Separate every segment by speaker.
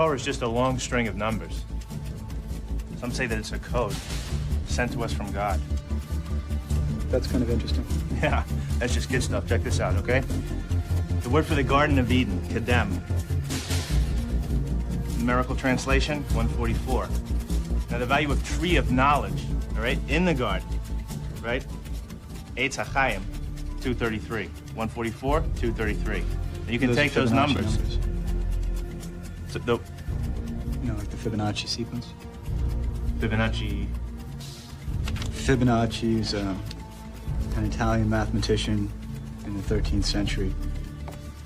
Speaker 1: Torah is just a long string of numbers. Some say that it's a code sent to us from God.
Speaker 2: That's kind of interesting.
Speaker 1: Yeah, that's just good stuff. Check this out, okay? The word for the Garden of Eden, Kedem. Numerical translation, 144. Now the value of tree of knowledge, all right, in the garden, right? Eitz HaChaim, 233. 144, 233. And you can take those numbers. So
Speaker 2: like the Fibonacci sequence?
Speaker 1: Fibonacci
Speaker 2: is an Italian mathematician in the 13th century.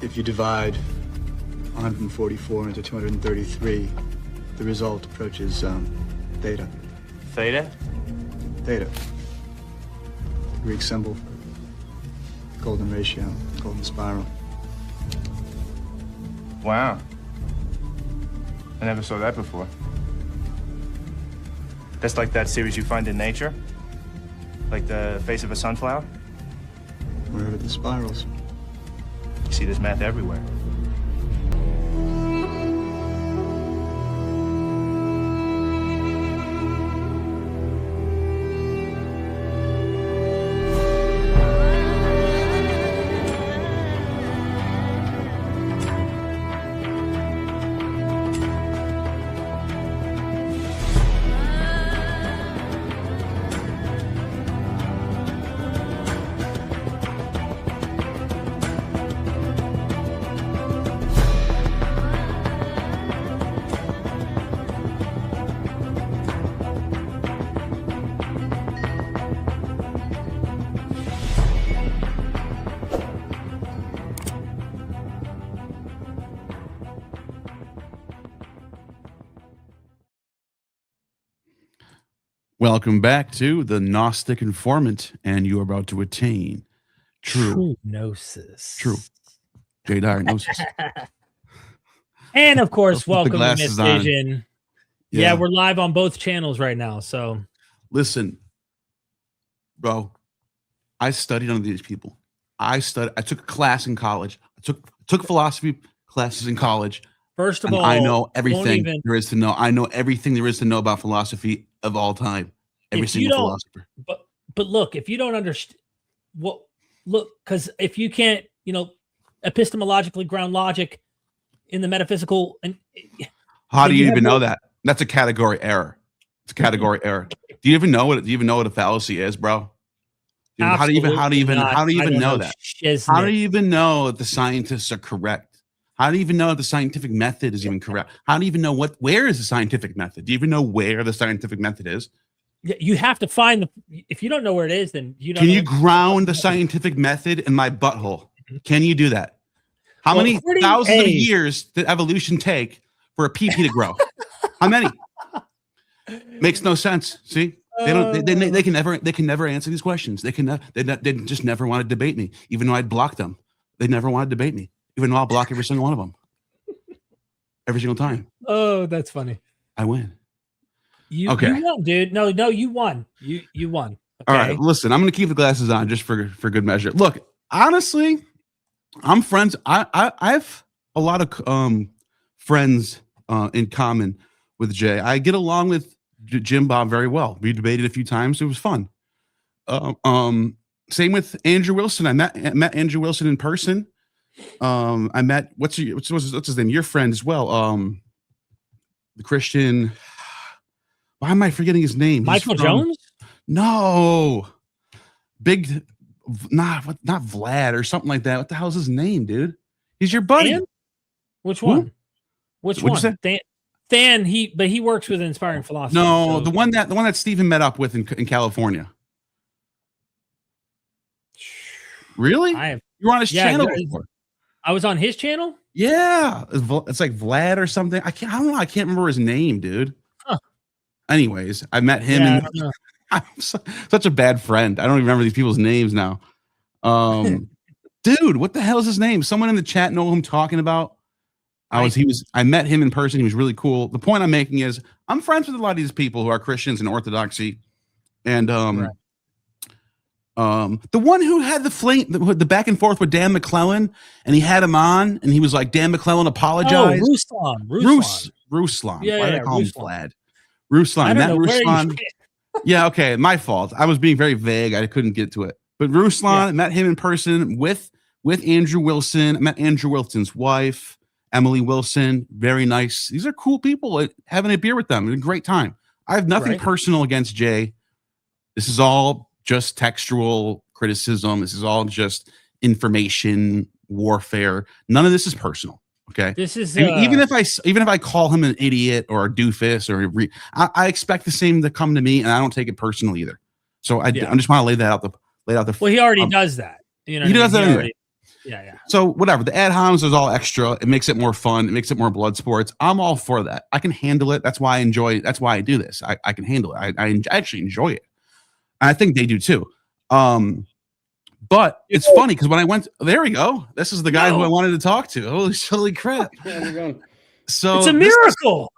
Speaker 2: If you divide 144 into 233, the result approaches theta.
Speaker 1: Theta?
Speaker 2: Theta. Greek symbol. Golden ratio, golden spiral.
Speaker 1: Wow. I never saw that before. That's like that series you find in nature? Like the face of a sunflower?
Speaker 2: Wherever the spirals.
Speaker 1: You see this math everywhere.
Speaker 3: Welcome back to the Gnostic Informant, and you are about to attain true
Speaker 4: gnosis.
Speaker 3: True. J. Dyer gnosis.
Speaker 4: And of course, welcome to Miss
Speaker 3: on.
Speaker 4: Vision. Yeah, we're live on both channels right now. So
Speaker 3: listen, bro, I studied under these people. I took a class in college. I took philosophy classes in college.
Speaker 4: First of all,
Speaker 3: I know everything there is to know. I know everything there is to know about philosophy of all time. Every single philosopher.
Speaker 4: But look, if you don't understand because if you can't, epistemologically ground logic in the metaphysical, and
Speaker 3: how do you even know that? That's a category error. It's a category error. Do you even know what a fallacy is, bro? How do you even know that? How do you even know that the scientists are correct? How do you even know that the scientific method is even correct? How do you even know where is the scientific method? Do you even know where the scientific method is?
Speaker 4: You have to find if you don't know where it is, then you don't.
Speaker 3: Can you ground the scientific method in my butthole? Can you do that? How many thousands of years did evolution take for a pee-pee to grow? How many? Makes no sense. See, they don't. They can never answer these questions. They just never want to debate me, even though I'd block them. They never want to debate me, even though I'll block every single one of them. Every single time.
Speaker 4: Oh, that's funny.
Speaker 3: I win.
Speaker 4: You won, dude. No, you won. You won. Okay?
Speaker 3: All right, listen, I'm going to keep the glasses on just for good measure. Look, honestly, I'm friends. I have a lot of friends in common with Jay. I get along with Jim Bob very well. We debated a few times. It was fun. Same with Andrew Wilson. I met Andrew Wilson in person. I met what's his name? Your friend as well. The Christian. Why am I forgetting his name?
Speaker 4: Michael Jones?
Speaker 3: No. Not Vlad or something like that. What the hell's his name, dude? He's your buddy.
Speaker 4: Dan? Which one? Which one? Than he works with Inspiring Philosophy.
Speaker 3: No, the one that Stephen met up with in California. Really? You were on his channel before.
Speaker 4: I was on his channel?
Speaker 3: Yeah. It's like Vlad or something. I don't know. I can't remember his name, dude.
Speaker 4: Huh.
Speaker 3: Anyways, I met him and I'm such a bad friend. I don't even remember these people's names now. Dude, what the hell is his name? Someone in the chat know who I'm talking about? I met him in person. He was really cool. The point I'm making is I'm friends with a lot of these people who are Christians and Orthodoxy. And the one who had the back and forth with Dan McClellan, and he had him on, and he was like, Dan McClellan apologized.
Speaker 4: Oh,
Speaker 3: Ruslan.
Speaker 4: Yeah,
Speaker 3: Why did
Speaker 4: yeah,
Speaker 3: I call him
Speaker 4: Ruslan.
Speaker 3: Vlad? Ruslan.
Speaker 4: I don't know where you.
Speaker 3: Ruslan. Yeah, okay, my fault. I was being very vague. I couldn't get to it. But Ruslan, met him in person with Andrew Wilson. I met Andrew Wilson's wife, Emily Wilson. Very nice. These are cool people. Having a beer with them, a great time. I have nothing personal against Jay. This is all just textual criticism. This is all just information warfare. None of this is personal. Okay.
Speaker 4: This is
Speaker 3: even if I call him an idiot or a doofus or I expect the same to come to me, and I don't take it personal either. So I just want to lay that out.
Speaker 4: Well, he already does that. You know,
Speaker 3: he does that anyway.
Speaker 4: Yeah.
Speaker 3: So whatever. The ad homs is all extra. It makes it more fun. It makes it more blood sports. I'm all for that. I can handle it. That's why I enjoy it. That's why I do this. I can handle it. I actually enjoy it. And I think they do too. But it's funny because when I went, there we go. This is the guy who I wanted to talk to. Holy crap! So
Speaker 4: it's a miracle.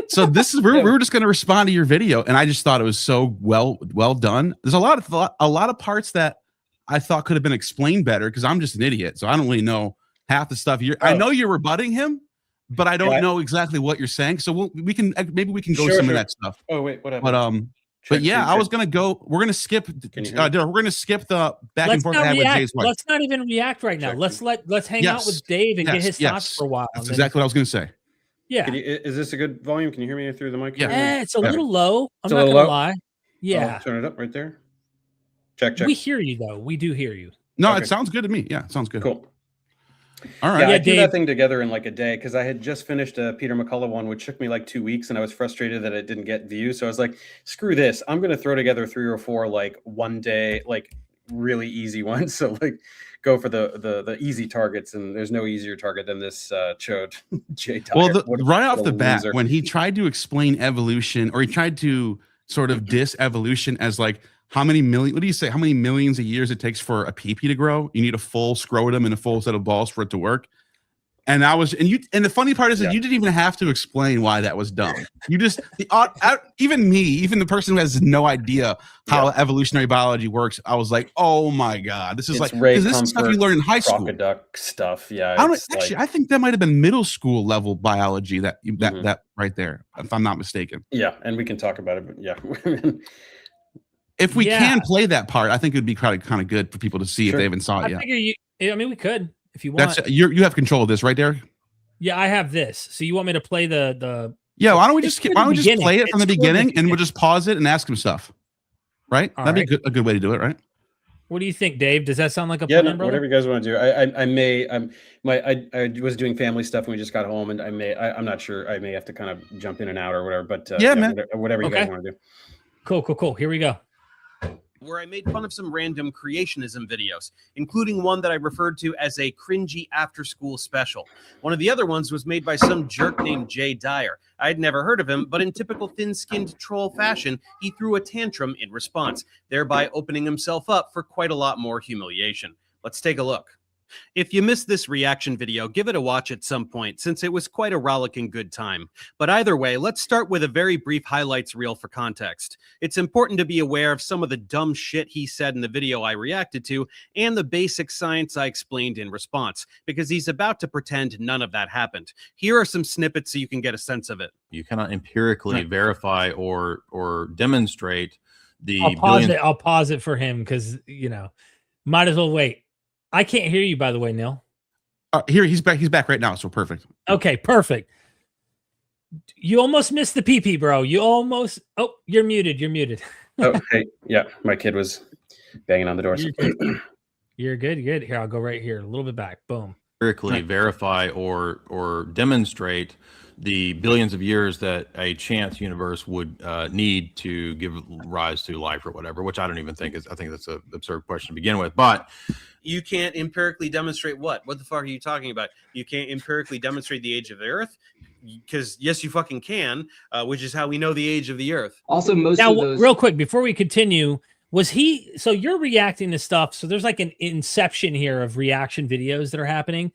Speaker 3: So this is we're just going to respond to your video, and I just thought it was so well done. There's a lot of parts that I thought could have been explained better because I'm just an idiot, so I don't really know half the stuff. I know you're rebutting him, but I don't know exactly what you're saying. So maybe we can go some of that stuff.
Speaker 5: Oh wait, what happened?
Speaker 3: But yeah, I was gonna go. We're gonna skip. We're gonna skip the back and forth.
Speaker 4: Let's not even react right now. Let's hang out with Dave and get his thoughts for a while.
Speaker 3: That's exactly what I was gonna say.
Speaker 4: Yeah.
Speaker 5: Is this a good volume? Can you hear me through the mic?
Speaker 4: Yeah, it's a little low. I'm not gonna lie. Yeah.
Speaker 5: Turn it up right there. Check.
Speaker 4: We hear you though. We do hear you.
Speaker 3: No, it sounds good to me. Yeah, it sounds good.
Speaker 5: Cool.
Speaker 3: All right.
Speaker 5: Yeah, I threw that thing together in like a day because I had just finished a Peter McCullough one, which took me like 2 weeks, and I was frustrated that it didn't get views. So I was like, screw this. I'm going to throw together 3 or 4 like one day, like really easy ones. So like go for the easy targets, and there's no easier target than this chode Jay Dyer.
Speaker 3: Well, right off the bat, when he tried to explain evolution, or he tried to sort of diss evolution as like, how many millions of years it takes for a pee-pee to grow? You need a full scrotum and a full set of balls for it to work. And the funny part is that you didn't even have to explain why that was dumb. You just, even the person who has no idea how evolutionary biology works, I was like, oh my God, this is this is stuff you learn in high school.
Speaker 5: Duck stuff. Yeah.
Speaker 3: I think that might have been middle school level biology that right there, if I'm not mistaken.
Speaker 5: Yeah. And we can talk about it, but yeah.
Speaker 3: If we can play that part, I think it would be kind of good for people to see if they haven't saw it yet.
Speaker 4: We could if you want.
Speaker 3: You have control of this, right, Derek?
Speaker 4: Yeah, I have this. So you want me to play the?
Speaker 3: Yeah, why don't we just play it from the beginning and we'll just pause it and ask him stuff, right? That'd be a good way to do it, right?
Speaker 4: What do you think, Dave? Does that sound like a plan, brother?
Speaker 5: Whatever you guys want to do. I was doing family stuff when we just got home, and I'm not sure. I may have to kind of jump in and out or whatever. But
Speaker 3: man,
Speaker 5: whatever you guys want to do.
Speaker 4: Cool. Here we go.
Speaker 6: Where I made fun of some random creationism videos, including one that I referred to as a cringy after-school special. One of the other ones was made by some jerk named Jay Dyer. I'd never heard of him, but in typical thin-skinned troll fashion, he threw a tantrum in response, thereby opening himself up for quite a lot more humiliation. Let's take a look. If you missed this reaction video, give it a watch at some point, since it was quite a rollicking good time. But either way, let's start with a very brief highlights reel for context. It's important to be aware of some of the dumb shit he said in the video I reacted to, and the basic science I explained in response, because he's about to pretend none of that happened. Here are some snippets so you can get a sense of it.
Speaker 7: You cannot empirically verify or demonstrate the...
Speaker 4: I'll pause it for him, because, might as well wait. I can't hear you, by the way, Neil.
Speaker 3: Here, he's back. He's back right now, so perfect.
Speaker 4: Okay, perfect. You almost missed the pee-pee, bro. You almost... Oh, you're muted.
Speaker 5: Oh, hey. Yeah, my kid was banging on the door.
Speaker 4: You're good. Here, I'll go right here. A little bit back. Boom.
Speaker 7: Empirically verify or demonstrate the billions of years that a chance universe would need to give rise to life or whatever, which I don't even think is... I think that's an absurd question to begin with, but...
Speaker 6: You can't empirically demonstrate what? What the fuck are you talking about? You can't empirically demonstrate the age of the Earth? Because yes, you fucking can, which is how we know the age of the Earth.
Speaker 8: Also,
Speaker 4: real quick, before we continue, so you're reacting to stuff, so there's like an inception here of reaction videos that are happening.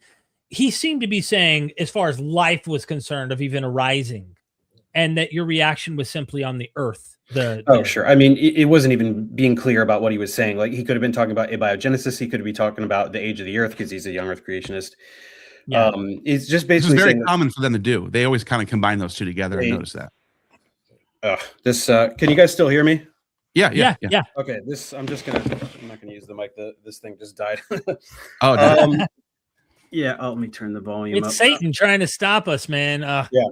Speaker 4: He seemed to be saying, as far as life was concerned, of even arising, and that your reaction was simply on the Earth.
Speaker 5: Sure. I mean, it wasn't even being clear about what he was saying. Like, he could have been talking about abiogenesis. He could be talking about the age of the Earth because he's a young Earth creationist.
Speaker 4: Yeah.
Speaker 5: It's just
Speaker 3: This is
Speaker 5: basically
Speaker 3: very
Speaker 5: saying
Speaker 3: common for them to do. They always kind of combine those two together. I
Speaker 5: They-
Speaker 3: noticed that.
Speaker 5: this. Can you guys still hear me?
Speaker 3: Yeah.
Speaker 5: Okay, I'm not gonna use the mic. This thing just died.
Speaker 3: Oh, no.
Speaker 5: Yeah. Oh, let me turn the volume
Speaker 4: It's
Speaker 5: up.
Speaker 4: Satan trying to stop us, man.
Speaker 5: Yeah.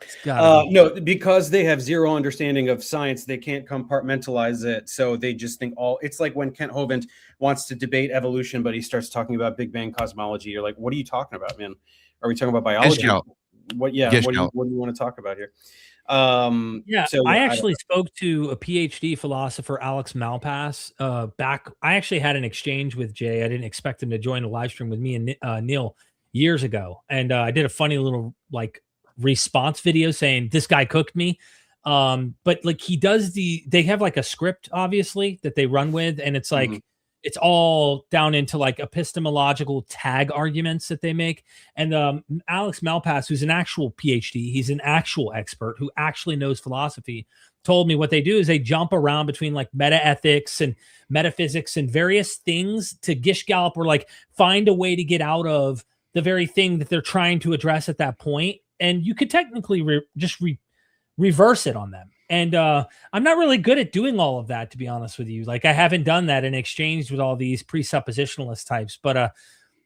Speaker 4: It's gotta be.
Speaker 5: No, because they have zero understanding of science, they can't compartmentalize it. So they just think it's like when Kent Hovind wants to debate evolution, but he starts talking about Big Bang cosmology. You're like, what are you talking about, man? Are we talking about biology?
Speaker 3: Gish out.
Speaker 5: What do you want to talk about here?
Speaker 4: I actually spoke to a PhD philosopher, Alex Malpass, back. I actually had an exchange with Jay. I didn't expect him to join a live stream with me and Neil years ago. And I did a funny little like response video saying this guy cooked me. But like they have like a script, obviously, that they run with. And it's like, it's all down into like epistemological tag arguments that they make. And Alex Malpass, who's an actual PhD, he's an actual expert who actually knows philosophy, told me what they do is they jump around between like meta ethics and metaphysics and various things to gish gallop or like find a way to get out of the very thing that they're trying to address at that point. And you could technically reverse it on them. And I'm not really good at doing all of that, to be honest with you. Like I haven't done that in exchange with all these presuppositionalist types, but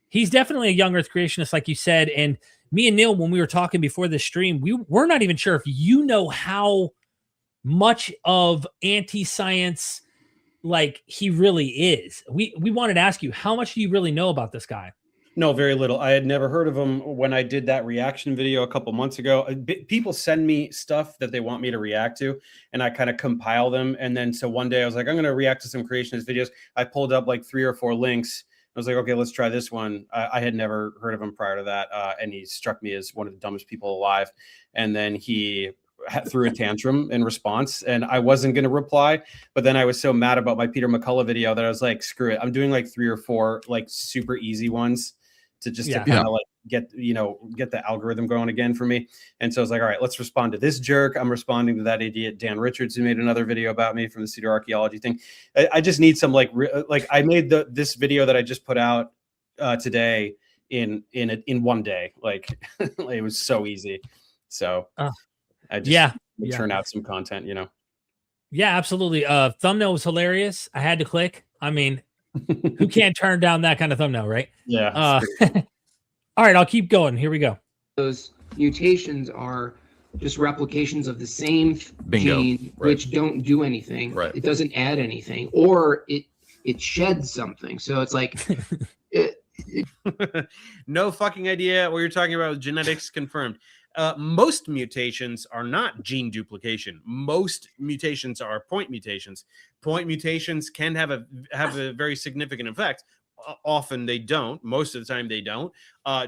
Speaker 4: he's definitely a young earth creationist, like you said. And me and Neil, when we were talking before this stream, we're not even sure if you know how much of anti-science like he really is. We wanted to ask you, how much do you really know about this guy?
Speaker 5: No, very little. I had never heard of him when I did that reaction video a couple months ago. People send me stuff that they want me to react to, and I kind of compile them. And then so one day I was like, I'm going to react to some creationist videos. I pulled up like 3 or 4 links. I was like, okay, let's try this one. I had never heard of him prior to that, and he struck me as one of the dumbest people alive. And then he threw a tantrum in response, and I wasn't going to reply, but then I was so mad about my Peter McCullough video that I was like, screw it. I'm doing like 3 or 4 like super easy ones to kind of like get the algorithm going again for me. And so I was like, all right, let's respond to this jerk. I'm responding to that idiot Dan Richards who made another video about me from the pseudo-archaeology thing. I just need some like I made this video that I just put out today in one day. Like it was so easy. So I just churn out some content,
Speaker 4: Yeah, absolutely. Thumbnail was hilarious. I had to click. I mean, who can't turn down that kind of thumbnail, right?
Speaker 5: Yeah.
Speaker 4: All right, I'll keep going. Here we go.
Speaker 8: Those mutations are just replications of the same gene, which don't do anything.
Speaker 7: Right.
Speaker 8: It doesn't add anything, or it sheds something. So it's like
Speaker 6: no fucking idea what you're talking about with genetics confirmed. Most mutations are not gene duplication. Most mutations are point mutations. Point mutations can have a very significant effect. Often they don't. Most of the time they don't.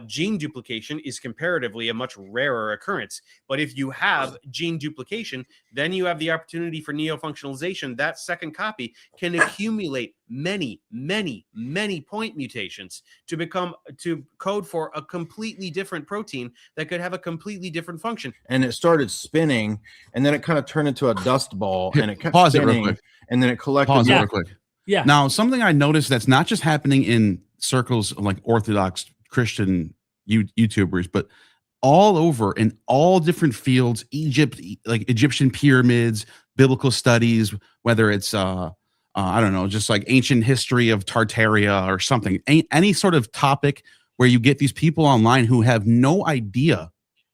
Speaker 6: Gene duplication is comparatively a much rarer occurrence. But if you have gene duplication, then you have the opportunity for neofunctionalization. That second copy can accumulate many, many, many point mutations to code for a completely different protein that could have a completely different function.
Speaker 7: And it started spinning, and then it kind of turned into a dust ball, and it kept
Speaker 3: Pause it
Speaker 7: spinning,
Speaker 3: real quick.
Speaker 7: and then it collected.
Speaker 3: Pause it
Speaker 4: Yeah.
Speaker 3: real quick.
Speaker 4: Yeah.
Speaker 3: Now, something I noticed that's not just happening in circles of like Orthodox Christian YouTubers, but all over in all different fields, like Egyptian pyramids, biblical studies, whether it's I don't know, just like ancient history of Tartaria or something, any sort of topic where you get these people online who have no idea,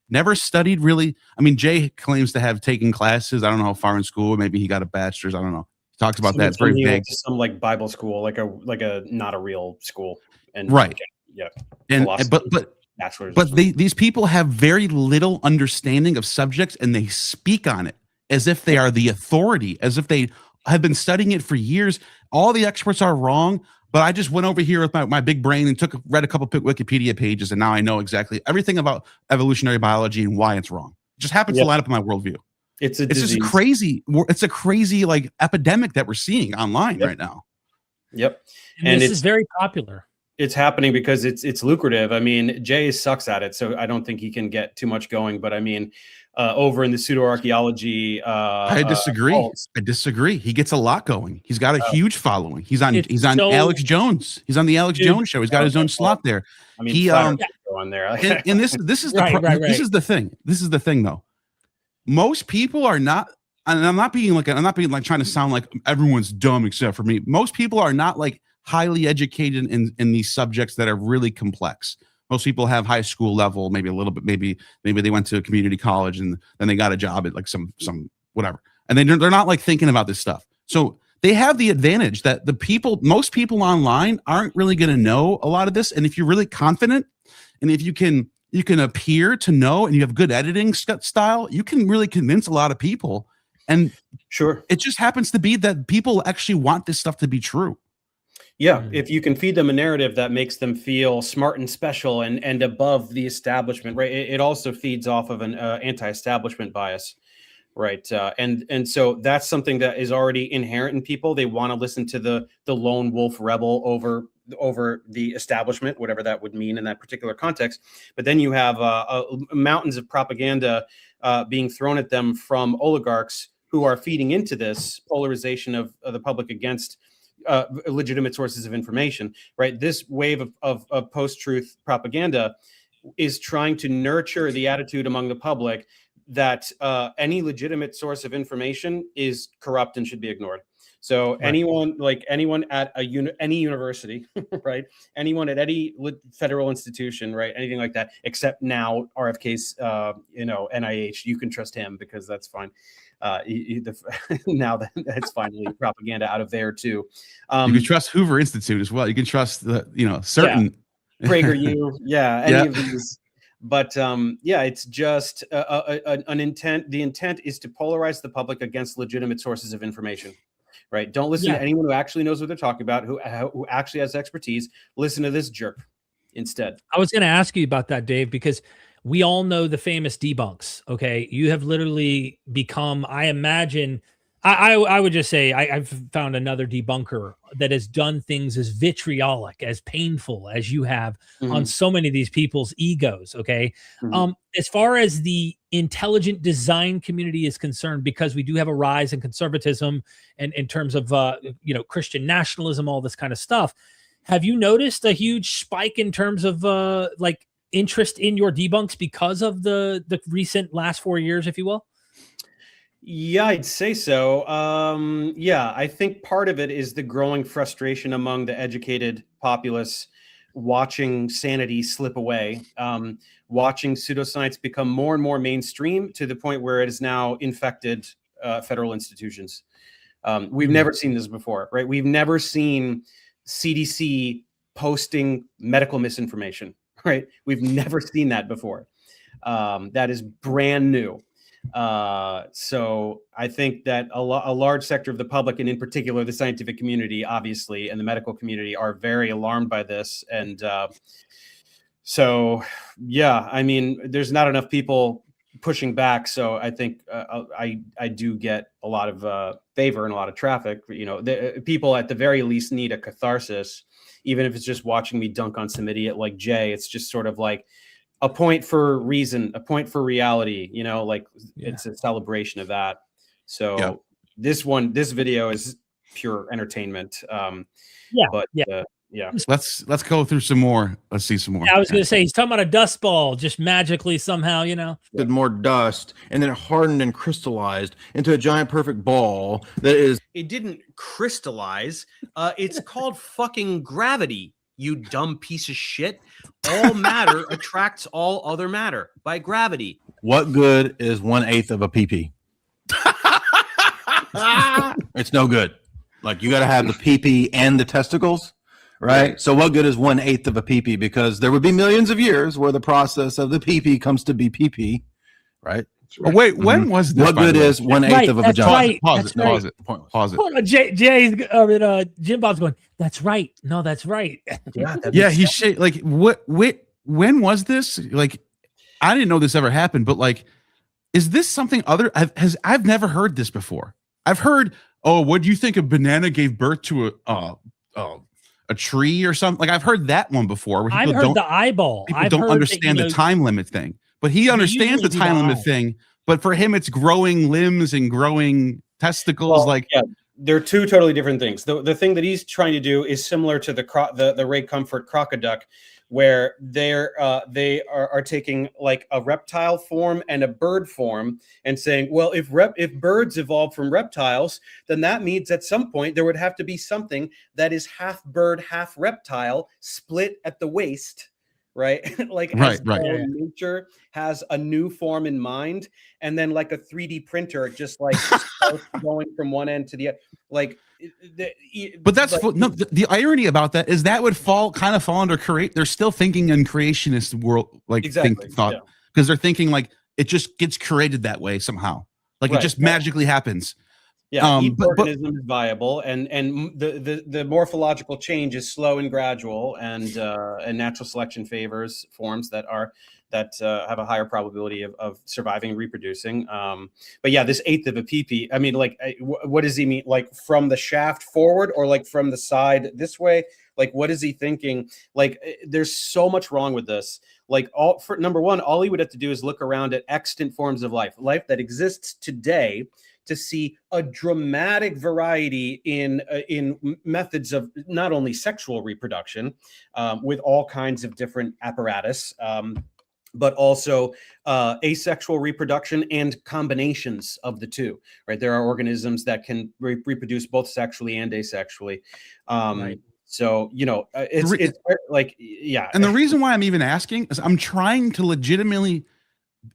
Speaker 3: never studied really. I mean, Jay claims to have taken classes. I don't know how far in school. Maybe he got a bachelor's. I don't know. Talks about that. It's very big.
Speaker 5: Some like Bible school, like a not a real school, and
Speaker 3: right.
Speaker 5: Yeah.
Speaker 3: And but these people have very little understanding of subjects, and they speak on it as if they are the authority, as if they have been studying it for years. All the experts are wrong, but I just went over here with my big brain and read a couple of Wikipedia pages, and now I know exactly everything about evolutionary biology and why it's wrong. It just happens to line up in my worldview.
Speaker 5: It's
Speaker 3: just crazy. It's a crazy like epidemic that we're seeing online right now.
Speaker 5: Yep.
Speaker 4: And this is very popular.
Speaker 5: It's happening because it's lucrative. I mean, Jay sucks at it, so I don't think he can get too much going. But I mean, over in the pseudo-archaeology,
Speaker 3: I disagree. I disagree. He gets a lot going. He's got a huge following. He's on Alex Jones. He's on the Alex Jones show. He's got his own slot there.
Speaker 5: I mean, go on there.
Speaker 3: And this is the this is the thing. This is the thing though. Most people are not, and I'm not being like trying to sound like everyone's dumb except for me. Most people are not like highly educated in these subjects that are really complex. Most people have high school level, maybe a little bit, maybe they went to a community college and then they got a job at like some whatever. And they're not like thinking about this stuff. So they have the advantage that most people online aren't really going to know a lot of this. And if you're really confident and if you can appear to know and you have good editing style, you can really convince a lot of people. And
Speaker 5: sure,
Speaker 3: it just happens to be that people actually want this stuff to be true.
Speaker 5: Yeah, if you can feed them a narrative that makes them feel smart and special and above the establishment, right? It also feeds off of an anti-establishment bias, right? And so that's something that is already inherent in people. They want to listen to the lone wolf rebel over the establishment, whatever that would mean in that particular context. But then you have mountains of propaganda being thrown at them from oligarchs who are feeding into this polarization of the public against legitimate sources of information, right? This wave of post-truth propaganda is trying to nurture the attitude among the public that any legitimate source of information is corrupt and should be ignored. So right. anyone at any university, right? Anyone at any federal institution, right? Anything like that, except now RFK's, NIH, you can trust him because that's fine. Now that it's finally propaganda out of there too.
Speaker 3: You can trust Hoover Institute as well. You can trust certain
Speaker 5: PragerU, any of these. But it's just an intent. The intent is to polarize the public against legitimate sources of information. Right? Don't listen to anyone who actually knows what they're talking about, who actually has expertise. Listen to this jerk instead.
Speaker 4: I was going to ask you about that, Dave, because we all know the famous debunks. Okay, you have literally become, I imagine, I would just say I've found another debunker that has done things as vitriolic, as painful as you have on so many of these people's egos. Okay, as far as the intelligent design community is concerned, because we do have a rise in conservatism and in terms of Christian nationalism, all this kind of stuff. Have you noticed a huge spike in terms of interest in your debunks because of the recent last 4 years, if you will?
Speaker 5: Yeah, I'd say so. I think part of it is the growing frustration among the educated populace watching sanity slip away, watching pseudoscience become more and more mainstream to the point where it has now infected federal institutions. We've never seen this before, right? We've never seen CDC posting medical misinformation, right? We've never seen that before. That is brand new. So I think that a large sector of the public, and in particular the scientific community, obviously, and the medical community, are very alarmed by this. And there's not enough people pushing back. So I think I do get a lot of favor and a lot of traffic. People at the very least need a catharsis, even if it's just watching me dunk on some idiot like Jay. It's just sort of like a point for reason, a point for reality, it's a celebration of that. So this video is pure entertainment.
Speaker 3: Let's go through some more. Let's see some more.
Speaker 4: I was going to say, he's talking about a dust ball just magically somehow,
Speaker 7: more dust, and then it hardened and crystallized into a giant perfect ball that is.
Speaker 6: It didn't crystallize. It's called fucking gravity. You dumb piece of shit. All matter attracts all other matter by gravity.
Speaker 7: What good is 1/8 of a PP? It's no good. Like, you got to have the PP and the testicles, right? So what good is 1/8 of a PP? Because there would be millions of years where the process of the PP comes to be PP, right?
Speaker 3: Oh, wait, when was this?
Speaker 7: What good is 1/8 of a vagina?
Speaker 4: Right,
Speaker 3: Pause it. Pause it.
Speaker 4: Jay's Jim Bob's going, that's right. No, that's right.
Speaker 3: He's like, what? When was this? Like, I didn't know this ever happened, but like, is this something other? I've never heard this before. I've heard, what do you think a banana gave birth to a tree or something? Like, I've heard that one before. Where
Speaker 4: I've heard the eyeball.
Speaker 3: People don't understand the time limit thing. But he understands the time limit thing. But for him, it's growing limbs and growing testicles.
Speaker 5: They're two totally different things. The thing that he's trying to do is similar to the Ray Comfort crocoduck, where they are taking like a reptile form and a bird form and saying, well, if birds evolved from reptiles, then that means at some point there would have to be something that is half bird, half reptile, split at the waist, right? Like
Speaker 3: Right.
Speaker 5: Nature has a new form in mind, and then like a 3D printer just like starts going from one end to the other, like.
Speaker 3: But that's the irony about that is that would kind of fall under create. They're still thinking in creationist world, like thought, because they're thinking like it just gets created that way somehow, like it just magically happens.
Speaker 5: Yeah, each organism is viable, and the morphological change is slow and gradual, and natural selection favors forms that have a higher probability of surviving and reproducing. But yeah, this eighth of a PP, I mean, like, what does he mean? Like from the shaft forward, or like from the side this way? Like, what is he thinking? Like, there's so much wrong with this. Like, number one, all he would have to do is look around at extant forms of life that exists today, to see a dramatic variety in methods of not only sexual reproduction, with all kinds of different apparatus, but also asexual reproduction and combinations of the two, right? There are organisms that can reproduce both sexually and asexually. Right. So, it's like, yeah.
Speaker 3: And the reason why I'm even asking is I'm trying to legitimately,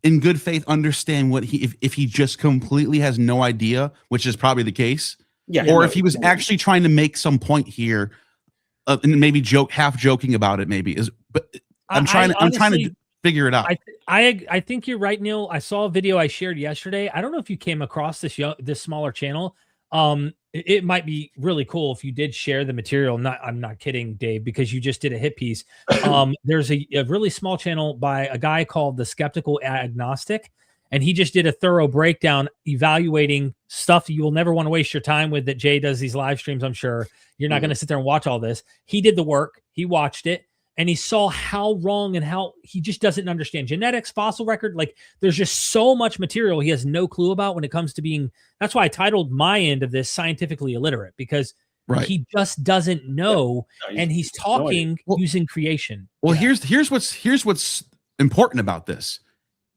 Speaker 3: in good faith, understand what if he just completely has no idea, which is probably the case, or if he was actually trying to make some point here, and maybe half joking about it. Maybe but I'm trying to figure it out.
Speaker 4: I think you're right, Neil. I saw a video I shared yesterday. I don't know if you came across this smaller channel. It might be really cool if you did share the material. I'm not kidding, Dave, because you just did a hit piece. There's a really small channel by a guy called The Skeptical Agnostic, and he just did a thorough breakdown evaluating stuff you will never want to waste your time with, that Jay does these live streams. I'm sure you're not going to sit there and watch all this. He did the work. He watched it, and he saw how wrong and how he just doesn't understand genetics, fossil record. Like, there's just so much material he has no clue about when it comes to being. That's why I titled my end of this "Scientifically Illiterate," because he just doesn't know, and he's talking using creation.
Speaker 3: Well, here's what's important about this,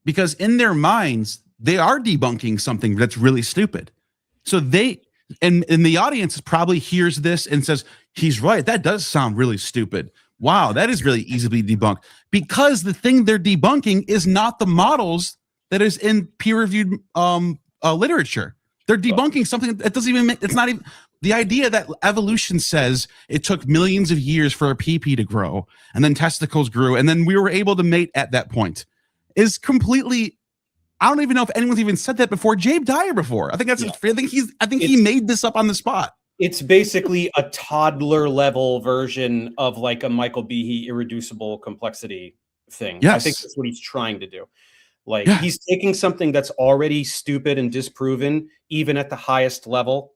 Speaker 3: because in their minds they are debunking something that's really stupid. So and the audience probably hears this and says, "He's right. That does sound really stupid. Wow, that is really easily debunked," because the thing they're debunking is not the models that is in peer-reviewed literature. They're debunking something that doesn't even make. It's not even the idea that evolution says it took millions of years for a pee-pee to grow, and then testicles grew, and then we were able to mate at that point, is completely. I don't even know if anyone's even said that before. Dyer before. I think that's. I think he made this up on the spot.
Speaker 5: It's basically a toddler level version of like a Michael Behe irreducible complexity thing.
Speaker 3: Yes.
Speaker 5: I think that's what he's trying to do. Like, he's taking something that's already stupid and disproven, even at the highest level.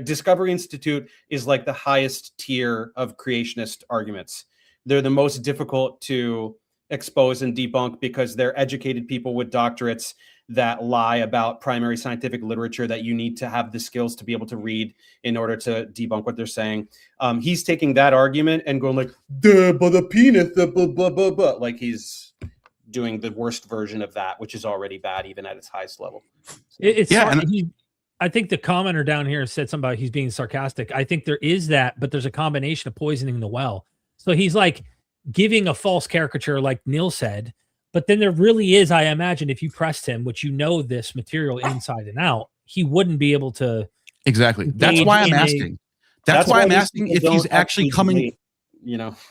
Speaker 5: Discovery Institute is like the highest tier of creationist arguments. They're the most difficult to expose and debunk because they're educated people with doctorates that lie about primary scientific literature that you need to have the skills to be able to read in order to debunk what they're saying. He's taking that argument and going like, but the penis, the blah, blah, blah, blah. Like, he's doing the worst version of that, which is already bad even at its highest level.
Speaker 4: I think the commenter down here said something about he's being sarcastic. I think there is that, but there's a combination of poisoning the well. So he's like giving a false caricature, like Neil said, but then there really is, I imagine, if you pressed him, which this material inside and out, he wouldn't be able to.
Speaker 3: Exactly. That's why I'm asking. That's why I'm asking if he's actually coming.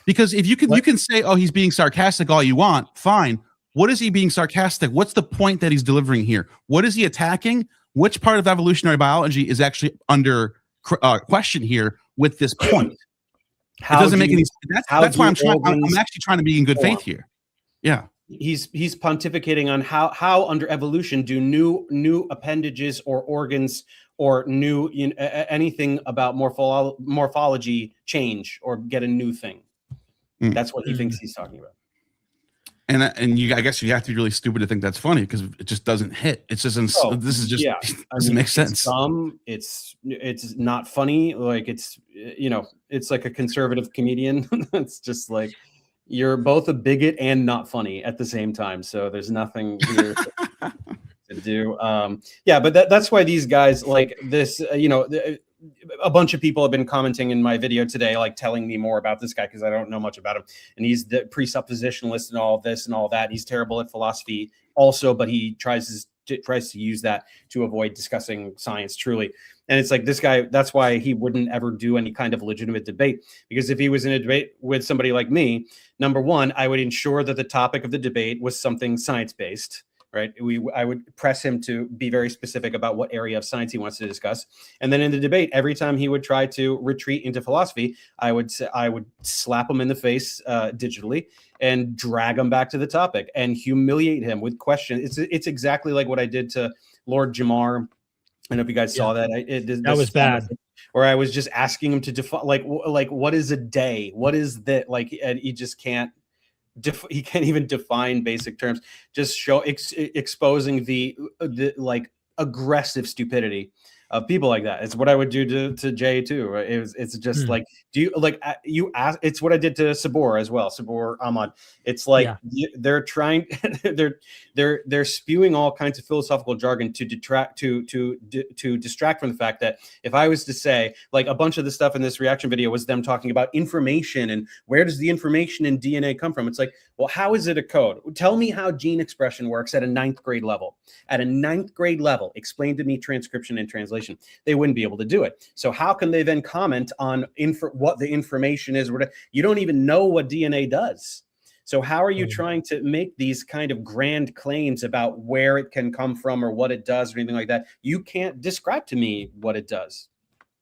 Speaker 3: Because if you can say, "Oh, he's being sarcastic," all you want, fine. What is he being sarcastic? What's the point that he's delivering here? What is he attacking? Which part of evolutionary biology is actually under question here with this point? It doesn't make any sense. That's why I'm actually trying to be in good faith here. Yeah.
Speaker 5: He's pontificating on how under evolution do new appendages or organs or new anything about morphology change or get a new thing. That's what he thinks he's talking about.
Speaker 3: And I guess you have to be really stupid to think that's funny because it just doesn't hit. It's just this is just doesn't make sense.
Speaker 5: It's dumb. It's not funny. Like it's it's like a conservative comedian. It's just like you're both a bigot and not funny at the same time. So there's nothing here to do. Yeah, but that's why these guys like this. A bunch of people have been commenting in my video today, like telling me more about this guy because I don't know much about him. And he's the presuppositionalist and all this and all that. He's terrible at philosophy also, but he tries to use that to avoid discussing science truly. And it's like this guy, that's why he wouldn't ever do any kind of legitimate debate. Because if he was in a debate with somebody like me, number one, I would ensure that the topic of the debate was something science-based. Right. I would press him to be very specific about what area of science he wants to discuss. And then in the debate, every time he would try to retreat into philosophy, I would slap him in the face digitally and drag him back to the topic and humiliate him with questions. It's exactly like what I did to Lord Jamar. I don't know if you guys saw that.
Speaker 4: That was bad.
Speaker 5: Where I was just asking him to define like what is a day? What is that? Like, and he just can't. He can't even define basic terms. Just exposing the like aggressive stupidity of people like that. It's what I would do to Jay too. Right? It's just like, do you like you ask? It's what I did to Sabor as well. Sabor Ahmad. It's like they're trying. they're spewing all kinds of philosophical jargon to distract from the fact that if I was to say like a bunch of the stuff in this reaction video was them talking about information and where does the information in DNA come from? It's like, well, how is it a code? Tell me how gene expression works at a 9th grade level. At a 9th grade level, explain to me transcription and translation. They wouldn't be able to do it. So how can they then comment on what the information is? You don't even know what DNA does. So how are you trying to make these kind of grand claims about where it can come from or what it does or anything like that? You can't describe to me what it does.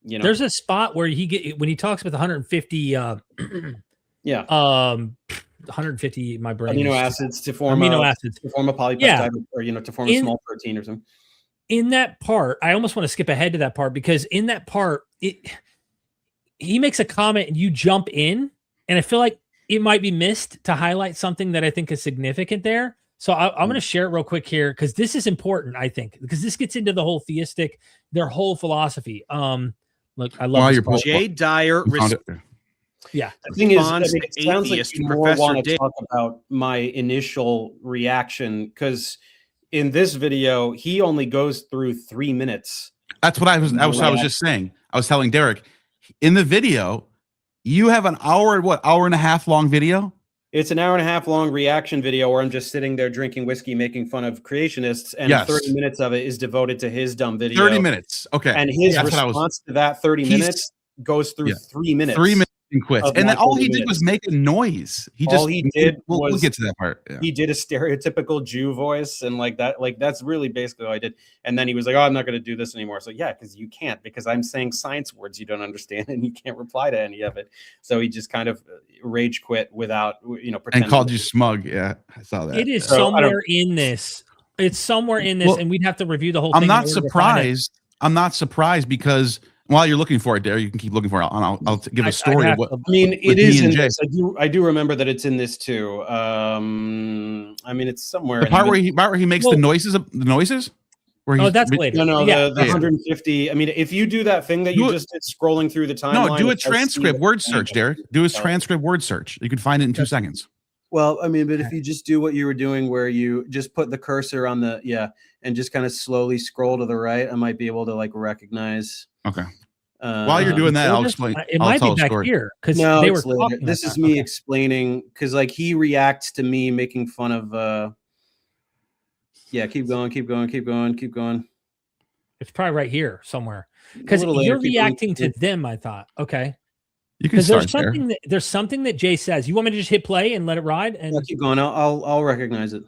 Speaker 4: There's a spot where when he talks about the 150 150 my brain
Speaker 5: amino acids to form a polypeptide or to form a small protein or something.
Speaker 4: In that part, I almost want to skip ahead to that part because in that part, he makes a comment and you jump in, and I feel like it might be missed to highlight something that I think is significant there. So I'm going to share it real quick here because this is important, I think, because this gets into the whole their whole philosophy. Look, I love
Speaker 6: Jay Dyer.
Speaker 5: Yeah, the thing is, it sounds like you more want to talk about my initial reaction because in this video, he only goes through 3 minutes.
Speaker 3: That's what I was just saying. I was telling Derek in the video, you have an hour and a half long video.
Speaker 5: It's an hour and a half long reaction video where I'm just sitting there drinking whiskey, making fun of creationists, and 30 minutes of it is devoted to his dumb video.
Speaker 3: 30 minutes, okay.
Speaker 5: And his response to that 30 minutes goes through 3 minutes.
Speaker 3: 3 minutes. And quits. And then all he did was make a noise. We'll get to that part. Yeah.
Speaker 5: He did a stereotypical Jew voice and like that. Like that's really basically all I did. And then he was like, "Oh, I'm not going to do this anymore." So yeah, because you can't, because I'm saying science words you don't understand, and you can't reply to any of it. So he just kind of rage quit without pretending.
Speaker 3: And called you smug. Yeah, I saw that.
Speaker 4: It is somewhere in this. It's somewhere in this, and we'd have to review the whole thing.
Speaker 3: I'm not surprised. I'm not surprised because. While you're looking for it, Dyer, you can keep looking for it. I'll give a story of what.
Speaker 5: I mean, it is in this. I do remember that it's in this too. I mean, it's somewhere.
Speaker 3: The part where he makes the noises.
Speaker 4: Where that's later.
Speaker 5: No, the 150. I mean, if you do that thing that you just did scrolling through the timeline.
Speaker 3: No, do a transcript word search, Derek. Do a transcript word search. You can find it in 2 seconds.
Speaker 5: Well, I mean, but if you just do what you were doing, where you just put the cursor on and just kind of slowly scroll to the right, I might be able to like recognize.
Speaker 3: Okay. While you're doing that, I'll explain.
Speaker 4: It might be back here because they were talking.
Speaker 5: This is me explaining because like he reacts to me making fun of. Keep going.
Speaker 4: It's probably right here somewhere because you're reacting to them. I thought, okay,
Speaker 3: because
Speaker 4: there's something that Jay says. You want me to just hit play and let it ride? And
Speaker 5: keep going. I'll recognize it.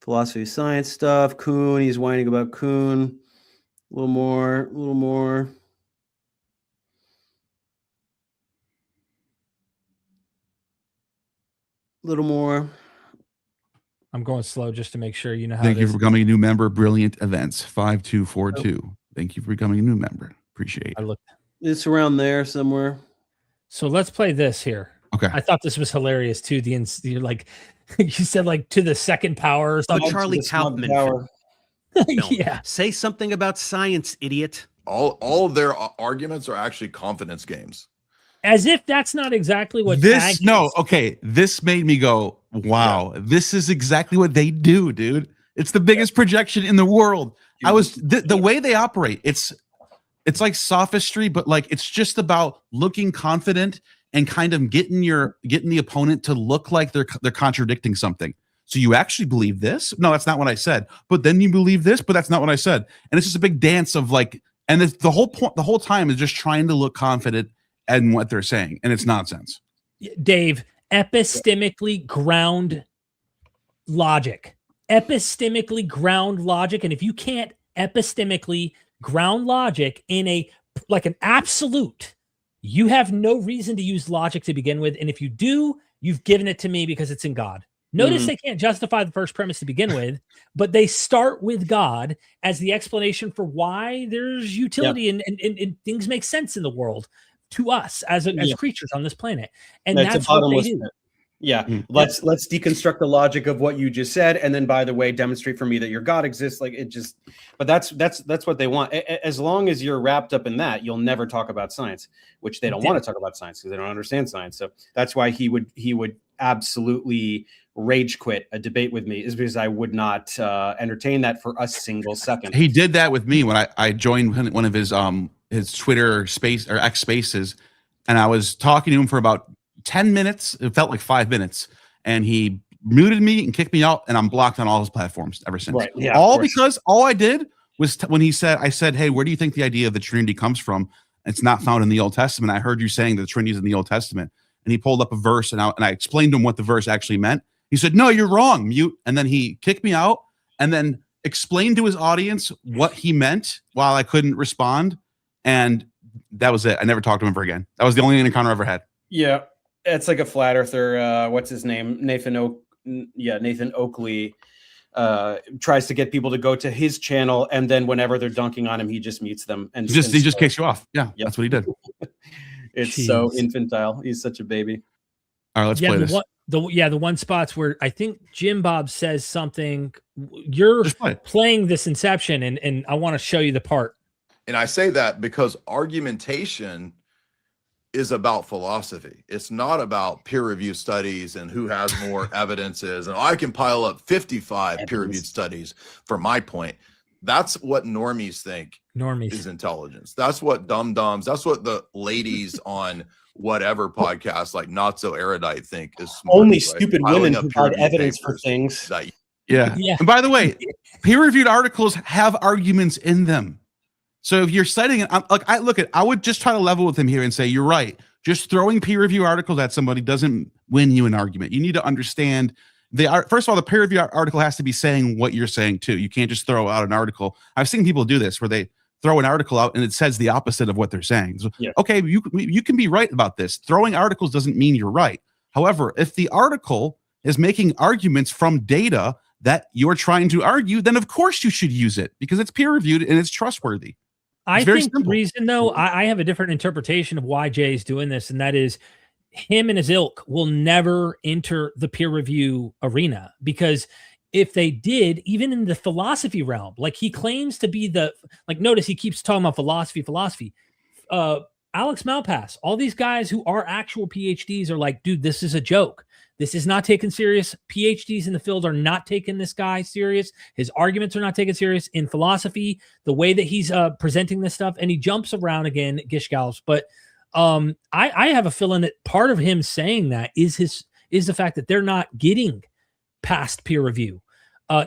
Speaker 5: Philosophy, science stuff. Kuhn. He's whining about Kuhn. A little more.
Speaker 4: I'm going slow just to make sure you know how.
Speaker 3: Thank you for becoming a new member. Brilliant Events 5242. Thank you for becoming a new member. Appreciate it.
Speaker 5: It's around there somewhere.
Speaker 4: So let's play this here.
Speaker 3: Okay. Okay.
Speaker 4: I thought this was hilarious too. You're like, you said like to the second power or
Speaker 6: The
Speaker 4: something.
Speaker 6: Charlie Kaufman film.
Speaker 4: Yeah.
Speaker 6: Say something about science, idiot.
Speaker 9: All of their arguments are actually confidence games.
Speaker 4: As if that's not exactly what
Speaker 3: This
Speaker 4: tag is.
Speaker 3: okay. This made me go, wow, this is exactly what they do, dude. It's the biggest projection in the world. The way they operate, it's like sophistry, but like it's just about looking confident and kind of getting the opponent to look like they're contradicting something. So you actually believe this? No, that's not what I said. But then you believe this, but that's not what I said. And it's just a big dance of like, and it's the whole point, the whole time is just trying to look confident in what they're saying, and it's nonsense.
Speaker 4: Dave, epistemically ground logic. Epistemically ground logic. And if you can't epistemically ground logic in an absolute, you have no reason to use logic to begin with. And if you do, you've given it to me because it's in God. Notice they can't justify the first premise to begin with, but they start with God as the explanation for why there's utility and things make sense in the world to us as creatures on this planet. And that's what they do.
Speaker 5: Yeah. Let's deconstruct the logic of what you just said. And then, by the way, demonstrate for me that your God exists. Like it just, but that's what they want. As long as you're wrapped up in that, you'll never talk about science, which they don't want to talk about science because they don't understand science. So that's why he would absolutely rage quit a debate with me, is because I would not entertain that for a single second.
Speaker 3: He did that with me when I joined one of his Twitter space or X spaces, and I was talking to him for about 10 minutes. It felt like 5 minutes, and he muted me and kicked me out, and I'm blocked on all his platforms ever since.
Speaker 5: Right. Yeah,
Speaker 3: all because all I did was when I said, hey, where do you think the idea of the Trinity comes from? It's not found in the Old Testament. I heard you saying that the Trinity is in the Old Testament. And he pulled up a verse, and I explained to him what the verse actually meant. He said, no, you're wrong, mute. And then he kicked me out and then explained to his audience what he meant while I couldn't respond. And that was it. I never talked to him ever again. That was the only encounter I ever had.
Speaker 5: Yeah. It's like a flat earther. What's his name? Nathan Oakley tries to get people to go to his channel. And then whenever they're dunking on him, he just mutes them. And
Speaker 3: he just kicks you off. Yeah. That's what he did.
Speaker 5: It's so infantile. He's such a baby.
Speaker 3: All right, let's play this.
Speaker 4: The one spots where I think Jim Bob says something. You're playing this Inception, and I want to show you the part.
Speaker 9: And I say that because argumentation is about philosophy. It's not about peer-reviewed studies and who has more evidences. And I can pile up 55 peer-reviewed studies for my point. That's what normies think is intelligence. That's what dum-dums, that's what the ladies on whatever podcast like Not So Erudite think is smart.
Speaker 5: Only stupid women provide evidence for things.
Speaker 3: Yeah. And by the way, peer-reviewed articles have arguments in them. So if you're citing it, I would just try to level with him here and say, you're right. Just throwing peer-reviewed articles at somebody doesn't win you an argument. You need to understand first of all, the peer-reviewed article has to be saying what you're saying too. You can't just throw out an article. I've seen people do this where they throw an article out and it says the opposite of what they're saying. So, okay, you can be right about this. Throwing articles doesn't mean you're right. However, if the article is making arguments from data that you're trying to argue, then of course you should use it because it's peer-reviewed and it's trustworthy.
Speaker 4: I think the reason, though, I have a different interpretation of why Jay's doing this, and that is him and his ilk will never enter the peer review arena, because if they did, even in the philosophy realm, like he claims to be notice he keeps talking about philosophy. Alex Malpass, all these guys who are actual PhDs are like, dude, this is a joke. This is not taken serious. PhDs in the field are not taking this guy serious. His arguments are not taken serious in philosophy, the way that he's presenting this stuff. And he jumps around again, Gish Gallops. But I have a feeling that part of him saying that is the fact that they're not getting past peer review.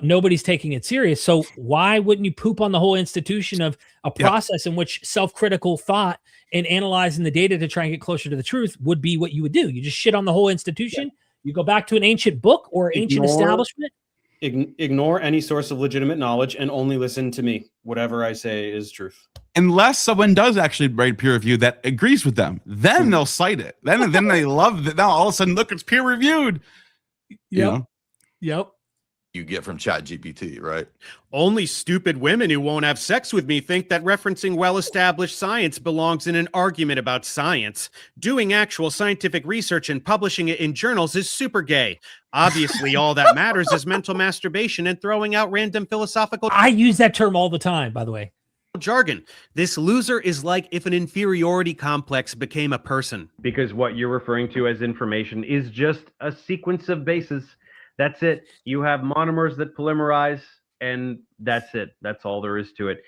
Speaker 4: Nobody's taking it serious. So why wouldn't you poop on the whole institution of a process in which self-critical thought and analyzing the data to try and get closer to the truth would be what you would do? You just shit on the whole institution. You go back to an ancient book or ancient establishment.
Speaker 5: Ignore any source of legitimate knowledge and only listen to me. Whatever I say is truth.
Speaker 3: Unless someone does actually write peer review that agrees with them, then they'll cite it. Then they love it. Now all of a sudden, look, it's peer reviewed.
Speaker 4: Yep.
Speaker 9: you get from ChatGPT, right?
Speaker 6: Only stupid women who won't have sex with me think that referencing well-established science belongs in an argument about science. Doing actual scientific research and publishing it in journals is super gay. Obviously, all that matters is mental masturbation and throwing out random philosophical
Speaker 4: I use that term all the time, by the way.
Speaker 6: jargon. This loser is like if an inferiority complex became a person. Because what you're referring to as information is just a sequence of bases. That's it. You have monomers that polymerize, and that's it. That's all there is to it.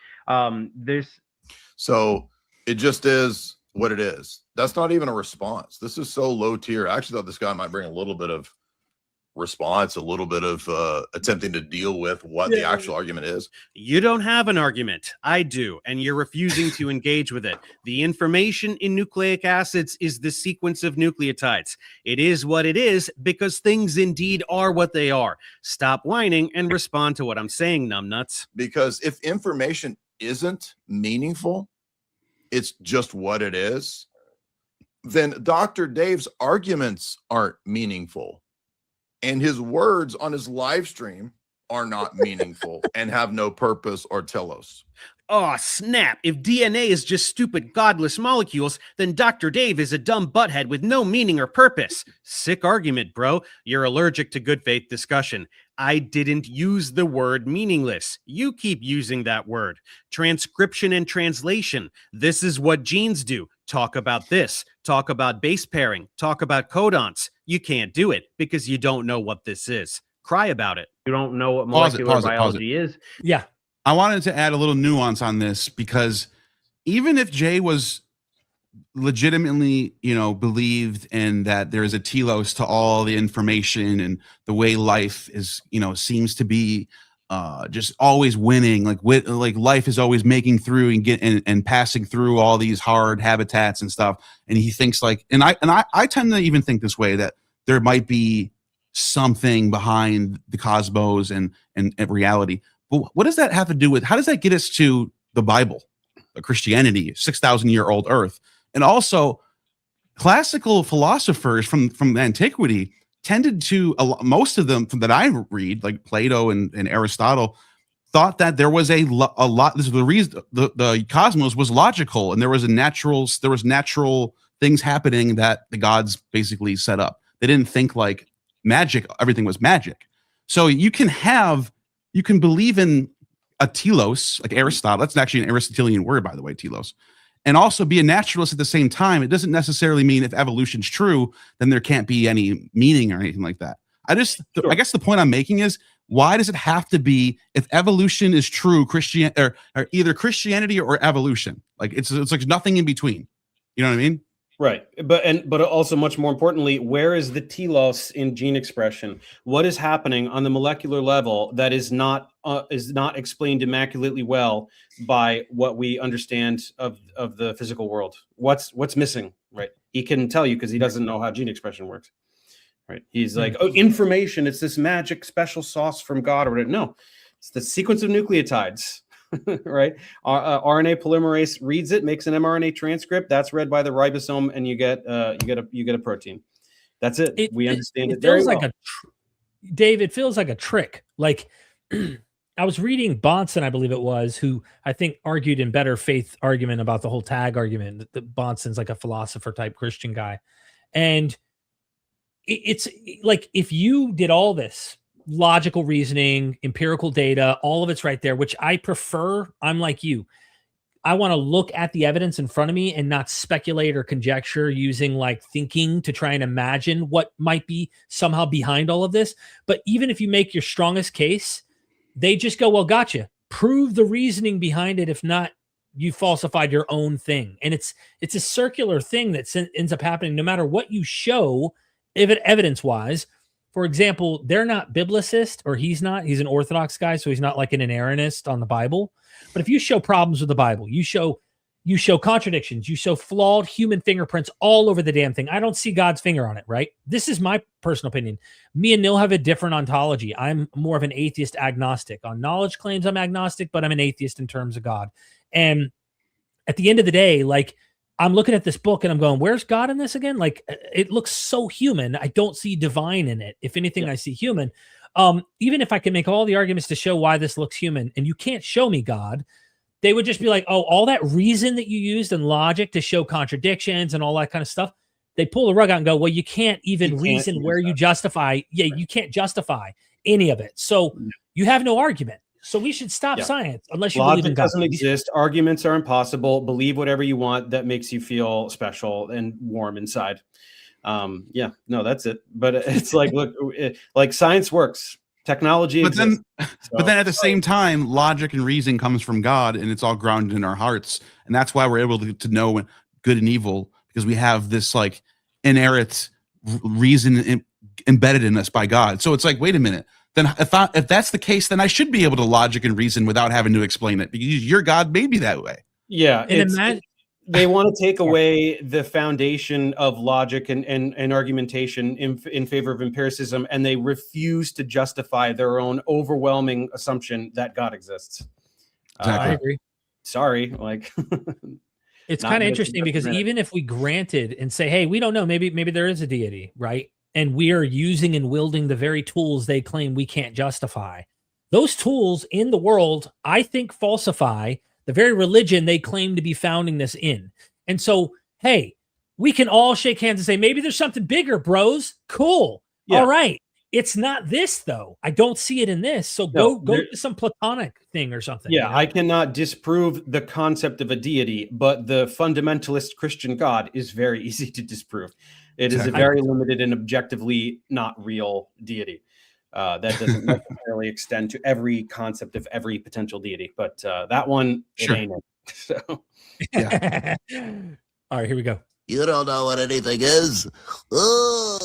Speaker 9: So it just is what it is. That's not even a response. This is so low tier. I actually thought this guy might bring a little bit of response, a little bit of attempting to deal with what the actual argument is.
Speaker 6: You don't have an argument. I do, and you're refusing to engage with it. The information in nucleic acids is the sequence of nucleotides. It is what it is because things indeed are what they are. Stop whining and respond to what I'm saying, numbnuts.
Speaker 9: Because if information isn't meaningful, it's just what it is, then Dr. Dave's arguments aren't meaningful. And his words on his live stream are not meaningful and have no purpose or telos.
Speaker 6: Oh, snap. If DNA is just stupid, godless molecules, then Dr. Dave is a dumb butthead with no meaning or purpose. Sick argument, bro. You're allergic to good faith discussion. I didn't use the word meaningless. You keep using that word. Transcription and translation. This is what genes do. Talk about this. Talk about base pairing. Talk about codons. You can't do it because you don't know what this is. Cry about it. You don't know what molecular biology is.
Speaker 4: Yeah.
Speaker 3: I wanted to add a little nuance on this because even if Jay was legitimately, believed in that there is a telos to all the information and the way life is, seems to be just always winning, like life is always making through and passing through all these hard habitats and stuff. And he thinks I tend to even think this way, that there might be something behind the cosmos and reality. But what does that have to do with, how does that get us to the Bible, Christianity, 6,000-year-old earth? And also classical philosophers from antiquity tended to, most of them that I read, like Plato and Aristotle, thought that there was a lot, this is the reason the cosmos was logical, and there was natural things happening that the gods basically set up. They didn't think like magic, everything was magic. So you can believe in a telos, like Aristotle. That's actually an Aristotelian word, by the way, telos. And also be a naturalist at the same time. It doesn't necessarily mean if evolution's true, then there can't be any meaning or anything like that. I guess the point I'm making is, why does it have to be, if evolution is true, or either Christianity or evolution? Like it's like nothing in between. You know what I mean?
Speaker 5: Right. But also much more importantly, where is the telos in gene expression? What is happening on the molecular level that is not explained immaculately well by what we understand of the physical world? What's missing? Right. He can tell you because he doesn't know how gene expression works. Right. He's like, oh, information. It's this magic special sauce from God or whatever. No, it's the sequence of nucleotides. Right. RNA polymerase reads it, makes an mRNA transcript. That's read by the ribosome, and you get a protein. That's it. We understand it very well.
Speaker 4: Dave, it feels like a trick. Like I was reading Bonson, I believe it was, who I think argued in better faith argument about the whole tag argument. That Bonson's like a philosopher type Christian guy, and it's like if you did all this logical reasoning, empirical data, all of it's right there, which I prefer. I'm like you. I want to look at the evidence in front of me and not speculate or conjecture using like thinking to try and imagine what might be somehow behind all of this. But even if you make your strongest case, they just go, well, gotcha. Prove the reasoning behind it. If not, you falsified your own thing. And it's a circular thing that ends up happening no matter what you show, if it evidence-wise. For example, they're not biblicist, or he's not. He's an Orthodox guy, so he's not like an inerrantist on the Bible. But if you show problems with the Bible, you show contradictions, you show flawed human fingerprints all over the damn thing. I don't see God's finger on it, right? This is my personal opinion. Me and Neil have a different ontology. I'm more of an atheist agnostic. On knowledge claims, I'm agnostic, but I'm an atheist in terms of God. And at the end of the day, like, I'm looking at this book and I'm going, where's God in this again? Like, it looks so human. I don't see divine in it. If anything, I see human. even if I can make all the arguments to show why this looks human, and you can't show me God, they would just be like, oh, all that reason that you used and logic to show contradictions and all that kind of stuff. They pull the rug out and go, well, you can't even reason where you justify. Yeah, you can't justify any of it. So you have no argument. So we should stop science unless you believe in God.
Speaker 5: Doesn't exist. Arguments are impossible. Believe whatever you want that makes you feel special and warm inside. Yeah, no, that's it. But it's like, look, like science works. Technology exists.
Speaker 3: But then at the same time, logic and reason comes from God, and it's all grounded in our hearts. And that's why we're able to know good and evil, because we have this like inerrant reason embedded in us by God. So it's like, wait a minute. Then if that's the case, then I should be able to logic and reason without having to explain it, because your God made me that way.
Speaker 5: Yeah. They want to take away the foundation of logic and argumentation in favor of empiricism, and they refuse to justify their own overwhelming assumption that God exists.
Speaker 4: Exactly. I agree.
Speaker 5: Sorry, like
Speaker 4: it's kind of interesting because even if we granted and say, hey, we don't know, maybe there is a deity, right? And we are using and wielding the very tools they claim we can't justify. Those tools in the world, I think, falsify the very religion they claim to be founding this in. And so, hey, we can all shake hands and say, maybe there's something bigger, bros. Cool. Yeah. All right. It's not this, though. I don't see it in this. So go to some Platonic thing or something.
Speaker 5: Yeah, you know? I cannot disprove the concept of a deity, but the fundamentalist Christian God is very easy to disprove. It is a very limited and objectively not real deity. That doesn't necessarily extend to every concept of every potential deity, but that one, it ain't it. So,
Speaker 4: yeah. All right, here we go.
Speaker 10: You don't know what anything is. Well,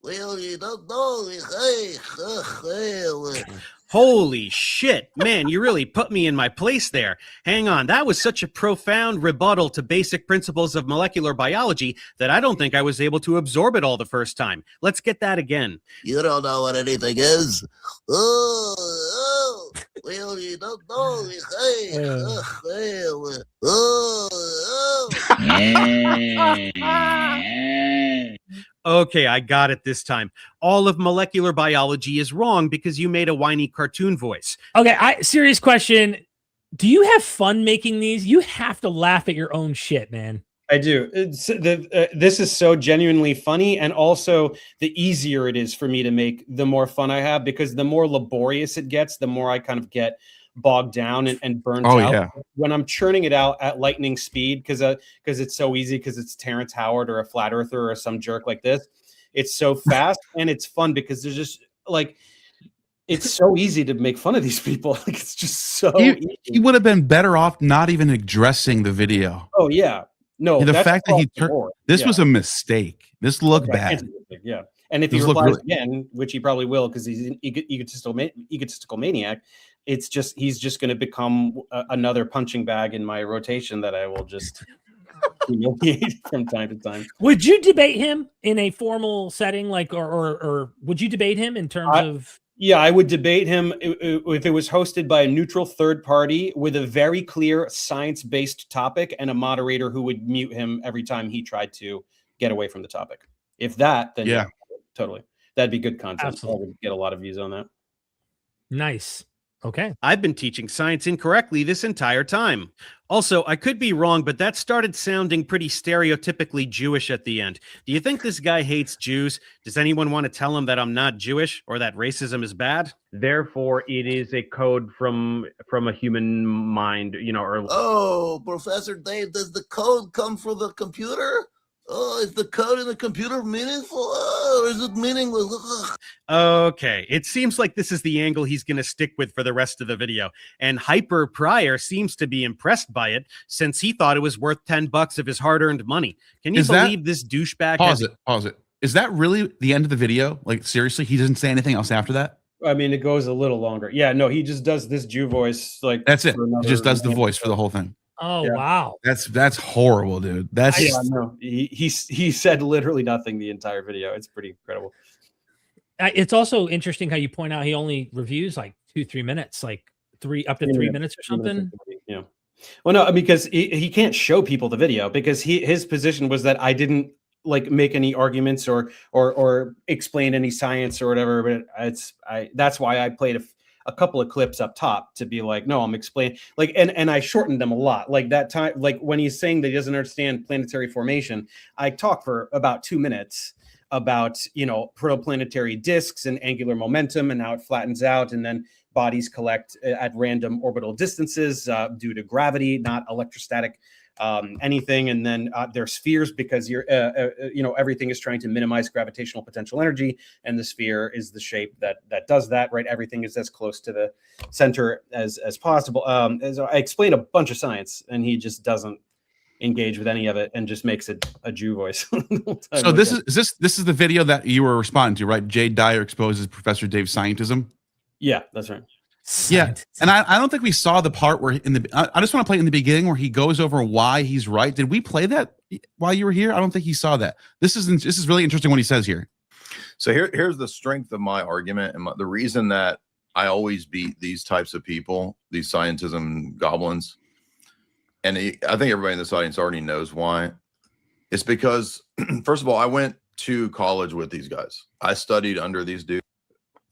Speaker 10: you don't know.
Speaker 6: Holy shit, man, you really put me in my place there. Hang on, that was such a profound rebuttal to basic principles of molecular biology that I don't think I was able to absorb it all the first time. Let's get that again.
Speaker 10: You don't know what anything is. Well, you don't know.
Speaker 6: Okay, I got it this time. All of molecular biology is wrong because you made a whiny cartoon voice.
Speaker 4: Okay, serious question. Do you have fun making these? You have to laugh at your own shit, man.
Speaker 5: I do. This is so genuinely funny, and also the easier it is for me to make, the more fun I have, because the more laborious it gets, the more I kind of get bogged down and burnt out.
Speaker 3: Yeah.
Speaker 5: When I'm churning it out at lightning speed, because it's so easy, because it's Terrence Howard or a flat earther or some jerk like this. It's so fast and it's fun because there's just like, it's so easy to make fun of these people. Like, it's just so easy.
Speaker 3: He would have been better off not even addressing the video.
Speaker 5: Oh yeah. No,
Speaker 3: the fact that he turned this was a mistake. This looked bad.
Speaker 5: Yeah. And if he replies again, which he probably will, because he's an egotistical maniac, it's just, he's just going to become another punching bag in my rotation that I will just humiliate from time to time.
Speaker 4: Would you debate him in a formal setting, like, or would you debate him in terms of?
Speaker 5: Yeah, I would debate him if it was hosted by a neutral third party with a very clear science-based topic and a moderator who would mute him every time he tried to get away from the topic. If that, then yeah, totally. That'd be good content.
Speaker 4: Absolutely.
Speaker 5: I would get a lot of views on that.
Speaker 4: Nice. Okay.
Speaker 6: I've been teaching science incorrectly this entire time. Also, I could be wrong, but that started sounding pretty stereotypically Jewish at the end. Do you think this guy hates Jews? Does anyone want to tell him that I'm not Jewish or that racism is bad?
Speaker 5: Therefore, it is a code from a human mind, you know. Or
Speaker 10: oh, Professor Dave, does the code come from the computer? Oh, is the code in the computer meaningful? Oh, or is it meaningless? Ugh.
Speaker 6: Okay, it seems like this is the angle he's going to stick with for the rest of the video. And Hyper Pryor seems to be impressed by it, since he thought it was worth $10 of his hard-earned money. Can you believe this douchebag?
Speaker 3: Pause it. Is that really the end of the video? Like, seriously, he doesn't say anything else after that?
Speaker 5: I mean, it goes a little longer. Yeah, no, he just does this Jew voice. Like,
Speaker 3: that's it. He just does the voice for the whole thing.
Speaker 4: Oh, yeah. Wow.
Speaker 3: That's horrible, dude. That's
Speaker 5: no. He said literally nothing the entire video. It's pretty incredible.
Speaker 4: It's also interesting how you point out he only reviews like 2-3 minutes, like up to 3 minutes or something.
Speaker 5: Yeah. Well, no, because he can't show people the video, because his position was that I didn't like make any arguments or explain any science or whatever. But that's why I played a couple of clips up top to be like, no, I'm explaining, like, and I shortened them a lot. Like that time, like when he's saying that he doesn't understand planetary formation, I talk for about 2 minutes about, you know, protoplanetary disks and angular momentum and how it flattens out, and then bodies collect at random orbital distances due to gravity, not electrostatic anything. And then they're spheres because you're you know, everything is trying to minimize gravitational potential energy, and the sphere is the shape that does that, right? Everything is as close to the center as possible. As I explain a bunch of science, and he just doesn't engage with any of it and just makes it a Jew voice.
Speaker 3: So this is the video that you were responding to, right? Jay Dyer exposes Professor Dave's scientism.
Speaker 5: Yeah, that's right.
Speaker 3: Yeah, and I don't think we saw the part where I just want to play it in the beginning where he goes over why he's right. Did we play that while you were here? I don't think he saw that. This is really interesting what he says here.
Speaker 9: So here's the strength of my argument, and the reason that I always beat these types of people, these scientism goblins, and I think everybody in this audience already knows why. It's because, first of all, I went to college with these guys. I studied under these dudes.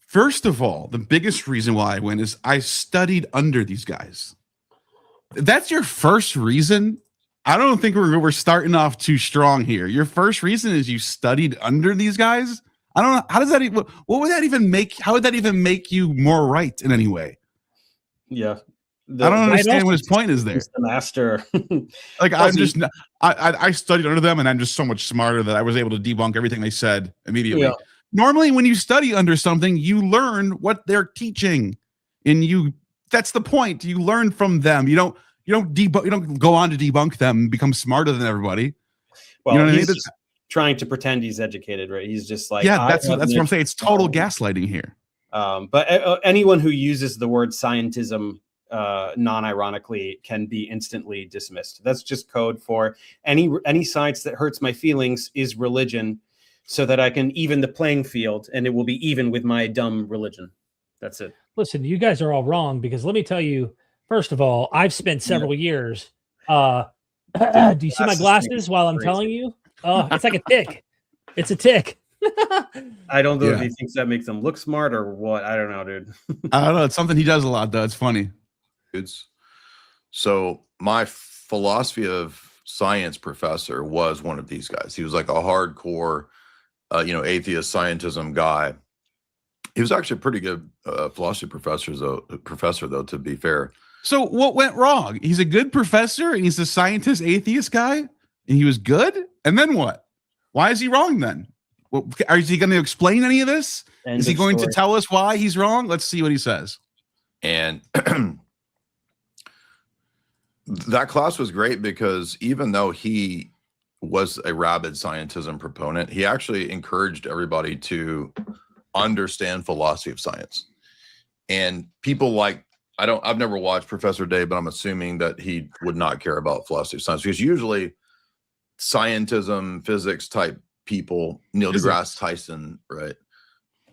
Speaker 3: First of all, the biggest reason why I win is I studied under these guys. That's your first reason. I don't think we're starting off too strong here. Your first reason is you studied under these guys. I don't know. How does that even, what would that even make? How would that even make you more right in any way?
Speaker 5: Yeah.
Speaker 3: I don't understand what his point is there.
Speaker 5: The master.
Speaker 3: Like I studied under them, and I'm just so much smarter that I was able to debunk everything they said immediately. Yeah. Normally, when you study under something, you learn what they're teaching, and that's the point. You learn from them. You don't go on to debunk them and become smarter than everybody.
Speaker 5: Well,
Speaker 3: you know what
Speaker 5: he's
Speaker 3: I mean?
Speaker 5: just trying to pretend he's educated, right? He's just like,
Speaker 3: yeah, that's what I'm saying. It's total gaslighting here.
Speaker 5: But anyone who uses the word scientism non-ironically can be instantly dismissed. That's just code for any science that hurts my feelings is religion, so that I can even the playing field, and it will be even with my dumb religion. That's it.
Speaker 4: Listen, you guys are all wrong, because let me tell you, first of all, I've spent several years. Do you see my glasses while I'm telling you? Oh, it's like a tick. It's a tick.
Speaker 5: I don't know if he thinks that makes him look smart or what. I don't know, dude.
Speaker 3: I don't know. It's something he does a lot, though. It's funny.
Speaker 9: So my philosophy of science professor was one of these guys. He was like a hardcore atheist scientism guy. He was actually a pretty good philosophy professor though, to be fair.
Speaker 3: So what went wrong? He's a good professor and he's a scientist atheist guy, and he was good. And then what? Why is he wrong then? Well, is he going to explain any of this? Is he going to tell us why he's wrong? Let's see what he says.
Speaker 9: And that class was great because even though he was a rabid scientism proponent, he actually encouraged everybody to understand philosophy of science. And people like, I've never watched Professor Dave, but I'm assuming that he would not care about philosophy of science, because usually scientism, physics type people, Neil deGrasse Tyson, right?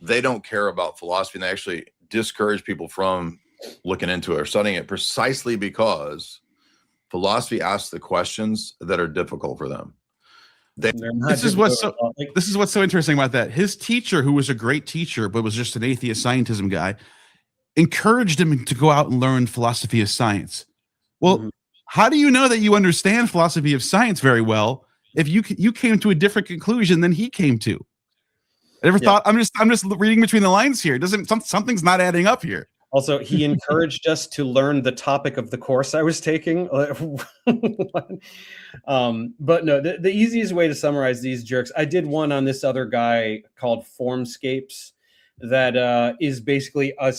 Speaker 9: They don't care about philosophy, and they actually discourage people from looking into it or studying it, precisely because philosophy asks the questions that are difficult for them.
Speaker 3: This is what's so interesting about that. His teacher, who was a great teacher but was just an atheist scientism guy, encouraged him to go out and learn philosophy of science. Well, how do you know that you understand philosophy of science very well if you came to a different conclusion than he came to? I never thought. I'm just reading between the lines here. Something's not adding up here.
Speaker 5: Also, he encouraged us to learn the topic of the course I was taking. But no, the easiest way to summarize these jerks, I did one on this other guy called Formscapes that is basically a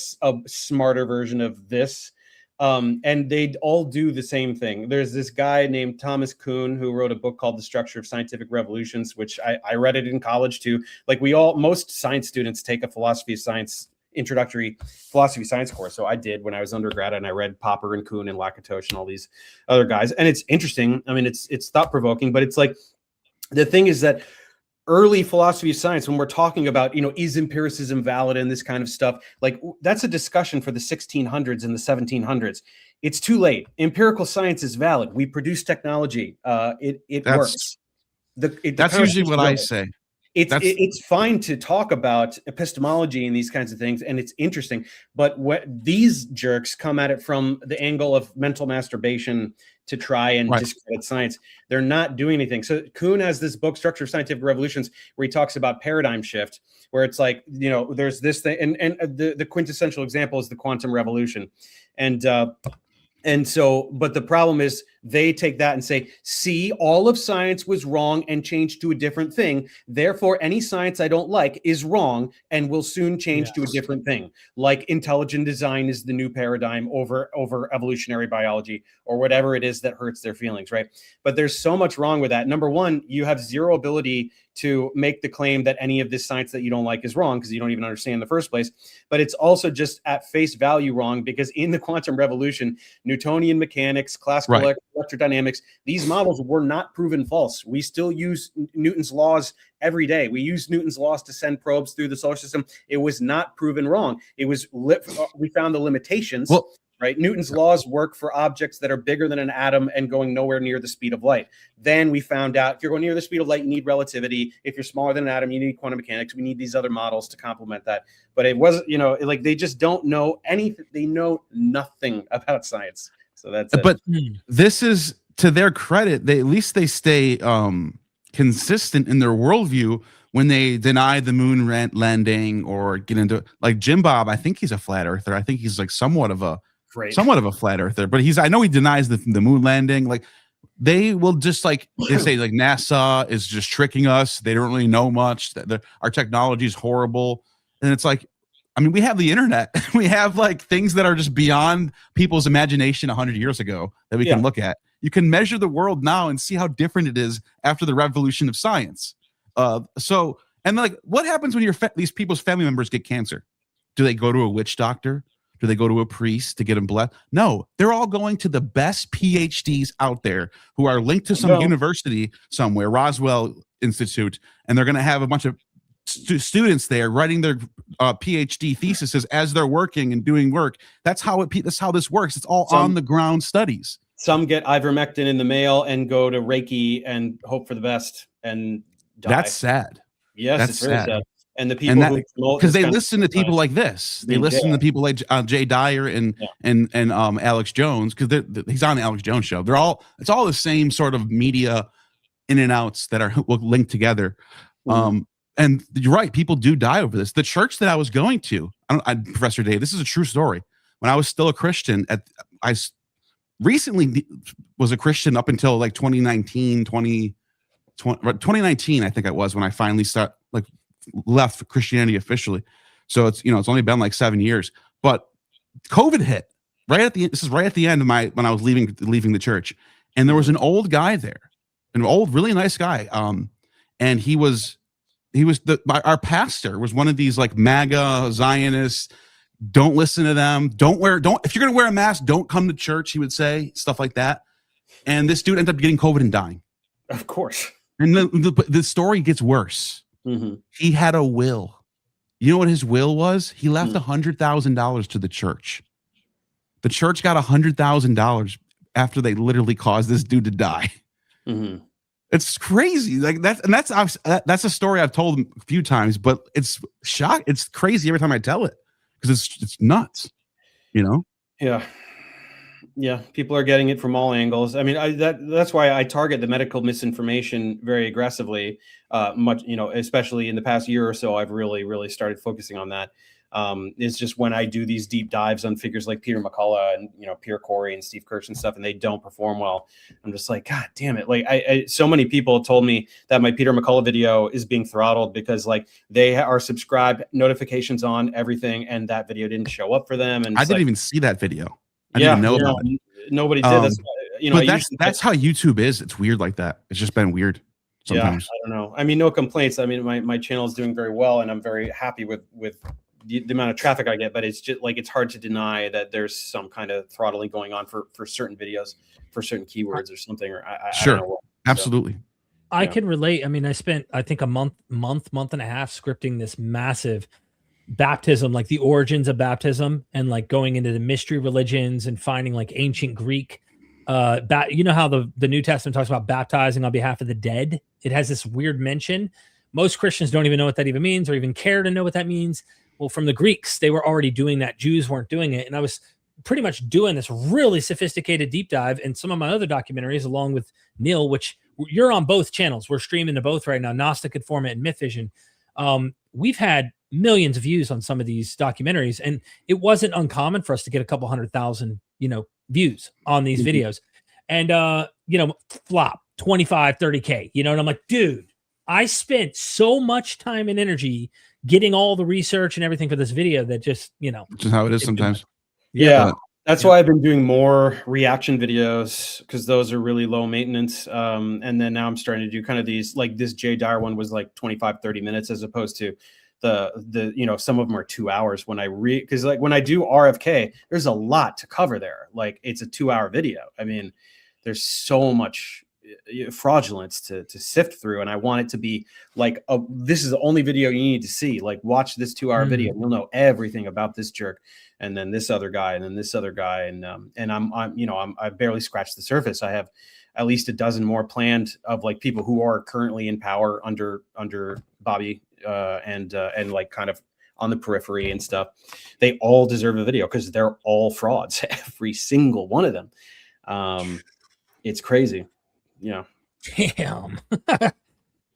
Speaker 5: smarter version of this. And they all do the same thing. There's this guy named Thomas Kuhn who wrote a book called The Structure of Scientific Revolutions, which I read it in college too. Like most science students take a philosophy of science introductory philosophy science course. So I did when I was undergrad, and I read Popper and Kuhn and Lakatos and all these other guys. And it's interesting. I mean, it's thought provoking, but it's like, the thing is that early philosophy of science, when we're talking about, is empiricism valid and this kind of stuff, like that's a discussion for the 1600s and the 1700s. It's too late. Empirical science is valid. We produce technology. It works.
Speaker 3: That's usually what I say.
Speaker 5: It's fine to talk about epistemology and these kinds of things, and it's interesting. But what these jerks come at it from the angle of mental masturbation to try and discredit science. They're not doing anything. So Kuhn has this book, Structure of Scientific Revolutions, where he talks about paradigm shift, where it's like, there's this thing, and the quintessential example is the quantum revolution, and so, but the problem is they take that and say, see, all of science was wrong and changed to a different thing. Therefore, any science I don't like is wrong and will soon change to a different thing. Like intelligent design is the new paradigm over evolutionary biology or whatever it is that hurts their feelings, right? But there's so much wrong with that. Number one, you have zero ability to make the claim that any of this science that you don't like is wrong because you don't even understand in the first place. But it's also just at face value wrong because in the quantum revolution, Newtonian mechanics, classical electrodynamics, these models were not proven false. We still use Newton's laws every day. We use Newton's laws to send probes through the solar system. It was not proven wrong. It was we found the limitations.
Speaker 3: Well,
Speaker 5: right? Newton's laws work for objects that are bigger than an atom and going nowhere near the speed of light. Then we found out if you're going near the speed of light, you need relativity. If you're smaller than an atom, you need quantum mechanics. We need these other models to complement that. But it wasn't, like they just don't know anything. They know nothing about science. So that's it.
Speaker 3: But this is to their credit. At least they stay consistent in their worldview when they deny the moon landing or get into like Jim Bob. I think he's a flat earther. I think he's like somewhat of a flat earther, but I know he denies the moon landing. Like they will just they say like NASA is just tricking us. They don't really know much. Our technology is horrible. And it's like, I mean, we have the internet. We have like things that are just beyond people's imagination 100 years ago that we can look at. You can measure the world now and see how different it is after the revolution of science. And like, what happens when these people's family members get cancer? Do they go to a witch doctor? Do they go to a priest to get them blessed? No, they're all going to the best PhDs out there who are linked to some university somewhere, Roswell Institute, and they're going to have a bunch of students there writing their PhD theses as they're working and doing work. That's how this works. It's all on the ground studies.
Speaker 5: Some get ivermectin in the mail and go to Reiki and hope for the best and die.
Speaker 3: That's sad.
Speaker 5: Yes, it's very sad. And the people
Speaker 3: because they listen to people like this, they listen to people like Jay Dyer and Alex Jones because he's on the Alex Jones show. It's all the same sort of media in and outs that are linked together. And you're right, people do die over this. The church that I was going to, Professor Dave, this is a true story. When I was still a Christian, I recently was a Christian up until like 2019, I think it was when I finally left Christianity officially. So it's only been like 7 years, but COVID hit this is right at the end of when I was leaving the church. And there was an old guy there, an old, really nice guy. And our pastor was one of these like MAGA Zionists. Don't listen to them. If you're going to wear a mask, don't come to church. He would say stuff like that. And this dude ended up getting COVID and dying.
Speaker 5: Of course.
Speaker 3: And the story gets worse. Mm-hmm. He had a will. You know what his will was? He left $100,000 to the church. The church got $100,000 after they literally caused this dude to die. Mm-hmm. It's crazy. Like that's a story I've told a few times, but it's crazy every time I tell it because it's nuts.
Speaker 5: Yeah, people are getting it from all angles. I mean, that's why I target the medical misinformation very aggressively. Especially in the past year or so, I've really, really started focusing on that. It's just when I do these deep dives on figures like Peter McCullough and Pierre Corey and Steve Kirsch and stuff, and they don't perform well, I'm just like, God damn it! Like, so many people told me that my Peter McCullough video is being throttled because like they are subscribed, notifications on, everything, and that video didn't show up for them. And
Speaker 3: I didn't even see that video. I didn't know about it.
Speaker 5: Nobody did.
Speaker 3: That's how YouTube is. It's weird like that. It's just been weird sometimes.
Speaker 5: Yeah, I don't know. I mean, no complaints. I mean, my channel is doing very well, and I'm very happy with the amount of traffic I get. But it's just like it's hard to deny that there's some kind of throttling going on for certain videos, for certain keywords or something. Or I don't know what,
Speaker 3: absolutely.
Speaker 5: So.
Speaker 4: I can relate. I mean, I spent I think a month and a half scripting this massive baptism, like the origins of baptism, and like going into the mystery religions and finding like ancient Greek You know how the New Testament talks about baptizing on behalf of the dead? It has this weird mention. Most Christians don't even know what that even means or even care to know what that means. Well, from the Greeks, they were already doing that. Jews weren't doing it. And I was pretty much doing this really sophisticated deep dive in some of my other documentaries along with Neil, which you're on both channels. We're streaming to both right now, Gnostic Informant and Myth Vision. We've had millions of views on some of these documentaries, and it wasn't uncommon for us to get a couple 100,000, views on these videos. And, flop 25, 30K, and I'm like, dude, I spent so much time and energy getting all the research and everything for this video that just,
Speaker 3: which is how it is sometimes.
Speaker 5: Yeah. That's why I've been doing more reaction videos, because those are really low maintenance. And then now I'm starting to do kind of these, like this Jay Dyer one was like 25, 30 minutes as opposed to the some of them are 2 hours when because like when I do RFK, there's a lot to cover there. Like it's a 2-hour video. I mean, there's so much fraudulence to sift through, and I want it to be like this is the only video you need to see. Like watch this 2-hour video, you'll know everything about this jerk, and then this other guy, and then this other guy, and I barely scratched the surface. I have at least a dozen more planned of like people who are currently in power under Bobby and like kind of on the periphery and stuff. They all deserve a video because they're all frauds, every single one of them. It's crazy. Yeah.
Speaker 4: Damn.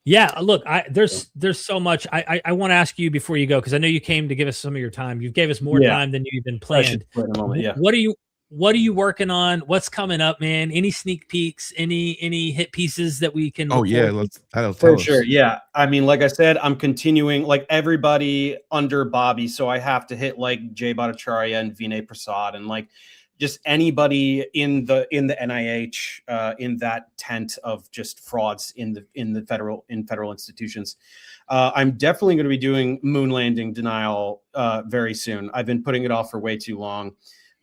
Speaker 4: Yeah. Look, there's so much. I want to ask you before you go, because I know you came to give us some of your time. You gave us more time than you even planned.
Speaker 5: Yeah.
Speaker 4: What are you working on? What's coming up, man? Any sneak peeks? Any hit pieces that we can?
Speaker 3: Oh yeah,
Speaker 5: for sure. Yeah. I mean, like I said, I'm continuing like everybody under Bobby, so I have to hit like Jay Bhattacharya and Vinay Prasad and like just anybody in the NIH, in that tent of just frauds in federal institutions. I'm definitely going to be doing moon landing denial very soon. I've been putting it off for way too long,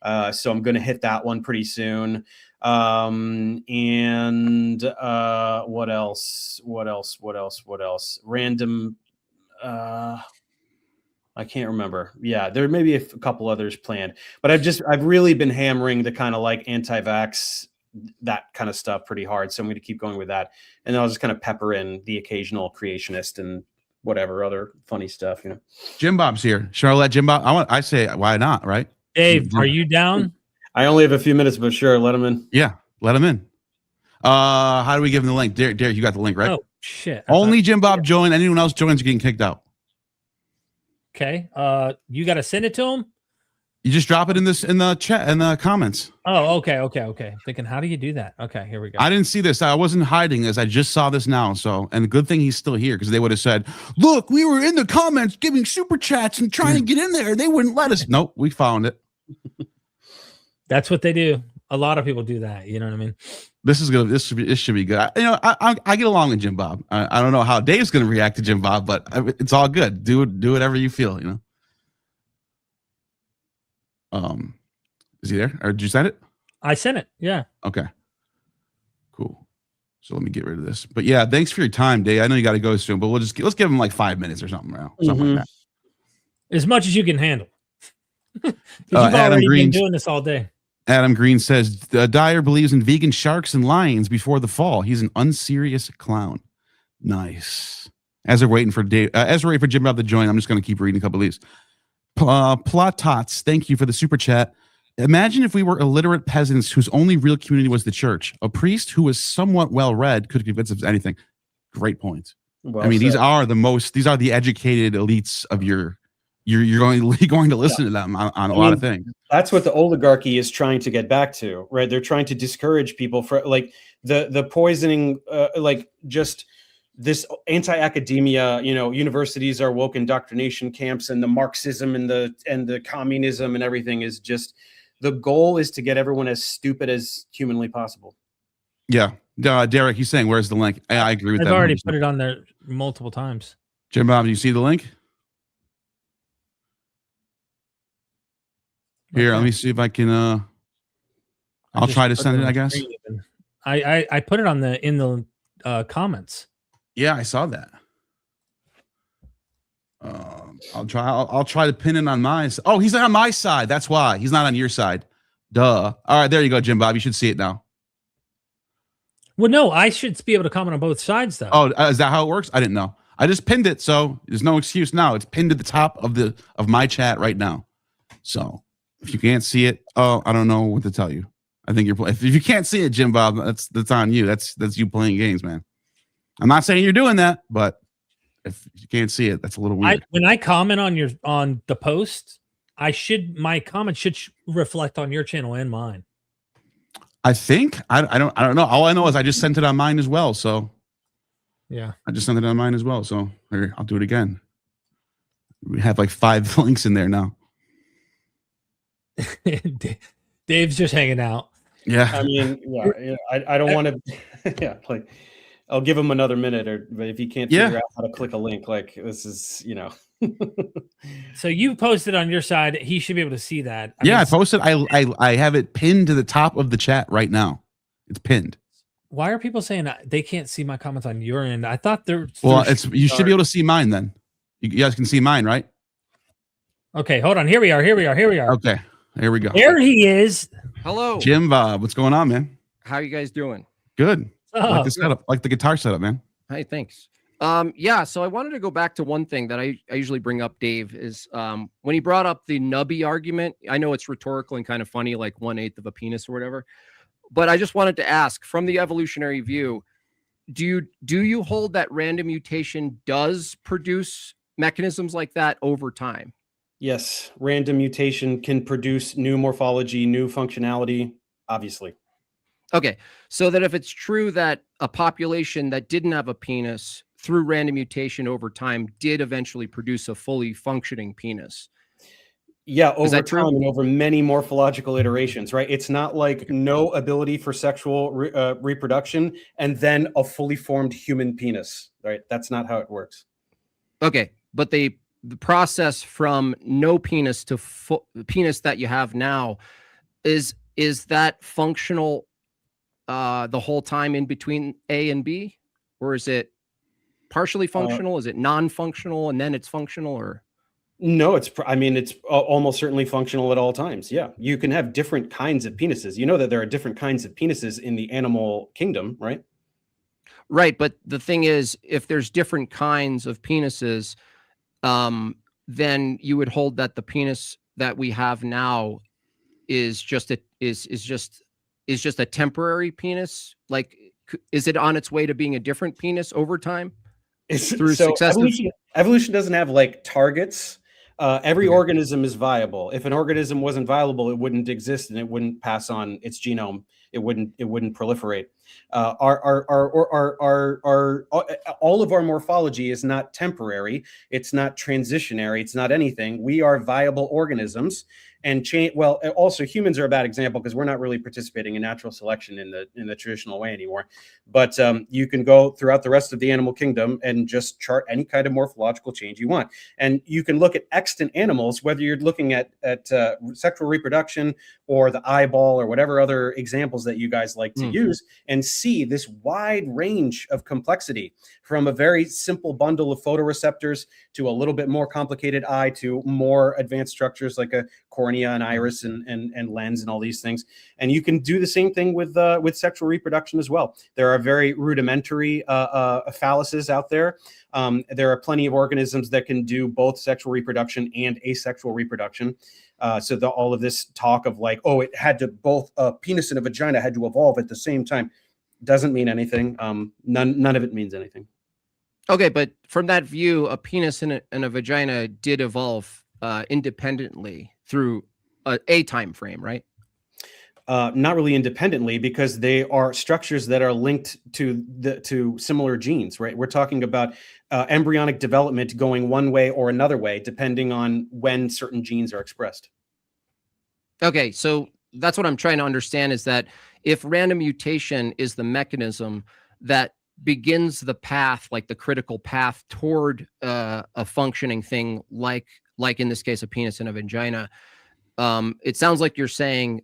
Speaker 5: so I'm going to hit that one pretty soon. And what else? Random. I can't remember. Yeah, there may be a couple others planned, but I've really been hammering the kind of like anti-vax, that kind of stuff pretty hard. So I'm going to keep going with that. And then I'll just kind of pepper in the occasional creationist and whatever other funny stuff,
Speaker 3: Jim Bob's here. Charlotte, Jim Bob. I say, why not? Right.
Speaker 4: Dave, are you down?
Speaker 5: I only have a few minutes, but sure. Let him in.
Speaker 3: Yeah. Let him in. How do we give him the link? Derek, you got the link, right?
Speaker 4: Oh shit.
Speaker 3: Only Jim Bob join. Anyone else joins, getting kicked out.
Speaker 4: Okay. You got to send it to him.
Speaker 3: You just drop it in the chat, in the comments.
Speaker 4: Oh, okay. Thinking, how do you do that? Okay, here we go.
Speaker 3: I didn't see this. I wasn't hiding this. I just saw this now. So, and good thing he's still here, because they would have said, "Look, we were in the comments giving super chats and trying to get in there. They wouldn't let us." Nope, we found it.
Speaker 4: That's what they do. A lot of people do that. You know what I mean?
Speaker 3: This is good. This should be good. I get along with Jim Bob. I don't know how Dave's going to react to Jim Bob, but it's all good. Do whatever you feel. Is he there, or did you send it?
Speaker 4: I sent it. Yeah.
Speaker 3: Okay. Cool. So let me get rid of this. But yeah, thanks for your time, Dave. I know you got to go soon, but let's give him like 5 minutes or something like that.
Speaker 4: As much as you can handle. You've
Speaker 3: Adam
Speaker 4: already
Speaker 3: Green
Speaker 4: been doing this all day.
Speaker 3: Adam Green says Dyer believes in vegan sharks and lions before the fall. He's an unserious clown. Nice. As we're waiting for Dave, as we're waiting for Jim Bob to join, I'm just going to keep reading a couple of these. Plotots, thank you for the super chat. Imagine if we were illiterate peasants whose only real community was the church. A priest who was somewhat well read could convince us of anything. Great point. Well, I mean, these are the educated elites of you're going to listen to them on a lot of things.
Speaker 5: That's what the oligarchy is trying to get back to, right? They're trying to discourage people for like the poisoning, like just this anti-academia, universities are woke indoctrination camps, and the Marxism and the communism and everything is just, the goal is to get everyone as stupid as humanly possible.
Speaker 3: Yeah. Derek, he's saying, where's the link? I agree with that.
Speaker 4: I've already put it on there multiple times.
Speaker 3: Jim Bob, do you see the link? Here, let me see if I can. I'll try to send it, I guess.
Speaker 4: I put it in the comments.
Speaker 3: Yeah, I saw that. I'll try to pin it on my side. Oh, he's on my side. That's why he's not on your side. Duh. All right, there you go, Jim Bob. You should see it now.
Speaker 4: Well, no, I should be able to comment on both sides, though.
Speaker 3: Oh, is that how it works? I didn't know. I just pinned it, so there's no excuse now. It's pinned at the top of my chat right now. So if you can't see it, oh, I don't know what to tell you. I think if you can't see it, Jim Bob, that's on you. That's you playing games, man. I'm not saying you're doing that, but if you can't see it, that's a little weird.
Speaker 4: When I comment on the post, my comment should reflect on your channel and mine.
Speaker 3: I think I don't know. All I know is I just sent it on mine as well. So
Speaker 4: yeah,
Speaker 3: I just sent it on mine as well. So here, I'll do it again. We have like 5 links in there now.
Speaker 4: Dave's just hanging out.
Speaker 3: Yeah.
Speaker 5: I mean, yeah, I don't want to. Yeah, like I'll give him another minute, but if he can't figure out how to click a link, like this is,
Speaker 4: So you posted on your side. He should be able to see that.
Speaker 3: I posted. I have it pinned to the top of the chat right now. It's pinned.
Speaker 4: Why are people saying they can't see my comments on your end? I thought
Speaker 3: you should be able to see mine then. You guys can see mine, right?
Speaker 4: Okay, hold on. Here we are.
Speaker 3: Okay, here we go.
Speaker 4: There he is.
Speaker 11: Hello,
Speaker 3: Jim Bob. What's going on, man?
Speaker 11: How you guys doing?
Speaker 3: Good. Like the setup, like the guitar setup, man.
Speaker 11: Hey, thanks. So I wanted to go back to one thing that I usually bring up, Dave, is when he brought up the nubby argument. I know it's rhetorical and kind of funny, like 1/8 of a penis or whatever. But I just wanted to ask, from the evolutionary view, do you hold that random mutation does produce mechanisms like that over time?
Speaker 5: Yes, random mutation can produce new morphology, new functionality, obviously.
Speaker 11: Okay, so that if it's true that a population that didn't have a penis through random mutation over time did eventually produce a fully functioning penis.
Speaker 5: Yeah, over time and over many morphological iterations, right? It's not like no ability for sexual reproduction and then a fully formed human penis, right? That's not how it works.
Speaker 11: Okay, but the process from no penis to penis that you have now, is that functional the whole time in between A and B, or is it partially functional? Is it non-functional and then it's functional, or?
Speaker 5: No, it's almost certainly functional at all times. Yeah, you can have different kinds of penises. You know that there are different kinds of penises in the animal kingdom, right?
Speaker 11: Right, but the thing is, if there's different kinds of penises, then you would hold that the penis that we have now is just a temporary penis. Like, is it on its way to being a different penis over time?
Speaker 5: Evolution doesn't have like targets. Every organism is viable. If an organism wasn't viable, it wouldn't exist and it wouldn't pass on its genome. It wouldn't proliferate. All of our morphology is not temporary. It's not transitionary. It's not anything. We are viable organisms. And also humans are a bad example because we're not really participating in natural selection in the traditional way anymore. But you can go throughout the rest of the animal kingdom and just chart any kind of morphological change you want. And you can look at extant animals, whether you're looking at sexual reproduction or the eyeball or whatever other examples that you guys like to use, and see this wide range of complexity, from a very simple bundle of photoreceptors to a little bit more complicated eye to more advanced structures like a cornea and iris and lens and all these things. And you can do the same thing with sexual reproduction as well. There are very rudimentary phalluses out there. There are plenty of organisms that can do both sexual reproduction and asexual reproduction. So all of this talk of like, oh, it had to both a penis and a vagina had to evolve at the same time doesn't mean anything. None of it means anything.
Speaker 11: Okay, but from that view, a penis and a vagina did evolve independently through a time frame, right?
Speaker 5: Not really independently, because they are structures that are linked to similar genes, right? We're talking about embryonic development going one way or another way, depending on when certain genes are expressed.
Speaker 11: Okay, so that's what I'm trying to understand, is that if random mutation is the mechanism that begins the path, like the critical path toward a functioning thing, like in this case, a penis and a vagina, it sounds like you're saying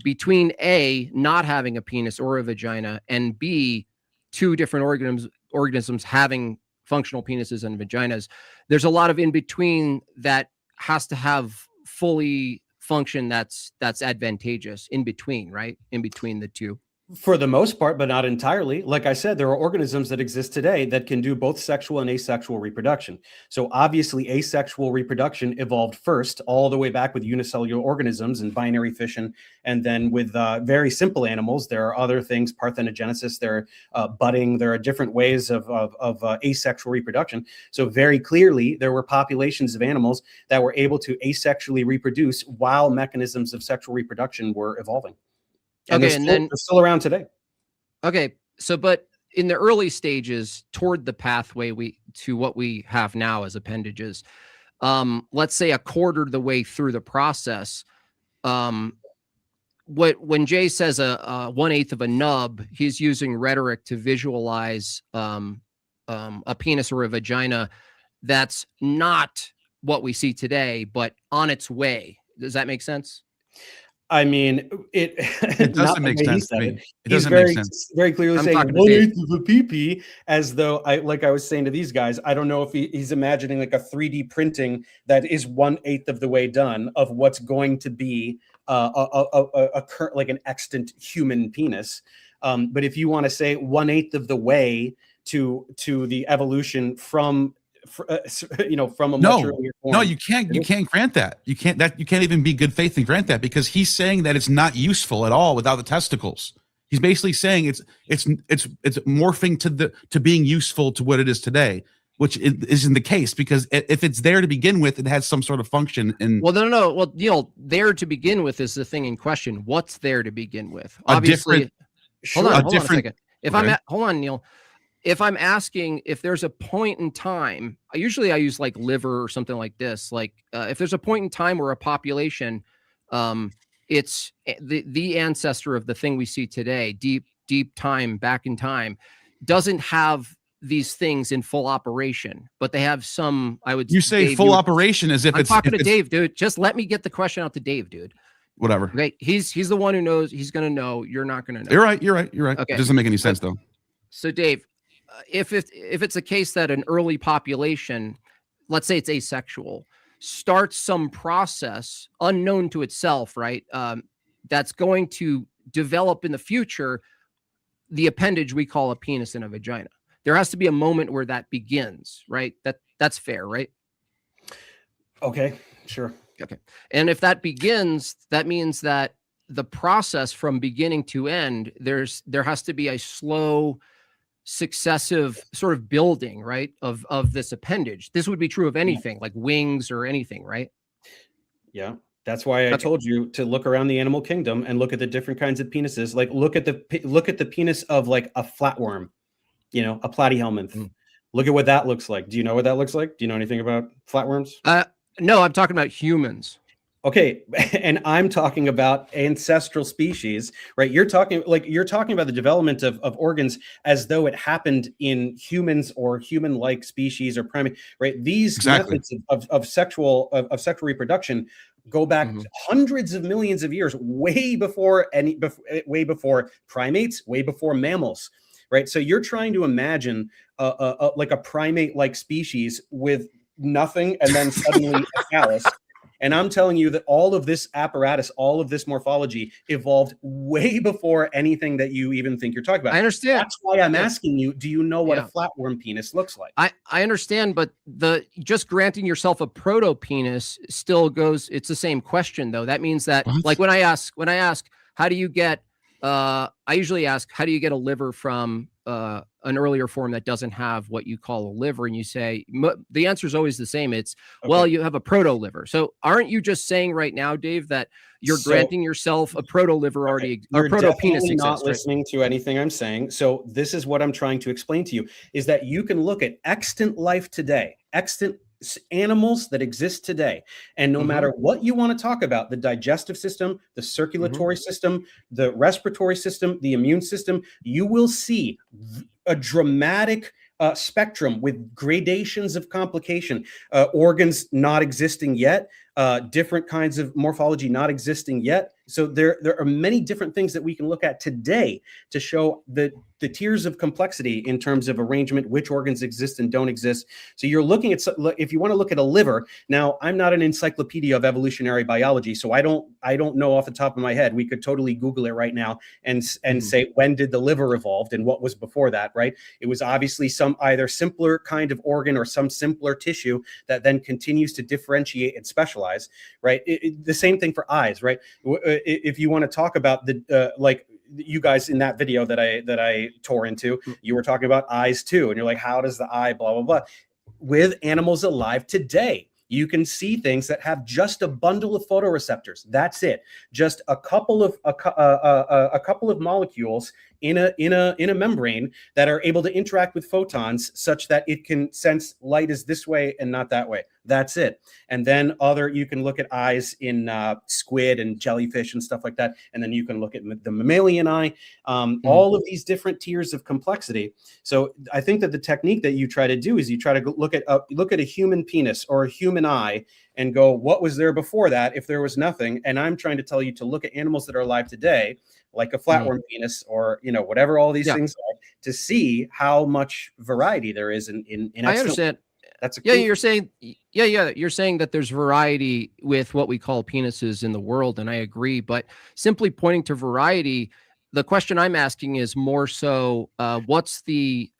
Speaker 11: between A, not having a penis or a vagina, and B, two different organisms having functional penises and vaginas, there's a lot of in between that has to have fully function that's advantageous in between, right? In between the two.
Speaker 5: For the most part, but not entirely. Like I said, there are organisms that exist today that can do both sexual and asexual reproduction. So obviously asexual reproduction evolved first, all the way back with unicellular organisms and binary fission. And then with very simple animals, there are other things, parthenogenesis, there are budding, there are different ways of asexual reproduction. So very clearly, there were populations of animals that were able to asexually reproduce while mechanisms of sexual reproduction were evolving. And
Speaker 11: Okay,
Speaker 5: they're still around today.
Speaker 11: Okay, so but in the early stages toward the pathway to what we have now as appendages, let's say a quarter of the way through the process, when Jay says a 1/8 of a nub, he's using rhetoric to visualize a penis or a vagina that's not what we see today, but on its way. Does that make sense?
Speaker 5: I mean, it
Speaker 3: doesn't make sense to me. It
Speaker 5: He's
Speaker 3: doesn't make sense.
Speaker 5: very clearly
Speaker 11: I'm
Speaker 5: saying
Speaker 11: talking to
Speaker 5: 1/8 of a PP, as though like I was saying to these guys, I don't know if he's imagining like a 3D printing that is 1/8 of the way done of what's going to be like an extant human penis. But if you want to say 1/8 of the way to the evolution from from a much earlier form.
Speaker 3: No, you can't grant that. You can't even be good faith and grant that, because he's saying that it's not useful at all without the testicles. He's basically saying it's morphing to being useful to what it is today, which isn't the case, because if it's there to begin with, it has some sort of function. And
Speaker 11: well, no. Well, Neil, there to begin with is the thing in question. What's there to begin with? Obviously, hold on a second. Hold on, Neil. If I'm asking if there's a point in time, I use like liver or something like this. Like if there's a point in time where a population, it's the ancestor of the thing we see today, deep time back in time, doesn't have these things in full operation, but they have some. You say
Speaker 3: Dave, full operation as if
Speaker 11: I'm talking to Dave, dude. Just let me get the question out to Dave, dude.
Speaker 3: Whatever.
Speaker 11: Okay, he's the one who knows. He's gonna know. You're not gonna know.
Speaker 3: You're right.
Speaker 11: Okay.
Speaker 3: It doesn't make any sense though.
Speaker 11: So Dave, if it's a case that an early population, let's say it's asexual, starts some process unknown to itself, right? That's going to develop in the future the appendage we call a penis and a vagina. There has to be a moment where that begins, right? That's fair, right?
Speaker 5: Okay, sure.
Speaker 11: Okay. And if that begins, that means that the process from beginning to end, there has to be a slow, successive sort of building, right, of this appendage. This would be true of anything like wings or anything, right?
Speaker 5: Yeah, that's why I told you to look around the animal kingdom and look at the different kinds of penises. Like look at the penis of like a flatworm, a platyhelminth. Look at what that looks like. Do you know what that looks like? Do you know anything about flatworms?
Speaker 11: No, I'm talking about humans.
Speaker 5: Okay, and I'm talking about ancestral species, right? You're talking about the development of organs as though it happened in humans or human-like species or primate, right? These methods of sexual reproduction go back hundreds of millions of years, way before primates, way before mammals, right? So you're trying to imagine like a primate-like species with nothing and then suddenly a phallus. And I'm telling you that all of this apparatus, all of this morphology evolved way before anything that you even think you're talking about.
Speaker 11: I understand.
Speaker 5: That's why I'm asking you, do you know what a flatworm penis looks like?
Speaker 11: I understand, but just granting yourself a proto-penis still goes, it's the same question though. That means that like when I ask, how do you get, I usually ask, how do you get a liver from an earlier form that doesn't have what you call a liver? And you say, the answer is always the same. It's, well, you have a proto liver. So aren't you just saying right now, Dave, that you're granting yourself a proto liver already, or proto penis exists?
Speaker 5: Not listening to anything I'm saying. So this is what I'm trying to explain to you, is that you can look at extant life today, extant animals that exist today, and no matter what you want to talk about, the digestive system, the circulatory system, the respiratory system, the immune system, you will see a dramatic spectrum with gradations of complication, organs not existing yet, different kinds of morphology not existing yet. So there are many different things that we can look at today to show the tiers of complexity in terms of arrangement, which organs exist and don't exist. So you're looking at, if you want to look at a liver, now I'm not an encyclopedia of evolutionary biology, so I don't know off the top of my head. We could totally Google it right now and say, when did the liver evolve and what was before that, right? It was obviously some either simpler kind of organ or some simpler tissue that then continues to differentiate and specialize, right? The same thing for eyes, right? If you want to talk about the like you guys in that video that I tore into, you were talking about eyes too, and you're like, how does the eye blah blah blah? With animals alive today, you can see things that have just a bundle of photoreceptors. That's it. Just a couple of molecules in a membrane that are able to interact with photons such that it can sense light is this way and not that way. That's it. And then you can look at eyes in squid and jellyfish and stuff like that. And then you can look at the mammalian eye, all of these different tiers of complexity. So I think that the technique that you try to do is you try to look at a human penis or a human eye and go, what was there before that if there was nothing? And I'm trying to tell you to look at animals that are alive today, like a flatworm penis or, whatever all these things are, to see how much variety there is in
Speaker 11: I understand.
Speaker 5: That's a
Speaker 11: you're saying you're saying that there's variety with what we call penises in the world, and I agree. But simply pointing to variety, the question I'm asking is more so, what's the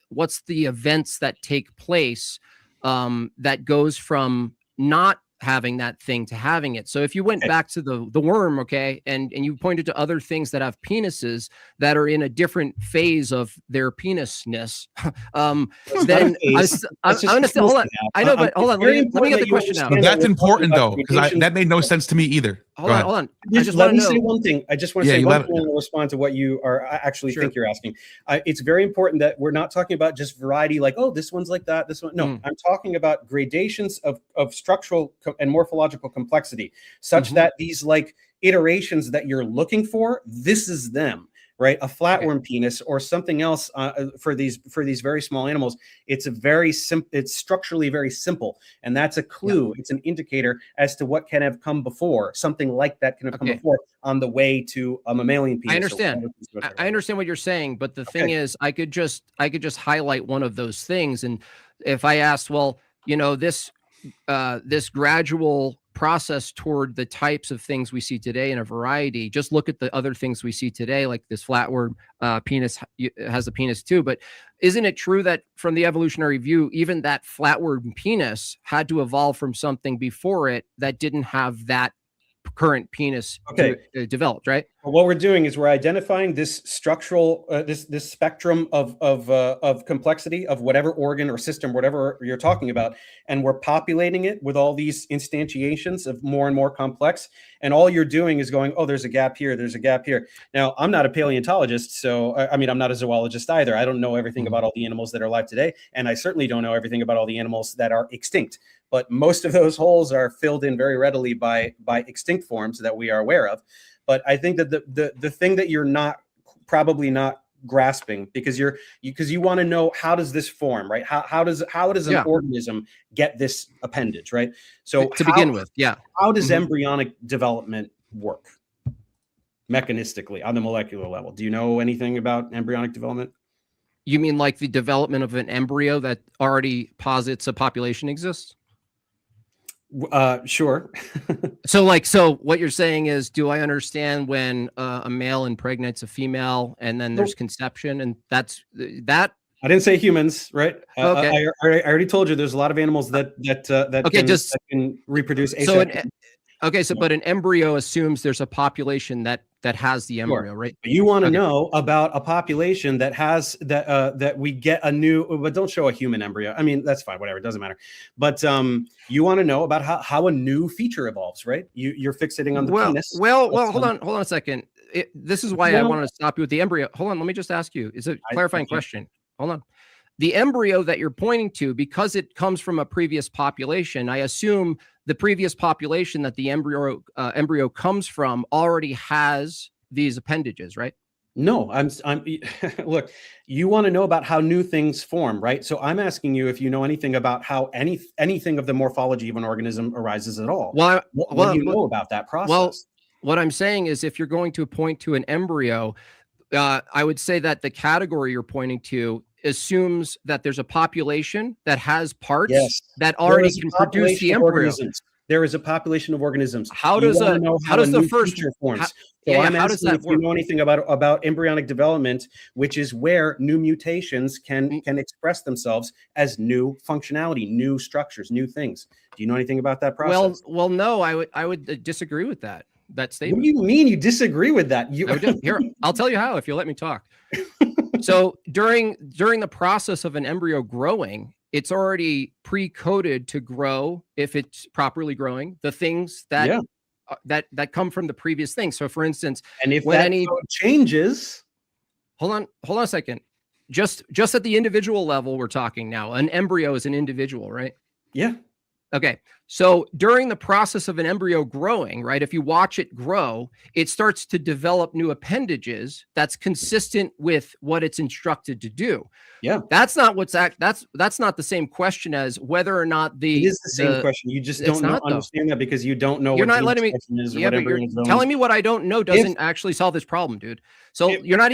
Speaker 11: events that take place that goes from not having that thing to having it. So if you went back to the worm, okay, and you pointed to other things that have penises that are in a different phase of their penisness, then I'm gonna say, hold on. I know, but hold on. Let me get the question out.
Speaker 3: That's important though, because that made no sense to me either.
Speaker 11: Hold on.
Speaker 5: Let me say one thing. I just want to say one thing and respond to what you are actually think you're asking. It's very important that we're not talking about just variety, like, oh, this one's like that, this one. No, I'm talking about gradations of structural and morphological complexity, such that these like iterations that you're looking for, this is them. Right, a flatworm penis or something else for these very small animals. It's it's structurally very simple, and that's a clue. Yeah. It's an indicator as to what can have come before. Something like that can have come before on the way to a mammalian penis.
Speaker 11: I understand. I understand what you're saying, but the thing is, I could just highlight one of those things, and if I asked, well, this gradual process toward the types of things we see today in a variety, just look at the other things we see today, like this flatworm penis has a penis too. But isn't it true that from the evolutionary view, even that flatworm penis had to evolve from something before it that didn't have that current penis developed, right?
Speaker 5: Well, what we're doing is we're identifying this structural, this spectrum of complexity of whatever organ or system, whatever you're talking about, and we're populating it with all these instantiations of more and more complex. And all you're doing is going, oh, there's a gap here, there's a gap here. Now, I'm not a paleontologist, so I mean, I'm not a zoologist either. I don't know everything about all the animals that are alive today, and I certainly don't know everything about all the animals that are extinct. But most of those holes are filled in very readily by extinct forms that we are aware of. But I think that the thing that you're probably not grasping, because you want to know, how does this form, right? How does an organism get this appendage, right? So
Speaker 11: to begin with,
Speaker 5: how does embryonic development work mechanistically on the molecular level? Do you know anything about embryonic development?
Speaker 11: You mean like the development of an embryo that already posits a population exists?
Speaker 5: Sure.
Speaker 11: So what you're saying is, do I understand when a male impregnates a female and then there's conception, and that's that?
Speaker 5: I didn't say humans, right?
Speaker 11: Okay.
Speaker 5: I already told you there's a lot of animals that can reproduce asexually.
Speaker 11: But an embryo assumes there's a population that has the embryo, right?
Speaker 5: But you want to know about a population that has that we get a new, but don't show a human embryo. I mean, that's fine, whatever, it doesn't matter. But you want to know about how a new feature evolves, right? You're fixating on the penis.
Speaker 11: Well, hold on a second. This is why I wanted to stop you with the embryo. Hold on, let me just ask you. It's a clarifying question. Hold on. The embryo that you're pointing to, because it comes from a previous population, I assume the previous population that the embryo comes from already has these appendages, right?
Speaker 5: No, I'm look, you want to know about how new things form, right? So I'm asking you if you know anything about how anything of the morphology of an organism arises at all.
Speaker 11: Well,
Speaker 5: What do you know about that process?
Speaker 11: Well, what I'm saying is if you're going to point to an embryo, I would say that the category you're pointing to assumes that there's a population that has parts that already can produce the embryo.
Speaker 5: There is a population of organisms.
Speaker 11: How does the first
Speaker 5: feature forms?
Speaker 11: I'm asking
Speaker 5: if you know anything about embryonic development, which is where new mutations can express themselves as new functionality, new structures, new things. Do you know anything about that process?
Speaker 11: Well, no, I would disagree with that statement.
Speaker 5: What do you mean you disagree with that?
Speaker 11: Here, I'll tell you how if you'll let me talk. So during the process of an embryo growing, it's already pre-coded to grow, if it's properly growing, the things that that come from the previous thing. So for instance,
Speaker 5: and if that code changes,
Speaker 11: hold on a second. Just at the individual level, we're talking now. An embryo is an individual, right?
Speaker 5: Yeah.
Speaker 11: Okay. So during the process of an embryo growing, right, if you watch it grow, it starts to develop new appendages that's consistent with what it's instructed to do.
Speaker 5: Yeah.
Speaker 11: That's not that's not the same question as whether or not
Speaker 5: it is the same question. You just don't understand that because you don't know
Speaker 11: you're
Speaker 5: what
Speaker 11: not letting me
Speaker 5: is.
Speaker 11: Yeah, but you're telling me what I don't know doesn't actually solve this problem, dude. So you're not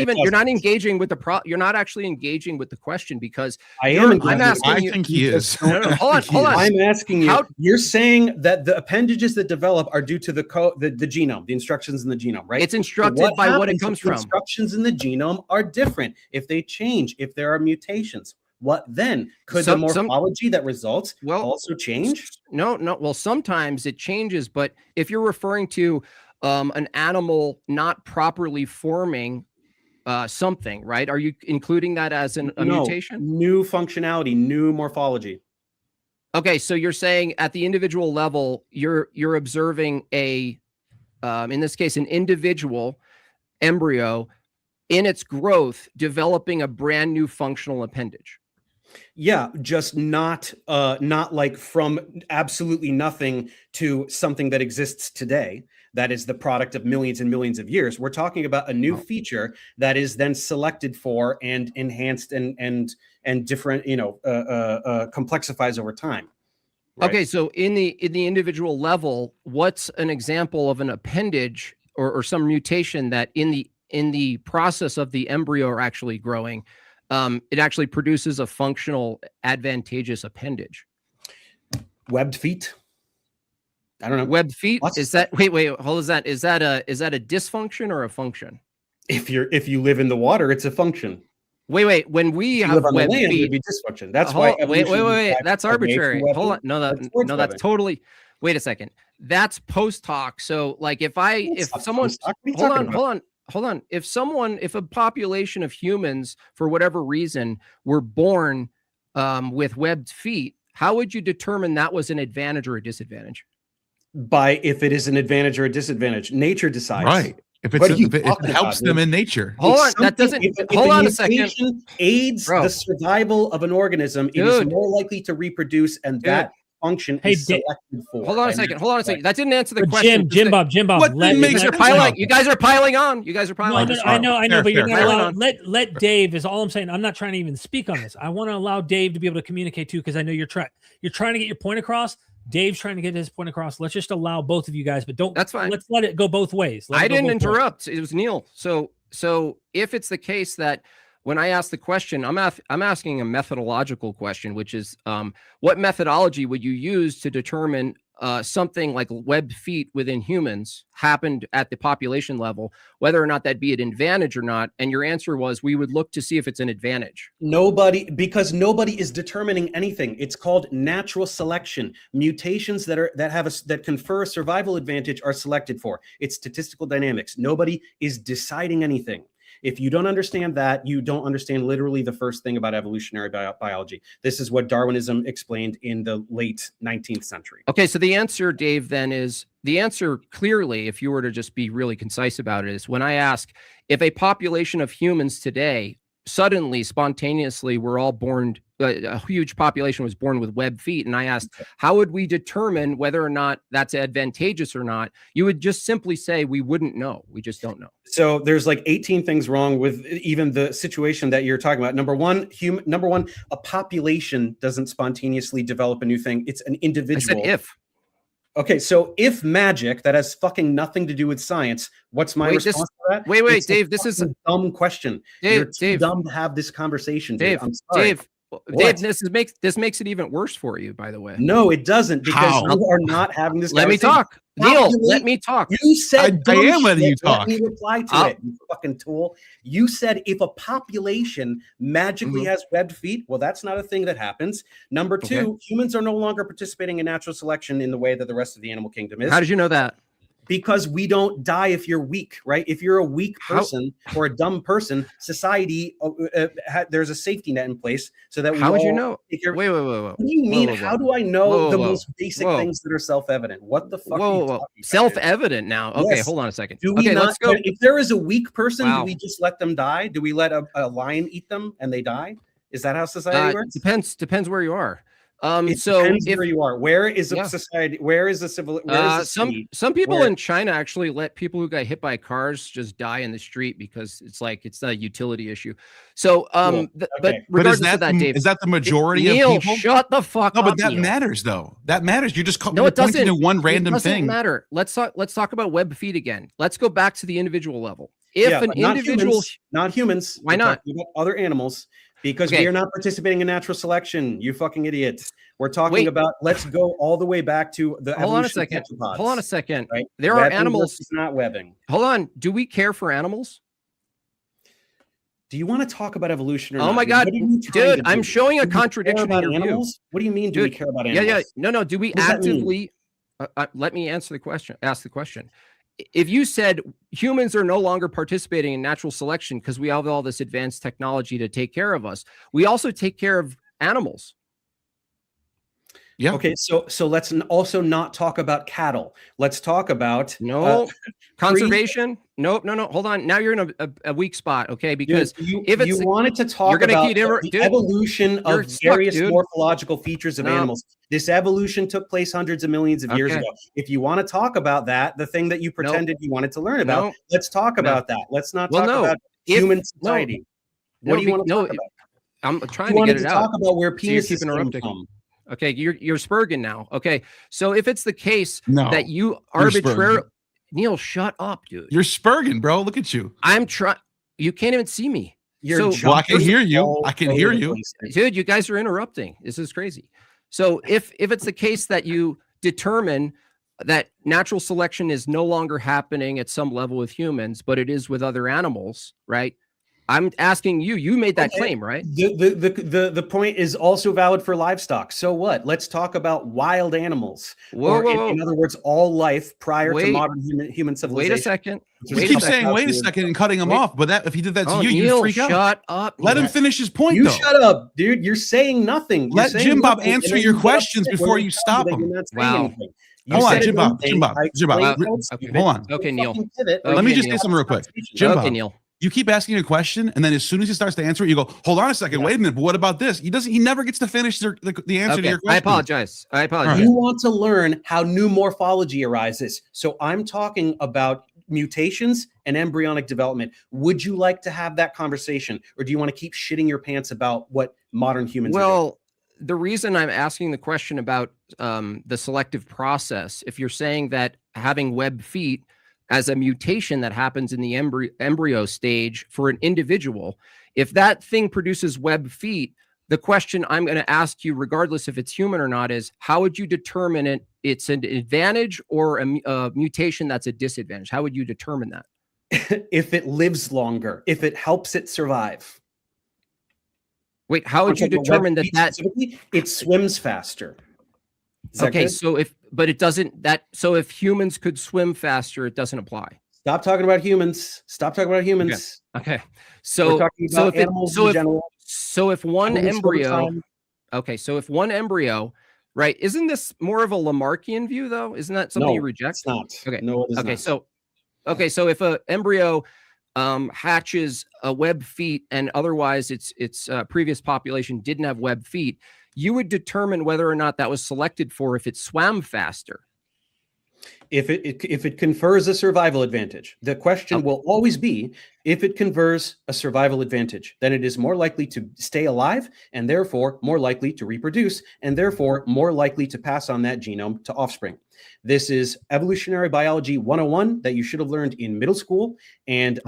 Speaker 11: engaging with you're not actually engaging with the question because I'm asking you.
Speaker 3: I think he is.
Speaker 11: Hold on.
Speaker 5: I'm asking you. You're saying that the appendages that develop are due to the genome, the instructions in the genome, right?
Speaker 11: It's instructed by what it comes from.
Speaker 5: Instructions in the genome are different. If they change, if there are mutations, what then? Could the morphology that results also change?
Speaker 11: No. Well, sometimes it changes, but if you're referring to an animal not properly forming something, right? Are you including that as a mutation?
Speaker 5: New functionality, new morphology.
Speaker 11: Okay, so you're saying at the individual level, you're observing in this case, an individual embryo in its growth developing a brand new functional appendage.
Speaker 5: Yeah, just not like from absolutely nothing to something that exists today. That is the product of millions and millions of years. We're talking about a new feature that is then selected for and enhanced and different, complexifies over time.
Speaker 11: Right? Okay, so in the individual level, what's an example of an appendage or some mutation that in the process of the embryo are actually growing, it actually produces a functional advantageous appendage?
Speaker 5: Webbed feet. I don't know.
Speaker 11: Webbed feet? Is that wait, hold is that a dysfunction or a function?
Speaker 5: If you live in the water, it's a function.
Speaker 11: Wait. When we have webbed feet,
Speaker 5: it would be dysfunction. That's why.
Speaker 11: Wait. That's arbitrary. Hold on. No, that's totally. Wait a second. That's post hoc. So, like, if someone, hold on. If a population of humans, for whatever reason, were born with webbed feet, how would you determine that was an advantage or a disadvantage?
Speaker 5: By if it is an advantage or a disadvantage, nature decides.
Speaker 3: Right. If it helps them in nature.
Speaker 11: Hold on, that doesn't. Hold on a second.
Speaker 5: Aids the survival of an organism. It is more likely to reproduce, and that function is selected for.
Speaker 11: Hold on a second. That didn't answer the question.
Speaker 4: Jim Bob.
Speaker 11: You guys are piling on.
Speaker 4: I know, but you're not allowed. Let Dave is all I'm saying. I'm not trying to even speak on this. I want to allow Dave to be able to communicate too, because I know you're trying to get your point across. Dave's trying to get his point across. Let's just allow both of you guys, but don't.
Speaker 11: That's fine.
Speaker 4: Let's let it go both ways.
Speaker 11: I didn't interrupt. It was Neil. So if it's the case that when I ask the question, I'm asking a methodological question, which is what methodology would you use to determine something like webbed feet within humans happened at the population level, whether or not that'd be an advantage or not? And your answer was we would look to see if it's an advantage.
Speaker 5: Because nobody is determining anything. It's called natural selection. Mutations that confer a survival advantage are selected for. It's statistical dynamics. Nobody is deciding anything. If you don't understand that, you don't understand literally the first thing about evolutionary biology. This is what Darwinism explained in the late 19th century.
Speaker 11: Okay, so the answer, Dave, then is the answer clearly, if you were to just be really concise about it, is when I ask if a population of humans today suddenly, spontaneously, were all born a huge population was born with web feet, and I asked, how would we determine whether or not that's advantageous or not? You would just simply say, we wouldn't know. We just don't know.
Speaker 5: So there's like 18 things wrong with even the situation that you're talking about. Number one, a population doesn't spontaneously develop a new thing. It's an individual.
Speaker 11: I said if.
Speaker 5: Okay, so if magic, that has fucking nothing to do with science, what's my response to that?
Speaker 11: Wait,
Speaker 5: It's
Speaker 11: Dave, this is
Speaker 5: a dumb question.
Speaker 11: Dave,
Speaker 5: You're too dumb to have this conversation, dude.
Speaker 11: Dave,
Speaker 5: I'm sorry.
Speaker 11: Dave, this makes it even worse for you, by the way.
Speaker 5: No, it doesn't, because you are not having this
Speaker 11: Let me
Speaker 5: conversation.
Speaker 11: talk. Neil, let me talk.
Speaker 5: You said
Speaker 3: I am letting you talk.
Speaker 5: Let me reply to it, you fucking tool. You said if a population magically has webbed feet, well, that's not a thing that happens. Number two, humans are no longer participating in natural selection in the way that the rest of the animal kingdom is.
Speaker 11: How did you know that?
Speaker 5: Because we don't die if you're weak, right? If you're a weak person or a dumb person, society, there's a safety net in place so that we
Speaker 11: How would you
Speaker 5: all
Speaker 11: know?
Speaker 5: take care-
Speaker 11: Wait.
Speaker 5: What do you mean? How do I know the most basic things that are self-evident? What the fuck are you talking about, dude?
Speaker 11: Self-evident now. Okay,
Speaker 5: Yes.
Speaker 11: hold on a second.
Speaker 5: Do we
Speaker 11: Okay,
Speaker 5: not,
Speaker 11: let's go.
Speaker 5: if there is a weak person,
Speaker 11: Wow.
Speaker 5: do we just let them die? Do we let a lion eat them and they die? Is that how society works?
Speaker 11: Depends where you are.
Speaker 5: It
Speaker 11: So
Speaker 5: depends
Speaker 11: if
Speaker 5: where you are. Where is a society? Where is a civil? Where is a city
Speaker 11: some people
Speaker 5: where-
Speaker 11: in China actually let people who got hit by cars just die in the street because it's not a utility issue. So
Speaker 5: Cool.
Speaker 11: but
Speaker 3: But
Speaker 11: regardless of that, Dave,
Speaker 3: is that the majority
Speaker 11: Neil,
Speaker 3: of people?
Speaker 11: shut the fuck
Speaker 3: No,
Speaker 11: up.
Speaker 3: but that
Speaker 11: Neil.
Speaker 3: matters though. That matters. You're just
Speaker 11: No, it
Speaker 3: pointing
Speaker 11: doesn't.
Speaker 3: to one random
Speaker 11: it doesn't
Speaker 3: thing.
Speaker 11: matter. Let's talk about web feet again. Let's go back to the individual level. If an
Speaker 5: but not
Speaker 11: individual,
Speaker 5: humans, not humans.
Speaker 11: Why
Speaker 5: We're
Speaker 11: not?
Speaker 5: talking about other animals, because
Speaker 11: Okay.
Speaker 5: we are not participating in natural selection. You fucking idiots. We're talking
Speaker 11: Wait.
Speaker 5: about. Let's go all the way back to the
Speaker 11: hold on a
Speaker 5: evolution of
Speaker 11: second.
Speaker 5: tetrapods,
Speaker 11: Hold on a second.
Speaker 5: right?
Speaker 11: There are
Speaker 5: Webbing
Speaker 11: animals.
Speaker 5: versus not webbing.
Speaker 11: Hold on. Do we care for animals?
Speaker 5: Do you want to talk about evolution or
Speaker 11: Oh
Speaker 5: not?
Speaker 11: my God,
Speaker 5: What are you trying
Speaker 11: dude!
Speaker 5: to
Speaker 11: I'm
Speaker 5: do?
Speaker 11: showing a
Speaker 5: Do we care
Speaker 11: contradiction in
Speaker 5: about
Speaker 11: your view.
Speaker 5: animals? What do you mean? Do we
Speaker 11: Dude,
Speaker 5: care about animals?
Speaker 11: Yeah. No. Do we
Speaker 5: What does that mean?
Speaker 11: actively? Let me answer the question. Ask the question. If you said humans are no longer participating in natural selection because we have all this advanced technology to take care of us, we also take care of animals.
Speaker 3: Yeah.
Speaker 5: Okay, so let's also not talk about cattle. Let's talk about
Speaker 11: Conservation. No. Hold on. Now you're in a weak spot. Okay, because if it's
Speaker 5: you wanted to talk
Speaker 11: you're gonna
Speaker 5: about
Speaker 11: keep
Speaker 5: the evolution
Speaker 11: you're
Speaker 5: of
Speaker 11: stuck,
Speaker 5: various
Speaker 11: dude.
Speaker 5: morphological features of
Speaker 11: No.
Speaker 5: animals. This evolution took place hundreds of millions of years
Speaker 11: Okay.
Speaker 5: ago. If you want to talk about that, the thing that you pretended you wanted to learn about,
Speaker 11: No.
Speaker 5: let's talk
Speaker 11: No.
Speaker 5: about that. Let's not
Speaker 11: Well,
Speaker 5: talk
Speaker 11: no.
Speaker 5: about
Speaker 11: If-
Speaker 5: human
Speaker 11: no.
Speaker 5: society.
Speaker 11: No,
Speaker 5: What do you want to
Speaker 11: no,
Speaker 5: talk about?
Speaker 11: I'm
Speaker 5: You
Speaker 11: trying to
Speaker 5: wanted
Speaker 11: get
Speaker 5: to
Speaker 11: it
Speaker 5: talk
Speaker 11: out.
Speaker 5: about where
Speaker 11: So you
Speaker 5: penises
Speaker 11: keep
Speaker 5: came
Speaker 11: interrupting.
Speaker 5: from.
Speaker 11: Okay, you're Spurgeon now. Okay, so if it's the case
Speaker 3: No,
Speaker 11: that you
Speaker 3: you're
Speaker 11: arbitrarily,
Speaker 3: Spurgeon.
Speaker 11: Neil, shut up, dude.
Speaker 3: You're Spurgeon, bro. Look at you.
Speaker 11: I'm trying. You can't even see me.
Speaker 5: You're
Speaker 11: So,
Speaker 3: Well, I can
Speaker 5: jumping
Speaker 3: hear you.
Speaker 5: all
Speaker 3: I can
Speaker 5: over
Speaker 3: hear
Speaker 5: the
Speaker 3: you.
Speaker 5: place.
Speaker 11: dude, you guys are interrupting. This is crazy. So if it's the case that you determine that natural selection is no longer happening at some level with humans, but it is with other animals, right? I'm asking you. You made that
Speaker 5: Okay.
Speaker 11: claim, right?
Speaker 5: The point is also valid for livestock. So what? Let's talk about wild animals.
Speaker 11: Whoa,
Speaker 5: Or
Speaker 11: whoa,
Speaker 5: in
Speaker 11: whoa.
Speaker 5: other words, all life prior to
Speaker 11: Wait.
Speaker 5: modern human civilization.
Speaker 11: Wait a second.
Speaker 5: Which
Speaker 3: You
Speaker 5: was
Speaker 11: Wait a
Speaker 3: keep
Speaker 5: couple
Speaker 3: saying, wait a
Speaker 5: thousand
Speaker 3: second, and cutting him
Speaker 11: Wait.
Speaker 3: off. But that if he did that to
Speaker 11: Oh,
Speaker 3: you, you'd
Speaker 11: Neil,
Speaker 3: freak out.
Speaker 11: shut up.
Speaker 3: Let him
Speaker 11: Neil.
Speaker 3: finish his point,
Speaker 5: You
Speaker 3: though.
Speaker 5: shut up, dude. You're saying nothing. You're
Speaker 3: Let
Speaker 5: saying
Speaker 3: Jim Bob
Speaker 5: nothing, and
Speaker 3: answer
Speaker 5: then
Speaker 3: your
Speaker 5: you get
Speaker 3: questions
Speaker 5: upset
Speaker 3: before
Speaker 5: when
Speaker 3: you
Speaker 5: tell me
Speaker 3: stop
Speaker 5: that
Speaker 3: him.
Speaker 5: you're not saying
Speaker 11: Wow.
Speaker 5: anything. You
Speaker 3: Hold on,
Speaker 5: said
Speaker 3: Jim
Speaker 5: one
Speaker 3: Bob,
Speaker 5: thing,
Speaker 3: Jim Bob,
Speaker 5: I
Speaker 3: Jim Bob.
Speaker 5: explained how
Speaker 11: Okay.
Speaker 5: stupid,
Speaker 3: Hold on.
Speaker 5: so
Speaker 11: Okay, Neil.
Speaker 5: fucking pivot, or
Speaker 11: Okay,
Speaker 3: Let me
Speaker 5: you
Speaker 3: just
Speaker 11: Neil.
Speaker 3: say something real quick. Jim
Speaker 11: Okay,
Speaker 3: Bob,
Speaker 11: Neil.
Speaker 3: you keep asking a question, and then as soon as he starts to answer it, you go, "Hold on a second, wait a minute. But what about this?" He never gets to finish the answer to
Speaker 11: Okay,
Speaker 3: your question.
Speaker 11: I apologize.
Speaker 5: You want to learn how new morphology arises. So I'm talking about mutations and embryonic development. Would you like to have that conversation, or do you want to keep shitting your pants about what modern humans are doing?
Speaker 11: Well, the reason I'm asking the question about the selective process, if you're saying that having web feet as a mutation that happens in the embryo stage for an individual, if that thing produces web feet, the question I'm going to ask you, regardless if it's human or not, is how would you determine it's an advantage or a mutation that's a disadvantage? How would you determine that?
Speaker 5: If it lives longer, if it helps it survive.
Speaker 11: Wait, how would you determine that
Speaker 5: it swims faster? Is that
Speaker 11: okay,
Speaker 5: good?
Speaker 11: so if humans could swim faster, it doesn't apply.
Speaker 5: Stop talking about humans. Stop talking about humans.
Speaker 11: Okay.
Speaker 5: We're
Speaker 11: So
Speaker 5: talking about animals in general.
Speaker 11: So if one
Speaker 5: Animals over
Speaker 11: embryo,
Speaker 5: time.
Speaker 11: okay, so if one embryo, right? Isn't this more of a Lamarckian view though? Isn't that something
Speaker 5: No,
Speaker 11: you reject?
Speaker 5: it's not.
Speaker 11: Okay.
Speaker 5: No, it is
Speaker 11: okay.
Speaker 5: not.
Speaker 11: So if a embryo hatches a web feet, and otherwise its previous population didn't have web feet, you would determine whether or not that was selected for if it swam faster.
Speaker 5: If it confers a survival advantage, the question will always be, if it confers a survival advantage, then it is more likely to stay alive and therefore more likely to reproduce and therefore more likely to pass on that genome to offspring. This is evolutionary biology 101 that you should have learned in middle school. And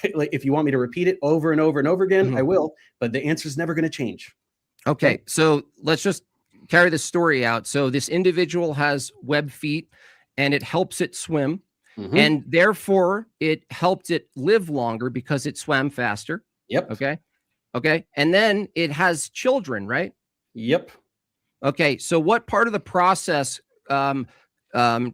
Speaker 5: if you want me to repeat it over and over and over again, I will, but the answer is never going to change.
Speaker 11: Okay, so let's just carry the story out. So this individual has web feet, and it helps it swim, and therefore it helped it live longer because it swam faster.
Speaker 5: Yep.
Speaker 11: Okay. And then it has children, right?
Speaker 5: Yep.
Speaker 11: Okay. So what part of the process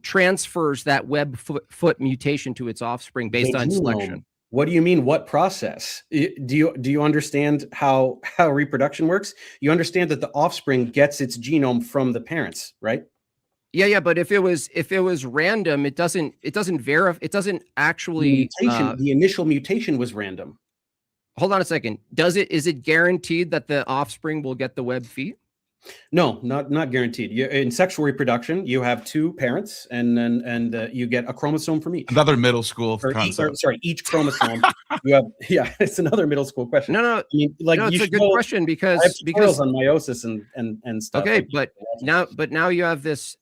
Speaker 11: transfers that web foot mutation to its offspring based on selection?
Speaker 5: What do you mean? What process? Do you understand how reproduction works? You understand that the offspring gets its genome from the parents, right?
Speaker 11: Yeah, but if it was random, it doesn't verify. It doesn't actually.
Speaker 5: The initial mutation was random.
Speaker 11: Hold on a second. Is it guaranteed that the offspring will get the web feet?
Speaker 5: No, not guaranteed. In sexual reproduction, you have two parents, and then you get a chromosome from each.
Speaker 3: Another middle school concept.
Speaker 5: Each chromosome. You have, it's another middle school question.
Speaker 11: No. I mean, it's a good question because
Speaker 5: on meiosis and stuff.
Speaker 11: Okay, but now you have this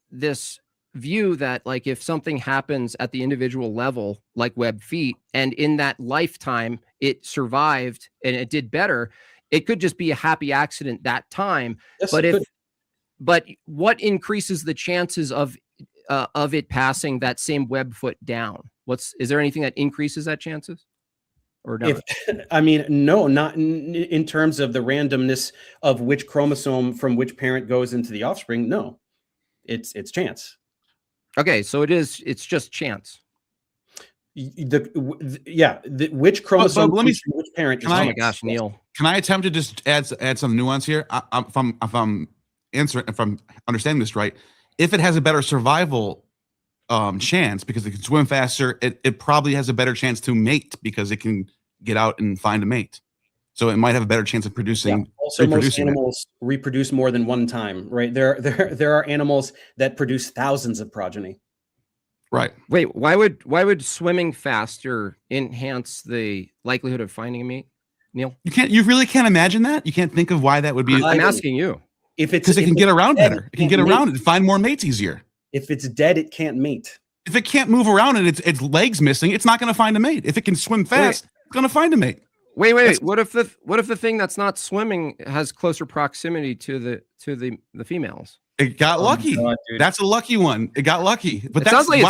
Speaker 11: view that, like, if something happens at the individual level, like web feet, and in that lifetime it survived and it did better, it could just be a happy accident that time.
Speaker 5: Yes,
Speaker 11: but what increases the chances of it passing that same web foot down? Is there anything that increases that chances? Or not?
Speaker 5: No, not in terms of the randomness of which chromosome from which parent goes into the offspring. No, it's chance.
Speaker 11: Okay, so it's just chance.
Speaker 5: Which chromosome which parent?
Speaker 11: Oh my gosh, Neil.
Speaker 3: Can I attempt to just add some nuance here? If I'm understanding this right, if it has a better survival chance because it can swim faster, it probably has a better chance to mate because it can get out and find a mate. So it might have a better chance of producing.
Speaker 5: Also, most animals reproduce more than one time, right? There are animals that produce thousands of progeny.
Speaker 3: Right.
Speaker 11: Wait, why would swimming faster enhance the likelihood of finding a mate, Neil?
Speaker 3: You really can't imagine that? You can't think of why that would be.
Speaker 11: I'm asking you.
Speaker 3: Because it can get around better. It can get around and find more mates easier.
Speaker 5: If it's dead, it can't mate.
Speaker 3: If it can't move around and its legs missing, it's not going to find a mate. If it can swim fast, it's going to find a mate.
Speaker 11: Wait. What if the thing that's not swimming has closer proximity to the females?
Speaker 3: It got lucky. God, that's a lucky one. It got lucky. But
Speaker 11: it sounds like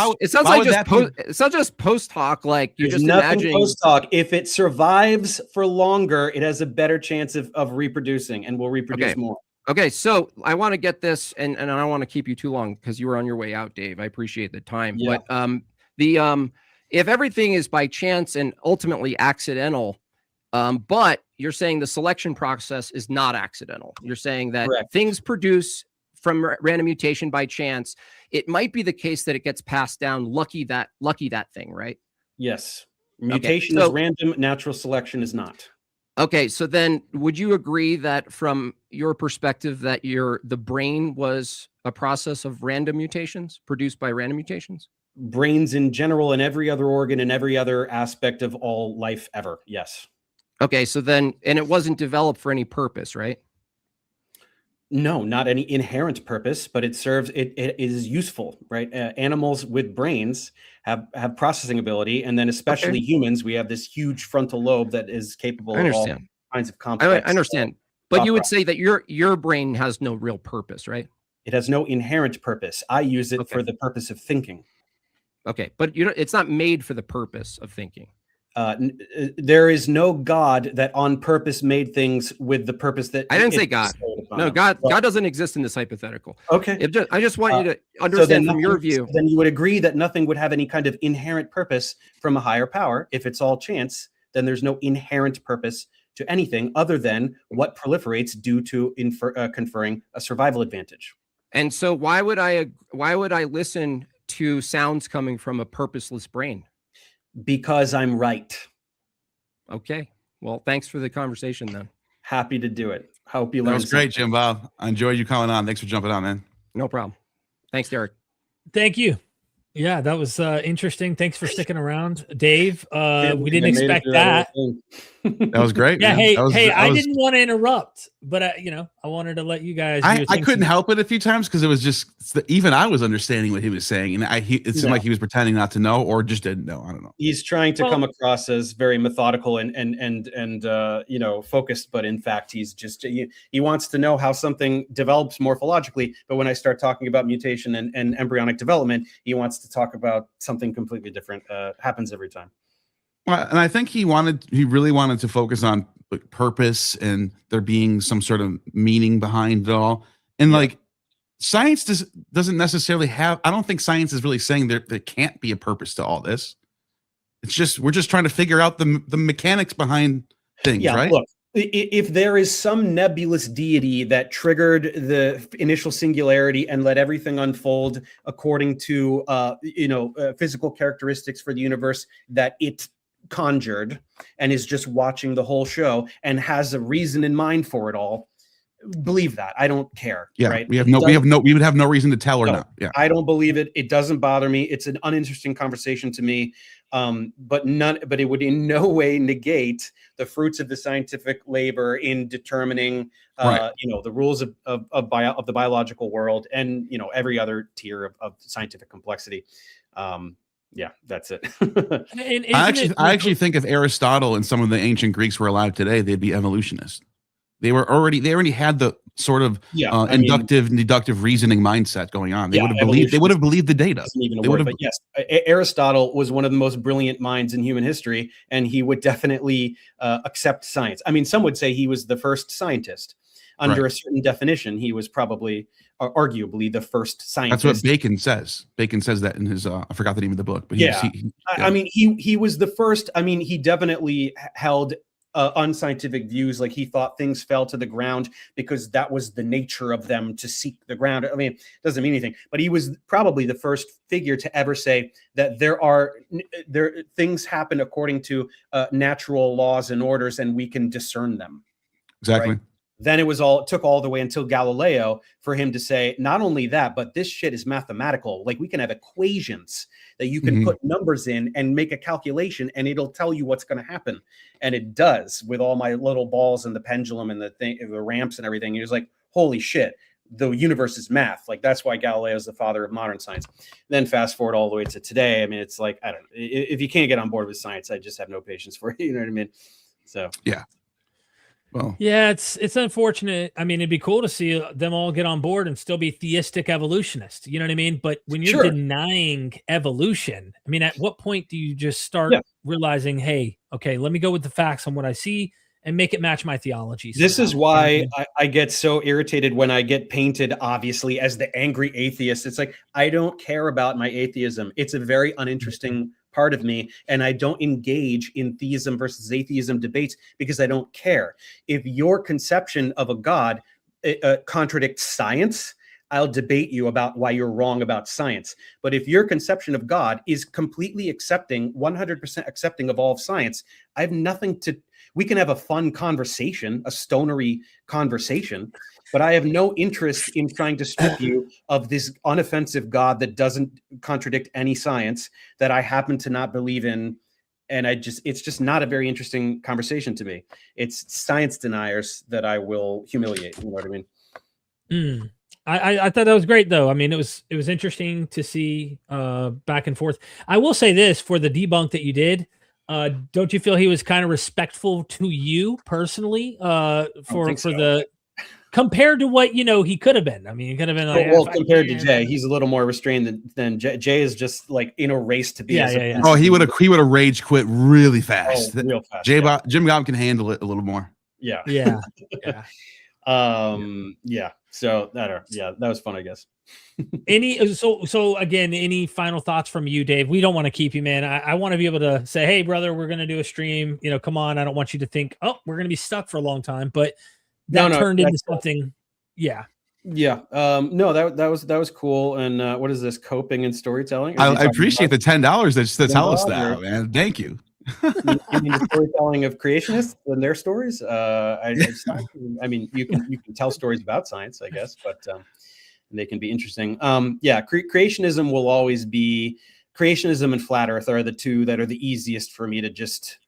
Speaker 11: just post hoc. Like you're just imagining
Speaker 5: post hoc. If it survives for longer, it has a better chance of reproducing and will reproduce more.
Speaker 11: Okay, so I want to get this, and I don't want to keep you too long because you were on your way out, Dave. I appreciate the time. Yeah. But if everything is by chance and ultimately accidental, but you're saying the selection process is not accidental. You're saying that things produce from random mutation by chance. It might be the case that it gets passed down. Lucky that thing, right?
Speaker 5: Yes. Mutation is random. Natural selection is not.
Speaker 11: Okay, so then would you agree that from your perspective that the brain was a process of random mutations produced by random mutations?
Speaker 5: Brains in general and every other organ and every other aspect of all life ever. Yes.
Speaker 11: Okay, so then, and it wasn't developed for any purpose, right?
Speaker 5: No, not any inherent purpose, but it is useful, right? Animals with brains have processing ability, and then especially humans, we have this huge frontal lobe that is capable of all kinds of complex.
Speaker 11: I understand, but you would say that your brain has no real purpose, right?
Speaker 5: It has no inherent purpose. I use it for the purpose of thinking.
Speaker 11: Okay, but it's not made for the purpose of thinking.
Speaker 5: There is no God that on purpose made things with the purpose that
Speaker 11: I didn't say God. No, God doesn't exist in this hypothetical.
Speaker 5: Okay.
Speaker 11: I just want you to understand from your view.
Speaker 5: Then you would agree that nothing would have any kind of inherent purpose from a higher power. If it's all chance, then there's no inherent purpose to anything other than what proliferates due to conferring a survival advantage.
Speaker 11: And so why would I listen to sounds coming from a purposeless brain?
Speaker 5: Because I'm right.
Speaker 11: Okay. Well, thanks for the conversation then.
Speaker 5: Happy to do it. Hope you
Speaker 3: That
Speaker 5: learned
Speaker 3: was great,
Speaker 5: something.
Speaker 3: Jim Bob. I enjoyed you coming on. Thanks for jumping on, man.
Speaker 11: No problem. Thanks, Derek.
Speaker 4: Thank you. Yeah, that was interesting. Thanks for sticking around, Dave. We didn't
Speaker 5: I made it
Speaker 4: expect
Speaker 5: through
Speaker 4: that.
Speaker 5: whole thing.
Speaker 3: That was great.
Speaker 4: Yeah,
Speaker 3: man.
Speaker 4: I didn't want to interrupt, but I wanted to let you guys. Do your
Speaker 3: I
Speaker 4: thing
Speaker 3: couldn't
Speaker 4: tonight.
Speaker 3: help it a few times because it was just even I was understanding what he was saying, and it seemed like he was pretending not to know or just didn't know. I don't know.
Speaker 5: He's trying to come across as very methodical and focused, but in fact, he's just he wants to know how something develops morphologically. But when I start talking about mutation and embryonic development, he wants to talk about something completely different. Happens every time.
Speaker 3: Well, and I think he really wanted to focus on purpose and there being some sort of meaning behind it all. And like science doesn't necessarily have, I don't think science is really saying there can't be a purpose to all this. It's just, we're just trying to figure out the mechanics behind things, right?
Speaker 5: Look, if there is some nebulous deity that triggered the initial singularity and let everything unfold according to, physical characteristics for the universe that it conjured and is just watching the whole show and has a reason in mind for it all, believe that. I don't care.
Speaker 3: Yeah,
Speaker 5: right?
Speaker 3: we would have no reason to tell or not. Yeah,
Speaker 5: I don't believe it. It doesn't bother me. It's an uninteresting conversation to me. But it would in no way negate the fruits of the scientific labor in determining, the rules of the biological world and every other tier of scientific complexity. Yeah, that's it.
Speaker 3: I actually think if Aristotle and some of the ancient Greeks were alive today, they'd be evolutionists. They already had the sort of inductive and deductive reasoning mindset going on. They would have believed the data.
Speaker 5: But yes, Aristotle was one of the most brilliant minds in human history, and he would definitely accept science. I mean, some would say he was the first scientist. Under a certain definition, he was probably, arguably, the first scientist.
Speaker 3: That's what Bacon says. Bacon says that in his, I forgot the name of the book. But
Speaker 5: I mean, he was the first. I mean, he definitely held unscientific views, like he thought things fell to the ground because that was the nature of them to seek the ground. I mean, it doesn't mean anything, but he was probably the first figure to ever say that there things happen according to natural laws and orders, and we can discern them.
Speaker 3: Exactly.
Speaker 5: Right? Then it took all the way until Galileo for him to say, not only that, but this shit is mathematical. Like we can have equations that you can put numbers in and make a calculation and it'll tell you what's going to happen. And it does with all my little balls and the pendulum and the ramps and everything. He was like, holy shit, the universe is math. Like that's why Galileo is the father of modern science. Then fast forward all the way to today. I mean, it's like, I don't know. If you can't get on board with science, I just have no patience for it. You know what I mean? So,
Speaker 3: yeah. Well,
Speaker 4: yeah, it's unfortunate. I mean, it'd be cool to see them all get on board and still be theistic evolutionists. You know what I mean? But when you're denying evolution, I mean, at what point do you just start realizing, hey, okay, let me go with the facts on what I see and make it match my theology?
Speaker 5: This is why I get so irritated when I get painted, obviously, as the angry atheist. It's like, I don't care about my atheism. It's a very uninteresting part of me, and I don't engage in theism versus atheism debates because I don't care. If your conception of a God contradicts science, I'll debate you about why you're wrong about science. But if your conception of God is completely accepting, 100% accepting of all of science, I have nothing to. We can have a fun conversation, a stonery conversation, but I have no interest in trying to strip you of this unoffensive God that doesn't contradict any science that I happen to not believe in. And it's just not a very interesting conversation to me. It's science deniers that I will humiliate. You know what I mean?
Speaker 4: I thought that was great though. I mean, it was interesting to see back and forth. I will say this for the debunk that you did. Don't you feel he was kind of respectful to you personally compared to what he could have been? I mean, he could have been like,
Speaker 5: well, compared to Jay, he's a little more restrained than Jay. Jay is just like in a race to be.
Speaker 3: Oh, he would have rage quit really fast.
Speaker 5: Real fast.
Speaker 3: Jim Bob can handle it a little more.
Speaker 5: Yeah.
Speaker 4: Yeah.
Speaker 5: Yeah. So that was fun, I guess.
Speaker 4: So again, any final thoughts from you, Dave? We don't want to keep you, man. I want to be able to say, hey, brother, we're going to do a stream. Come on. I don't want you to think, oh, we're going to be stuck for a long time. But that turned into something. Yeah.
Speaker 5: Yeah. No, that was cool. And what is this? Coping and storytelling?
Speaker 3: I appreciate the $10 to tell us that, man. Thank you.
Speaker 5: You mean the storytelling of creationists and their stories? I mean, you can tell stories about science, I guess, but they can be interesting. Yeah, creationism will always be creationism and flat Earth are the two that are the easiest for me to just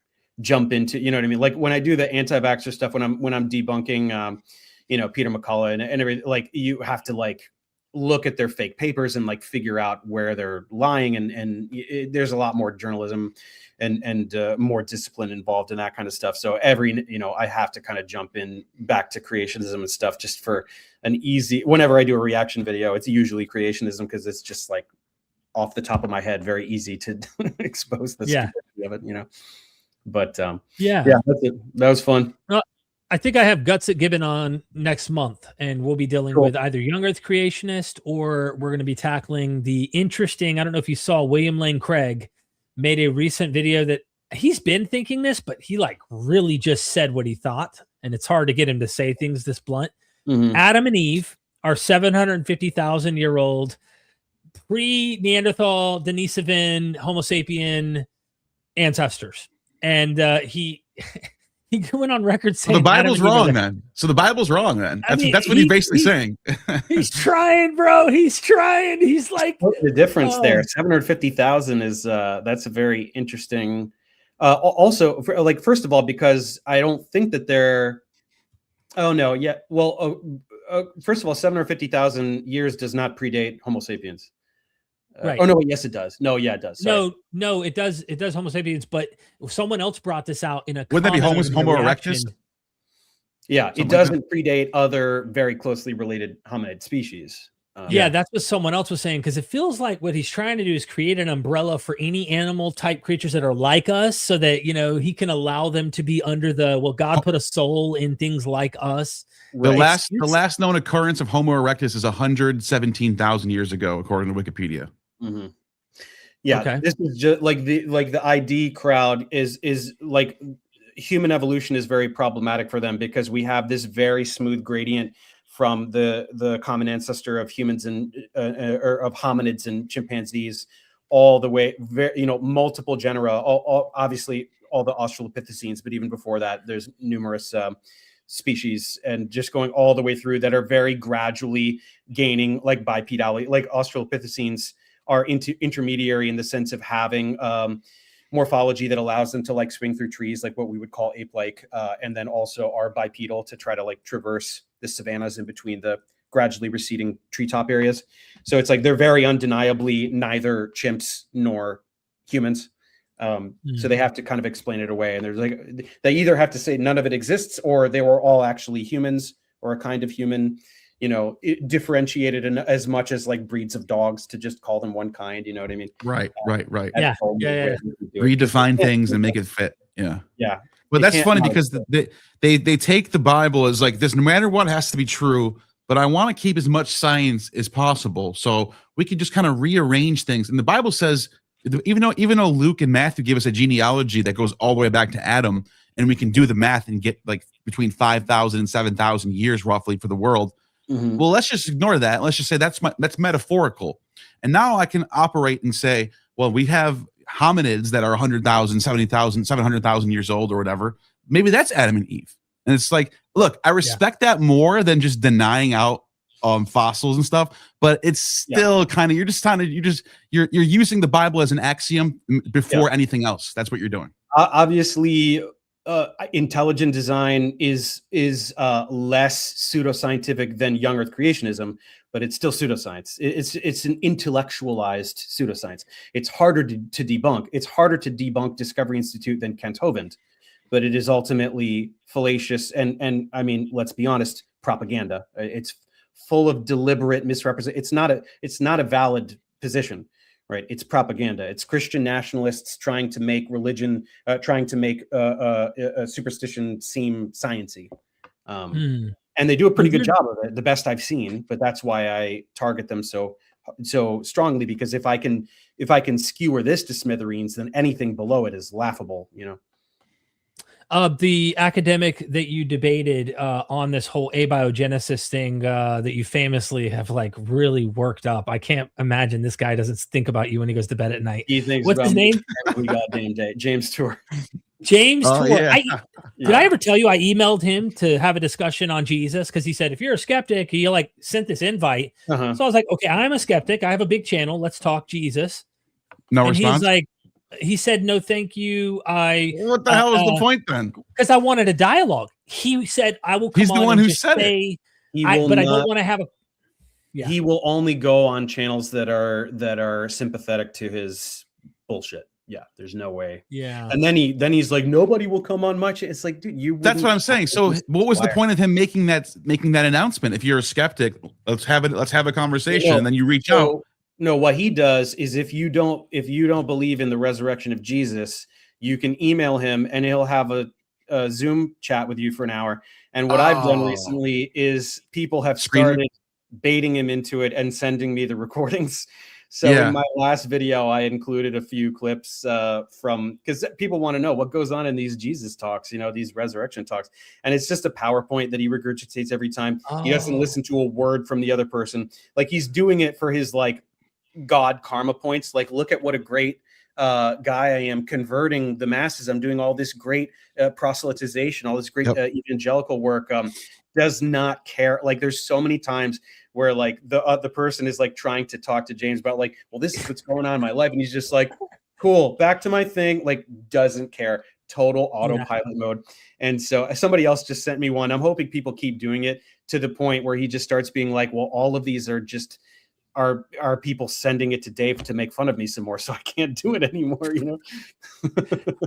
Speaker 5: jump into. You know what I mean? Like when I do the anti-vaxxer stuff, when I'm debunking, Peter McCullough and everything, like you have to like look at their fake papers and like figure out where they're lying, and there's a lot more journalism and more discipline involved in that kind of stuff. So I have to kind of jump in back to creationism and stuff just for an easy, whenever I do a reaction video, it's usually creationism because it's just like off the top of my head, very easy to expose the stupidity of it, but that's it. That was fun.
Speaker 4: I think I have Guts at Gibbon on next month, and we'll be dealing with either young Earth creationist, or we're going to be tackling the interesting, I don't know if you saw, William Lane Craig made a recent video that he's been thinking this, but he like really just said what he thought. And it's hard to get him to say things this blunt.
Speaker 5: Mm-hmm.
Speaker 4: Adam and Eve are 750,000-year-old pre-Neanderthal, Denisovan, Homo sapien ancestors. And he went on record saying
Speaker 3: the Bible's wrong then. So the Bible's wrong then. That's what he's basically saying.
Speaker 4: He's trying, bro. He's trying. He's like
Speaker 5: the difference there. 750,000 is that's a very interesting. Also, first of all, because I don't think that they're. Oh no, yeah. Well, first of all, 750,000 years does not predate Homo sapiens.
Speaker 4: Right.
Speaker 5: Oh no, yes, it does. No, yeah, it does. Sorry.
Speaker 4: No, it does. It does Homo sapiens, but someone else brought this out in a.
Speaker 3: Would that be Homo erectus?
Speaker 5: Yeah, something it doesn't predate other very closely related hominid species.
Speaker 4: That's what someone else was saying, because it feels like what he's trying to do is create an umbrella for any animal type creatures that are like us, so that he can allow them to be under God put a soul in things like us.
Speaker 3: The last known occurrence of Homo erectus is 117,000 years ago, according to Wikipedia.
Speaker 5: Mm-hmm. Yeah, okay. This is just like the ID crowd is like human evolution is very problematic for them, because we have this very smooth gradient from the common ancestor of humans and or of hominids and chimpanzees all the way, multiple genera, obviously all the Australopithecines, but even before that, there's numerous species, and just going all the way through that are very gradually gaining like bipedality, like Australopithecines are intermediary in the sense of having morphology that allows them to like swing through trees, like what we would call ape-like, and then also are bipedal to try to like traverse the savannas in between the gradually receding treetop areas. So it's like they're very undeniably neither chimps nor humans. So they have to kind of explain it away, and there's like they either have to say none of it exists, or they were all actually humans or a kind of human. Differentiated in as much as like breeds of dogs to just call them one kind. You know what I mean?
Speaker 3: Right.
Speaker 4: Yeah.
Speaker 3: Redefine things and make it fit. Yeah.
Speaker 5: Yeah.
Speaker 3: But that's funny because they take the Bible as like this, no matter what has to be true, but I want to keep as much science as possible. So we can just kind of rearrange things. And the Bible says, even though Luke and Matthew give us a genealogy that goes all the way back to Adam, and we can do the math and get like between 5,000 and 7,000 years roughly for the world.
Speaker 5: Mm-hmm.
Speaker 3: Well, let's just ignore that. Let's just say that's metaphorical. And now I can operate and say, well, we have hominids that are 100,000, 70,000, 700,000 years old or whatever. Maybe that's Adam and Eve. And it's like, look, I respect that more than just denying out fossils and stuff, but it's still kind of, you're using the Bible as an axiom before anything else. That's what you're doing.
Speaker 5: Obviously, intelligent design is less pseudoscientific than young Earth creationism, but it's still pseudoscience. It's an intellectualized pseudoscience. It's harder to debunk. It's harder to debunk Discovery Institute than Kent Hovind, but it is ultimately fallacious and I mean, let's be honest, propaganda. It's full of deliberate misrepresentation. It's not a valid position. Right, it's propaganda. It's Christian nationalists trying to make religion, trying to make a superstition seem sciencey, and they do a pretty good job of it. The best I've seen, but that's why I target them so strongly, because if I can skewer this to smithereens, then anything below it is laughable.
Speaker 4: The academic that you debated on this whole abiogenesis thing that you famously have like really worked up. I can't imagine this guy doesn't think about you when he goes to bed at night.
Speaker 5: He thinks
Speaker 4: What's
Speaker 5: about
Speaker 4: his
Speaker 5: me
Speaker 4: name?
Speaker 5: every goddamn day. James Tour.
Speaker 4: James
Speaker 3: Oh,
Speaker 4: Tour.
Speaker 3: yeah.
Speaker 4: Did I ever tell you I emailed him to have a discussion on Jesus? Because he said, if you're a skeptic, he like sent this invite.
Speaker 5: Uh-huh.
Speaker 4: So I was like, okay, I'm a skeptic. I have a big channel. Let's talk Jesus.
Speaker 3: No
Speaker 4: And
Speaker 3: response.
Speaker 4: he's like, he said, no, thank you.
Speaker 3: What the hell is the point then?
Speaker 4: Because I wanted a dialogue. He said, I will come
Speaker 3: He's the
Speaker 4: on
Speaker 3: one
Speaker 4: and
Speaker 3: who
Speaker 4: just
Speaker 3: said it.
Speaker 4: say,
Speaker 5: He
Speaker 4: I
Speaker 5: will
Speaker 4: don't
Speaker 5: not-
Speaker 4: want to have a. Yeah.
Speaker 5: He will only go on channels that are sympathetic to his bullshit. Yeah, there's no way.
Speaker 4: Yeah.
Speaker 5: And then he's like, nobody will come on my channel. It's like, dude, you.
Speaker 3: That's what I'm saying. So, what was the
Speaker 5: Dyer.
Speaker 3: point of him making that announcement? If you're a skeptic, let's have a conversation, and then you reach out.
Speaker 5: No, what he does is if you don't believe in the resurrection of Jesus, you can email him and he'll have a Zoom chat with you for an hour. And what I've done recently is people have started baiting him into it and sending me the recordings. So in my last video, I included a few clips from, because people want to know what goes on in these Jesus talks, these resurrection talks. And it's just a PowerPoint that he regurgitates every time. He doesn't listen to a word from the other person. Like he's doing it for his like God karma points. Like, look at what a great guy I am, converting the masses. I'm doing all this great proselytization, all this great evangelical work. Does not care. Like there's so many times where like the person is like trying to talk to James about like, well, this is what's going on in my life. And he's just like, cool, back to my thing. Like doesn't care. Total autopilot mode. And so somebody else just sent me one. I'm hoping people keep doing it to the point where he just starts being like, well, all of these are just are people sending it to Dave to make fun of me some more, so I can't do it anymore,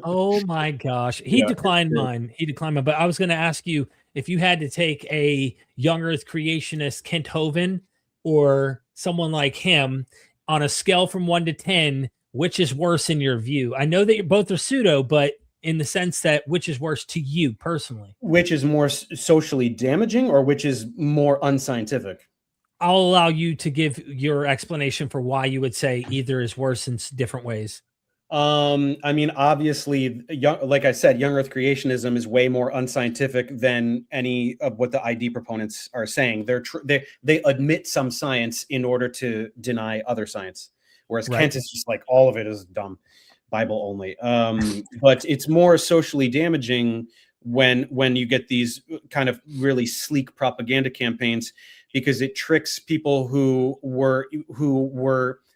Speaker 4: Oh my gosh. He declined mine. But I was going to ask you if you had to take a young earth creationist, Kent Hovind, or someone like him on a scale from 1 to 10, which is worse in your view? I know that you're both are pseudo, but in the sense that which is worse to you personally?
Speaker 5: Which is more socially damaging or which is more unscientific?
Speaker 4: I'll allow you to give your explanation for why you would say either is worse in different ways.
Speaker 5: I mean, obviously, like I said, young earth creationism is way more unscientific than any of what the ID proponents are saying. They admit some science in order to deny other science, whereas Kent is just like, all of it is dumb, Bible only. But it's more socially damaging when you get these kind of really sleek propaganda campaigns, because it tricks people who were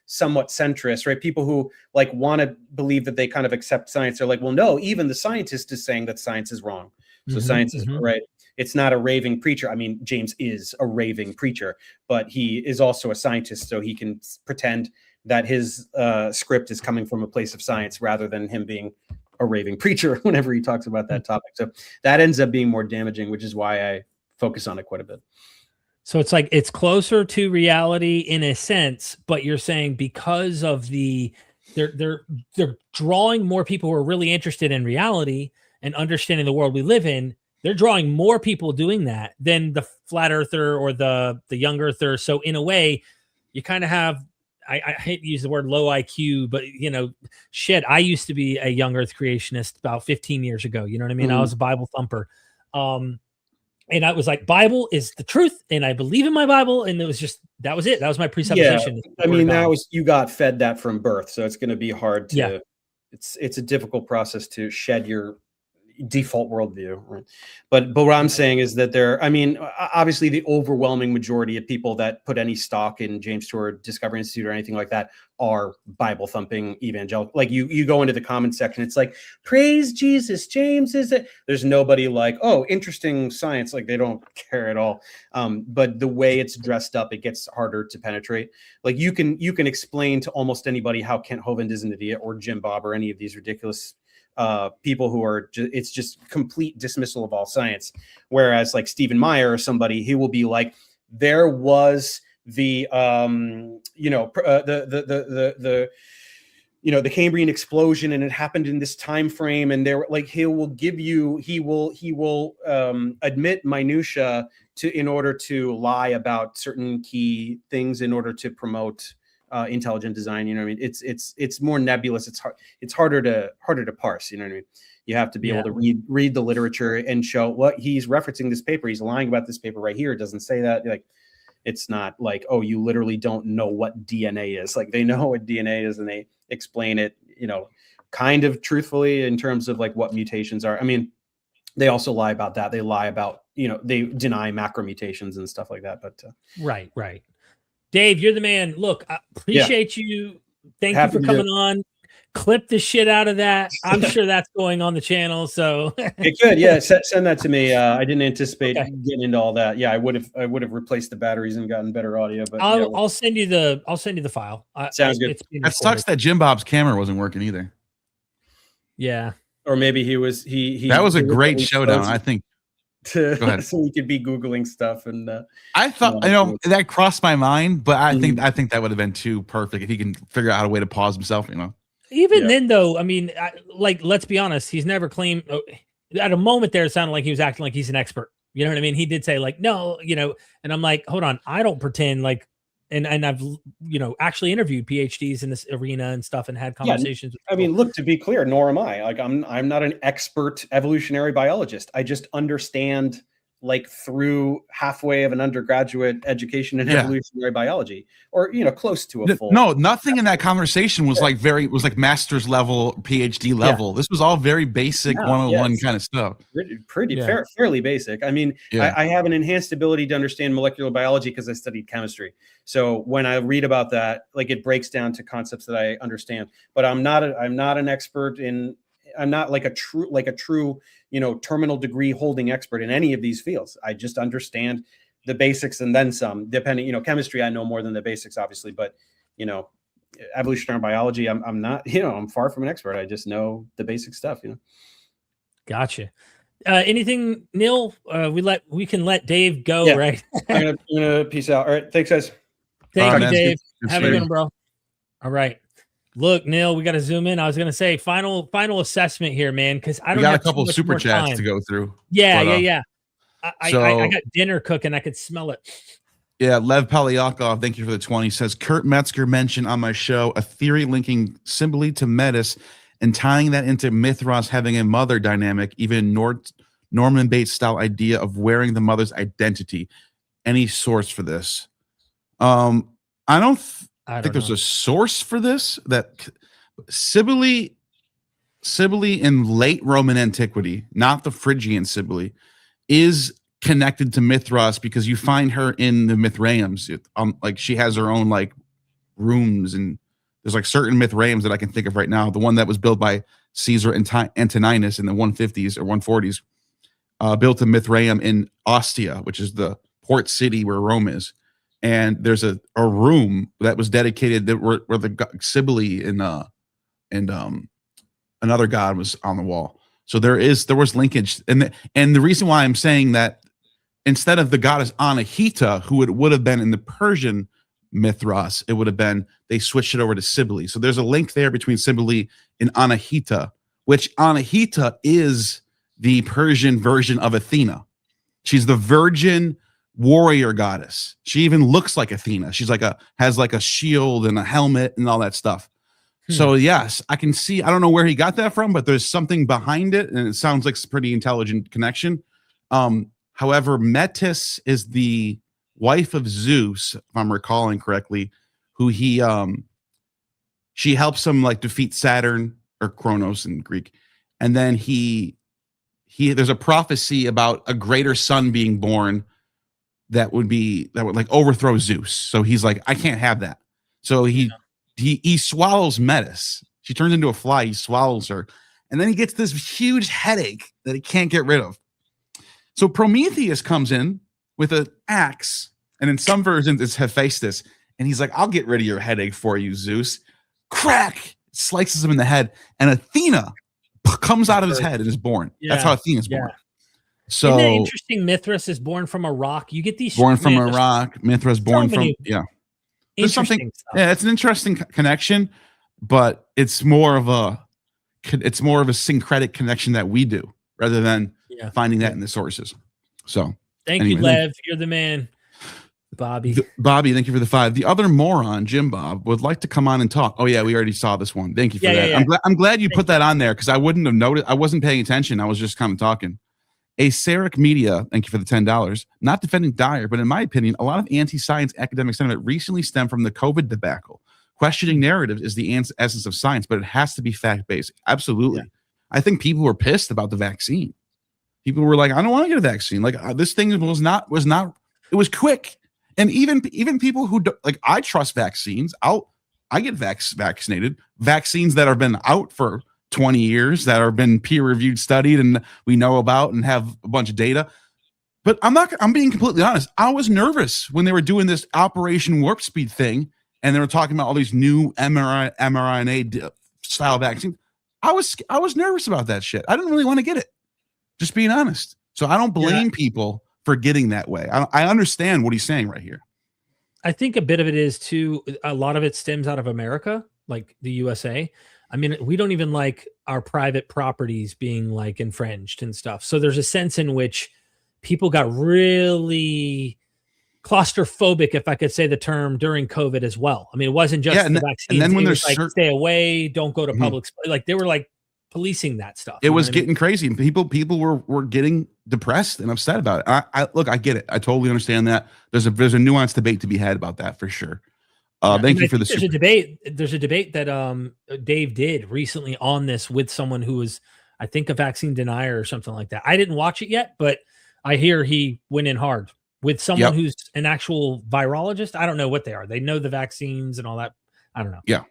Speaker 5: somewhat centrist, right? People who like want to believe that they kind of accept science. They're like, well, no, even the scientist is saying that science is wrong. So science is right. It's not a raving preacher. I mean, James is a raving preacher, but he is also a scientist, so he can pretend that his script is coming from a place of science rather than him being a raving preacher whenever he talks about that topic. So that ends up being more damaging, which is why I focus on it quite a bit.
Speaker 4: So it's like it's closer to reality in a sense, but you're saying because of they're drawing more people who are really interested in reality and understanding the world we live in. They're drawing more people doing that than the flat earther or the young earther. So in a way, you kind of have, I hate to use the word low IQ, but shit, I used to be a young earth creationist about 15 years ago. You know what I mean? I was a Bible thumper. And I was like, Bible is the truth, and I believe in my Bible, and it was just that was it. That was my presupposition.
Speaker 5: Yeah, I mean, you got fed that from birth, so it's going to be hard to.
Speaker 4: Yeah.
Speaker 5: It's a difficult process to shed your default worldview, right? But what I'm saying is that obviously the overwhelming majority of people that put any stock in James Tour Discovery Institute or anything like that are Bible thumping evangelical. Like you go into the comment section, it's like, praise Jesus, James is it? There's nobody like, oh, interesting science. Like they don't care at all. But the way it's dressed up, it gets harder to penetrate. Like you can explain to almost anybody how Kent Hovind is an idiot, or Jim Bob, or any of these ridiculous people who are it's just complete dismissal of all science. Whereas like Stephen Meyer or somebody, he will be like, there was the the Cambrian explosion and it happened in this time frame, and there like he will admit minutia in order to lie about certain key things in order to promote intelligent design. You know what I mean? It's more nebulous. It's harder to parse. You know what I mean? You have to be able to read the literature and show what he's referencing this paper. He's lying about this paper right here. It doesn't say that. Like, it's not like, oh, you literally don't know what DNA is. Like, they know what DNA is and they explain it, you know, kind of truthfully in terms of like what mutations are. I mean, they also lie about that. They lie about, you know, they deny macro mutations and stuff like that. But
Speaker 4: right. Dave, you're the man. Look, I appreciate you. Thank you for coming on. Clip the shit out of that. I'm sure that's going on the channel. So
Speaker 5: it could, yeah. Send that to me. I didn't anticipate getting into all that. Yeah, I would have replaced the batteries and gotten better audio. But
Speaker 4: I'll send you the file.
Speaker 5: Sounds good.
Speaker 3: That sucks that Jim Bob's camera wasn't working either.
Speaker 4: Yeah.
Speaker 5: Or maybe he was he.
Speaker 3: That was a great showdown, I think.
Speaker 5: Go ahead. So we could be Googling stuff and
Speaker 3: I thought that crossed my mind, but I think that would have been too perfect if he can figure out a way to pause himself, you know.
Speaker 4: Even then, though, I mean, like, let's be honest, he's never claimed. At a moment there, it sounded like he was acting like he's an expert. You know what I mean? He did say like, no, you know, and I'm like, hold on, I don't pretend like, and I've, you know, actually interviewed PhDs in this arena and stuff and had conversations.
Speaker 5: Yeah, I mean, look, to be clear, nor am I. Like, I'm not an expert evolutionary biologist. I just understand, like, through halfway of an undergraduate education in evolutionary biology, or, you know, close to a full.
Speaker 3: No, nothing in that conversation was like master's level, PhD level. This was all very basic 101 kind of stuff.
Speaker 5: Fairly basic. I mean, I have an enhanced ability to understand molecular biology because I studied chemistry. So when I read about that, like, it breaks down to concepts that I understand. But I'm not an expert in. I'm not like a true, you know, terminal degree holding expert in any of these fields. I just understand the basics and then some, depending, you know, chemistry, I know more than the basics, obviously, but, you know, evolutionary biology, I'm not, you know, I'm far from an expert. I just know the basic stuff, you know.
Speaker 4: Gotcha. Anything, Neil? We can let Dave go, right?
Speaker 5: I'm gonna peace out. All right. Thanks, guys.
Speaker 4: Thank you, Dave. Have a good one, bro. All right. Look, Neil, we got to zoom in. I was going to say final assessment here, man, because I don't
Speaker 3: got
Speaker 4: have
Speaker 3: a couple of super chats to go through.
Speaker 4: Yeah. I got dinner cooking. I could smell it.
Speaker 3: Yeah, Lev Polyakov, thank you for the 20. Says Kurt Metzger mentioned on my show a theory linking Sibylle to Metis and tying that into Mithras having a mother dynamic, even Norman Bates style idea of wearing the mother's identity. Any source for this? I don't think there's a source for this. That Sibylle in late Roman antiquity, not the Phrygian Sibylle, is connected to Mithras because you find her in the Mithraeums. Like, she has her own like rooms, and there's like certain Mithraeums that I can think of right now. The one that was built by Caesar Antoninus in the 150s or 140s, built a Mithraeum in Ostia, which is the port city where Rome is. And there's a room that was dedicated where the Sibylle and another god was on the wall. So there was linkage, and the reason why I'm saying that instead of the goddess Anahita, who it would have been in the Persian Mithras, it would have been they switched it over to Sibylle. So there's a link there between Sibylle and Anahita, which Anahita is the Persian version of Athena. She's the virgin warrior goddess. She even looks like Athena. She's has a shield and a helmet and all that stuff. So yes, I can see. I don't know where he got that from, but there's something behind it, and it sounds like a pretty intelligent connection. However, Metis is the wife of Zeus, if I'm recalling correctly, who she helps him like defeat Saturn, or Kronos in Greek, and then there's a prophecy about a greater son being born that would like overthrow Zeus. So he's like, I can't have that. So he swallows Metis. She turns into a fly. He swallows her, and then he gets this huge headache that he can't get rid of. So Prometheus comes in with an axe, and in some versions it's Hephaestus, and he's like, I'll get rid of your headache for you, Zeus. Crack! Slices him in the head, and Athena comes out of his head and is born. That's how Athena's born. So
Speaker 4: isn't that interesting? Mithras is born from a rock. You get these
Speaker 3: born from a rock. Mithras born from There's something.
Speaker 4: Stuff.
Speaker 3: Yeah, it's an interesting connection, but it's more of a syncretic connection that we do rather than finding that in the sources. So
Speaker 4: thank you, Lev. You're the man. Bobby.
Speaker 3: Bobby, thank you for the 5. The other moron, Jim Bob, would like to come on and talk. Oh yeah, we already saw this one. Thank you for that. I'm glad you put that on there because I wouldn't have noticed. I wasn't paying attention. I was just kind of talking. Aceric Media, thank you for the $10. Not defending Dyer, but in my opinion, a lot of anti-science academic sentiment recently stemmed from the COVID debacle. Questioning narratives is the essence of science, but it has to be fact-based. Absolutely. Yeah. I think people were pissed about the vaccine. People were like, I don't want to get a vaccine. Like this thing was not, it was quick. And even people who like, I trust vaccines. I get vaccinated. Vaccines that have been out for 20 years, that have been peer-reviewed, studied, and we know about and have a bunch of data. But I'm being completely honest. I was nervous when they were doing this Operation Warp Speed thing, and they were talking about all these new mRNA style vaccines. I was nervous about that shit. I didn't really want to get it. Just being honest. So I don't blame people for getting that way. I understand what he's saying right here.
Speaker 4: I think a bit of it is too, a lot of it stems out of America, like the USA. I mean, we don't even like our private properties being like infringed and stuff. So there's a sense in which people got really claustrophobic, if I could say the term, during COVID as well. I mean, it wasn't just the vaccines. And then when there's like, stay away, don't go to public, like they were like policing that stuff.
Speaker 3: It was getting crazy. People were getting depressed and upset about it. Look, I get it. I totally understand that. There's a nuanced debate to be had about that for sure. Thank you for the
Speaker 4: there's a debate that Dave did recently on this with someone who was, I think, a vaccine denier or something like that. I didn't watch it yet, but I hear he went in hard with someone who's an actual virologist. I don't know what they are. They know the vaccines and all that. I don't know.
Speaker 3: Yeah.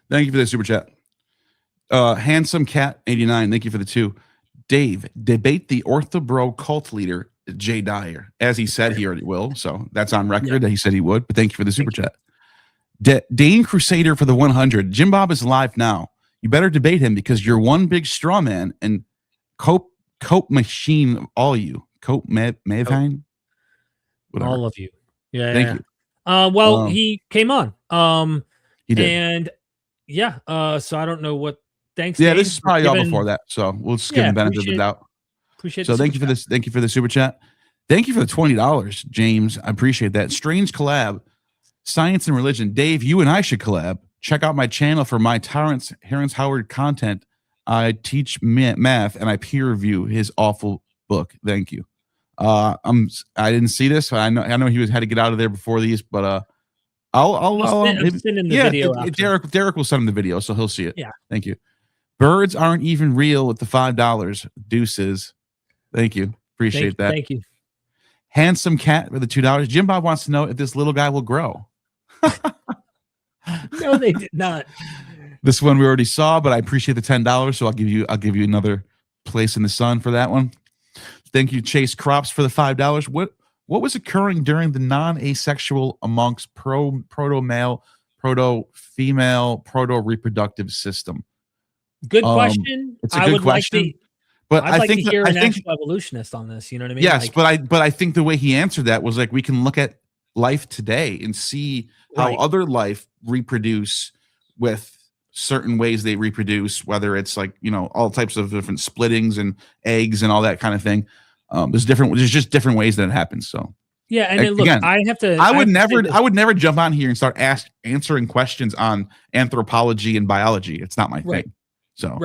Speaker 3: Thank you for the super chat. Handsome Cat 89. Thank you for the 2. Dave, debate the orthobro cult leader Jay Dyer, as he said he already will. So that's on record that he said he would. But thank you for the super chat. Dane Crusader for the 100. Jim Bob is live now. You better debate him because you're one big straw man and cope machine. All you cope Mavine.
Speaker 4: All of you.
Speaker 3: Thank you.
Speaker 4: Well, he came on.
Speaker 3: He did.
Speaker 4: And so I don't know what. Thanks.
Speaker 3: Yeah,
Speaker 4: Dave,
Speaker 3: this is probably all before that. So we'll just give him the benefit of the doubt.
Speaker 4: Appreciate it.
Speaker 3: So thank you for this. Thank you for the super chat. Thank you for the $20, James. I appreciate that. Strange collab. Science and religion. Dave, you and I should collab. Check out my channel for my Terrence Howard content. I teach math and I peer review his awful book. Thank you. I didn't see this. I know he had to get out of there before these, but I'll
Speaker 4: send him the video.
Speaker 3: Derek will send him the video, so he'll see it.
Speaker 4: Yeah.
Speaker 3: Thank you. Birds aren't even real with the $5. Deuces. Thank you. Appreciate that.
Speaker 4: Thank you.
Speaker 3: Handsome Cat with the $2. Jim Bob wants to know if this little guy will grow.
Speaker 4: No, they did not.
Speaker 3: This one we already saw, but I appreciate the $10, so I'll give you another place in the sun for that one. Thank you, Chase Crops, for the $5. What was occurring during the non-asexual amongst proto-male, proto-female, proto-reproductive system?
Speaker 4: Good question.
Speaker 3: It's a good question. But
Speaker 4: I'd like to hear an actual evolutionist on this. You know what I mean?
Speaker 3: Yes, but I think the way he answered that was like we can look at life today and see how other life reproduce with certain ways they reproduce, whether it's like, all types of different splittings and eggs and all that kind of thing. There's just different ways that it happens. So
Speaker 4: yeah, and then, look, again,
Speaker 3: I would never jump on here and start answering questions on anthropology and biology. It's not my thing. So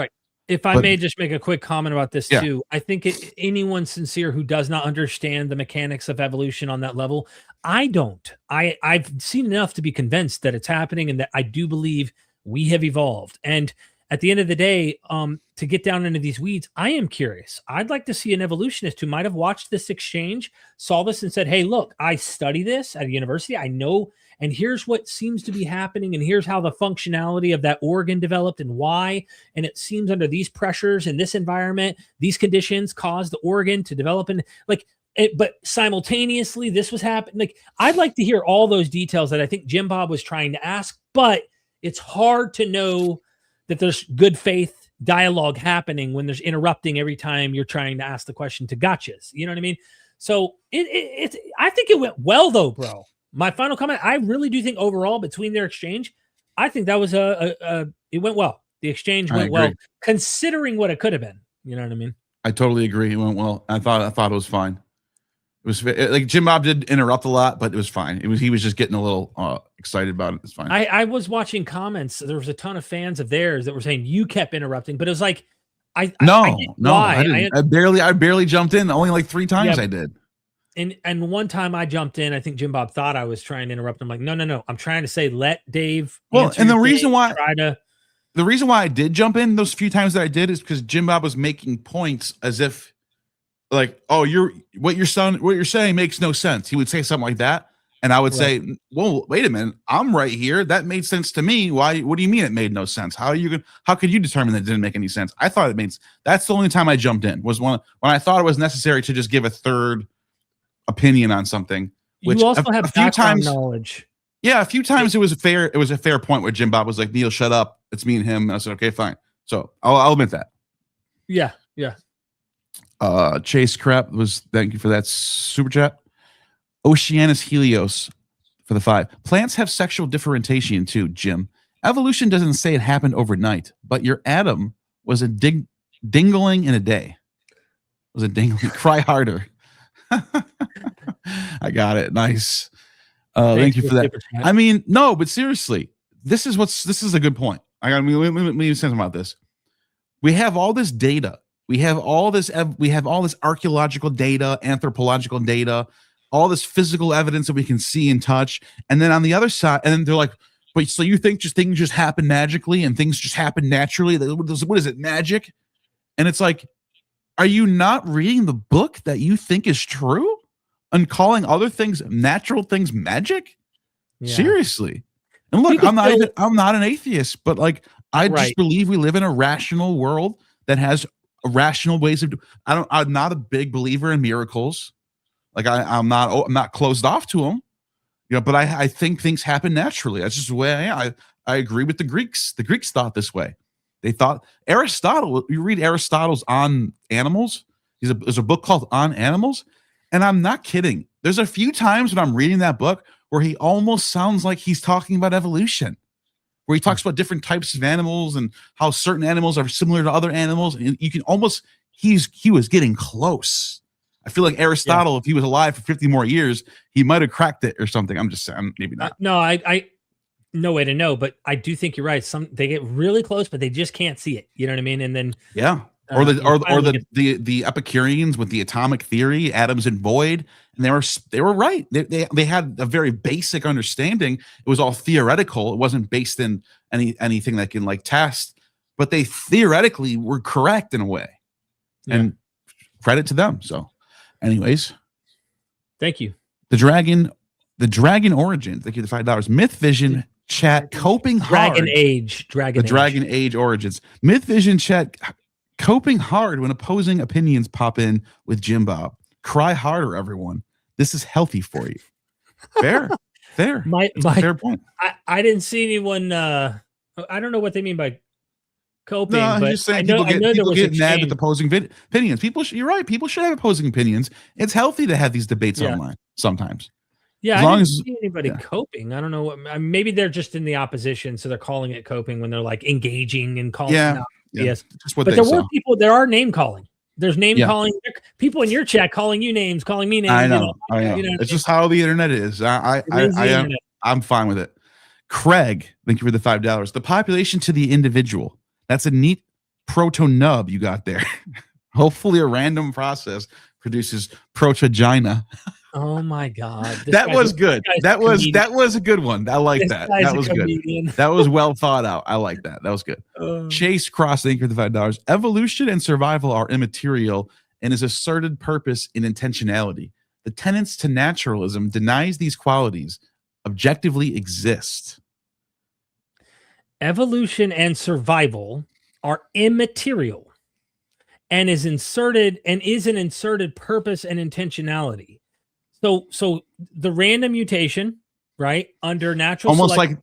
Speaker 4: if I may just make a quick comment about this too, I think anyone sincere who does not understand the mechanics of evolution on that level, I don't. I've seen enough to be convinced that it's happening and that I do believe we have evolved. And at the end of the day, to get down into these weeds, I am curious. I'd like to see an evolutionist who might have watched this exchange, saw this and said, hey, look, I study this at a university. I know, and here's what seems to be happening. And here's how the functionality of that organ developed and why. And it seems under these pressures in this environment, these conditions caused the organ to develop. And but simultaneously, this was happening. Like, I'd like to hear all those details that I think Jim Bob was trying to ask, but it's hard to know that there's good faith dialogue happening when there's interrupting every time you're trying to ask the question to gotchas. You know what I mean? So I think it went well though, bro. My final comment, I really do think overall between their exchange, I think that was it went well. The exchange went well, considering what it could have been. You know what I mean?
Speaker 3: I totally agree. It went well. I thought it was fine. It was like Jim Bob did interrupt a lot, but it was fine. He was just getting a little excited about it. It's fine.
Speaker 4: I was watching comments. There was a ton of fans of theirs that were saying you kept interrupting, but it was like I
Speaker 3: didn't. I barely jumped in. Only like 3 times I did.
Speaker 4: And one time I jumped in. I think Jim Bob thought I was trying to interrupt. I'm like, no. I'm trying to say let Dave.
Speaker 3: Well, and the reason why I did jump in those few times that I did is because Jim Bob was making points as if, like, oh, what you're saying makes no sense. He would say something like that, and I would say, well, wait a minute, I'm right here. That made sense to me. Why? What do you mean it made no sense? How could you determine that it didn't make any sense? I thought it made. That's the only time I jumped in was when I thought it was necessary to just give a third opinion on something. Which
Speaker 4: you also have
Speaker 3: a few times
Speaker 4: knowledge.
Speaker 3: Yeah, a few times it was a fair point where Jim Bob was like, Neil, shut up. It's me and him. And I said, okay, fine. So I'll admit that.
Speaker 4: Yeah.
Speaker 3: Chase Crap thank you for that super chat. Oceanus Helios for the 5. Plants have sexual differentiation too, Jim. Evolution doesn't say it happened overnight, but your Adam was a dingling in a day. Was a dingling. Cry harder. I got it. Nice. Thank you for that. I mean, no, but seriously, this is a good point. Let me say something about this. We have all this data. We have all this archaeological data, anthropological data, all this physical evidence that we can see and touch. And then on the other side, and then they're like, wait, so you think things just happen magically and things just happen naturally? What is it, magic? And it's like, are you not reading the book that you think is true and calling other things, natural things, magic? Yeah. Seriously. And look, I'm not an atheist, but like, I just believe we live in a rational world that has rational ways of. I'm not a big believer in miracles. Like I'm not closed off to them, but I think things happen naturally. That's just the way I am. I agree with the Greeks. The Greeks thought this way. They thought Aristotle. You read Aristotle's On Animals. There's a book called On Animals, and I'm not kidding. There's a few times when I'm reading that book where he almost sounds like he's talking about evolution, where he talks about different types of animals and how certain animals are similar to other animals. And you can almost, he was getting close. I feel like Aristotle, if he was alive for 50 more years, he might have cracked it or something. I'm just saying, maybe not.
Speaker 4: No, I no way to know, but I do think you're right. They get really close, but they just can't see it. You know what I mean? And then
Speaker 3: or the Epicureans with the atomic theory, atoms and void, and they were right. They had a very basic understanding. It was all theoretical. It wasn't based in anything that can like test, but they theoretically were correct in a way. And credit to them. So, anyways,
Speaker 4: thank you.
Speaker 3: The dragon origin. Thank you for the $5. Myth Vision chat coping hard. Dragon Age origins. Myth Vision chat coping hard when opposing opinions pop in with Jim Bob. Cry harder, everyone. This is healthy for you. Fair. Fair point.
Speaker 4: I didn't see anyone. I don't know what they mean by coping.
Speaker 3: No,
Speaker 4: but
Speaker 3: just saying people get mad with opposing opinions. You're right. People should have opposing opinions. It's healthy to have these debates online sometimes.
Speaker 4: Yeah, I didn't see anybody coping. I don't know what. Maybe they're just in the opposition, so they're calling it coping when they're like engaging and calling. Yes, but there are name calling. There's name calling. People in your chat calling you names, calling me names.
Speaker 3: I know. It's just how the internet is. I'm fine with it. Craig, thank you for the $5. The population to the individual. That's a neat proto-nub you got there. Hopefully a random process produces proto-gina.
Speaker 4: Oh my God.
Speaker 3: That was good. That was a good one. I like that. That was good. That was well thought out. I like that. That was good. Chase Cross, thank you for the $5. Evolution and survival are immaterial and is asserted purpose in intentionality. The tenets to naturalism denies these qualities objectively exist.
Speaker 4: Evolution and survival are immaterial and is an inserted purpose and intentionality. So the random mutation, right, under natural
Speaker 3: almost like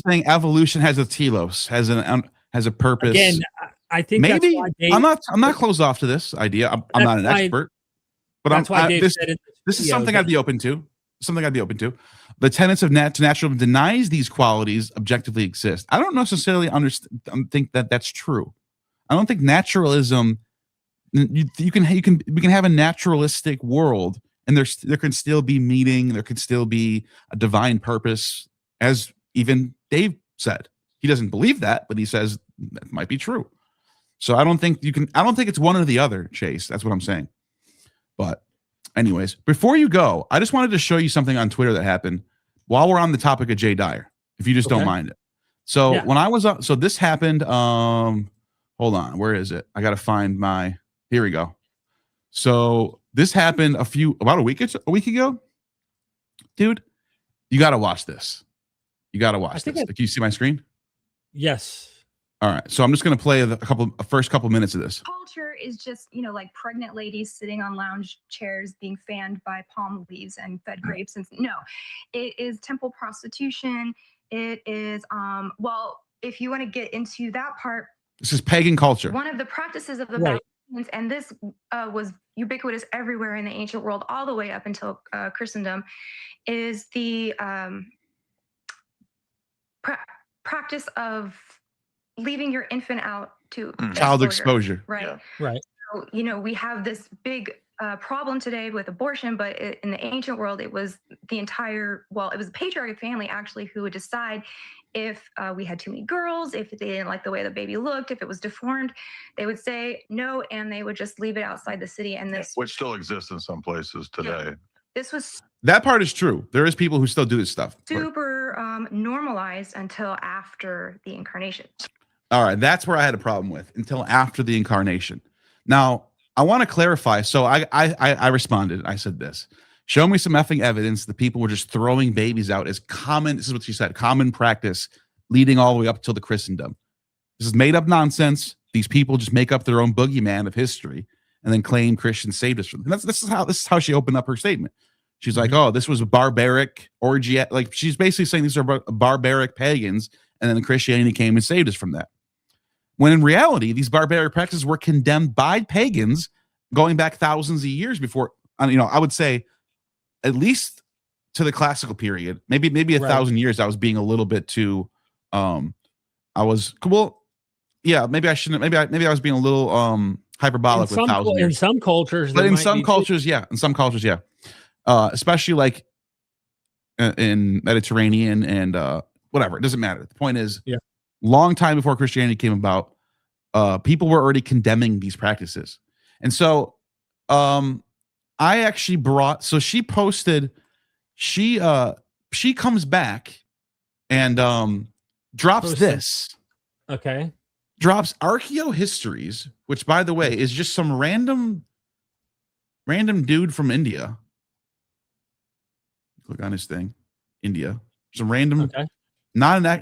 Speaker 3: saying evolution has a telos, has a purpose.
Speaker 4: Again, I think
Speaker 3: maybe I'm not closed off to this idea. I'm not an expert, but this is something I'd be open to. The tenets of naturalism denies these qualities objectively exist. I don't necessarily think that that's true. I don't think naturalism. We can have a naturalistic world and there can still be meaning. There could still be a divine purpose, as even Dave said. He doesn't believe that, but he says that might be true. So I don't think it's one or the other, Chase. That's what I'm saying. But anyways, before you go, I just wanted to show you something on Twitter that happened while we're on the topic of Jay Dyer, if you just don't mind it. So when I was up, so this happened, hold on, where is it? I got to find here we go. So this happened about a week ago. Dude, you got to watch this. You got to watch this. Can you see my screen?
Speaker 4: Yes.
Speaker 3: All right. So I'm just going to play the first couple minutes of this.
Speaker 12: Culture is just, like pregnant ladies sitting on lounge chairs being fanned by palm leaves and fed grapes. And no, it is temple prostitution. It is, if you want to get into that part.
Speaker 3: This is pagan culture.
Speaker 12: One of the practices of the Babylonians, and this was ubiquitous everywhere in the ancient world, all the way up until Christendom, is the practice of leaving your infant out to
Speaker 3: child exposure.
Speaker 12: Right.
Speaker 4: Right.
Speaker 12: So, we have this big problem today with abortion, but in the ancient world, it was the patriarchal family actually who would decide if we had too many girls, if they didn't like the way the baby looked, if it was deformed, they would say no, and they would just leave it outside the city. And
Speaker 9: which still exists in some places today.
Speaker 3: That part is true. There is people who still do this stuff.
Speaker 12: Super normalized until after the incarnation.
Speaker 3: All right, that's where I had a problem with, until after the incarnation. Now, I want to clarify. So I responded. I said this. Show me some effing evidence that people were just throwing babies out as common, this is what she said, common practice leading all the way up till the Christendom. This is made up nonsense. These people just make up their own boogeyman of history and then claim Christians saved us from them. This is how she opened up her statement. She's like, oh, this was a barbaric orgy. Like, she's basically saying these are barbaric pagans, and then Christianity came and saved us from that. When in reality, these barbaric practices were condemned by pagans going back thousands of years before, I would say at least to the classical period, maybe 1,000 years. I was being a little bit too, maybe I shouldn't, maybe I was being a little hyperbolic with 1,000 years.
Speaker 4: In some cultures,
Speaker 3: but in some cultures, especially like in Mediterranean and whatever, it doesn't matter. The point is, long time before Christianity came about, people were already condemning these practices. And so I actually she posted, she comes back and drops this.
Speaker 4: Okay.
Speaker 3: Drops archaeohistories, which by the way is just some random dude from India. Click on his thing. India. Some random, not a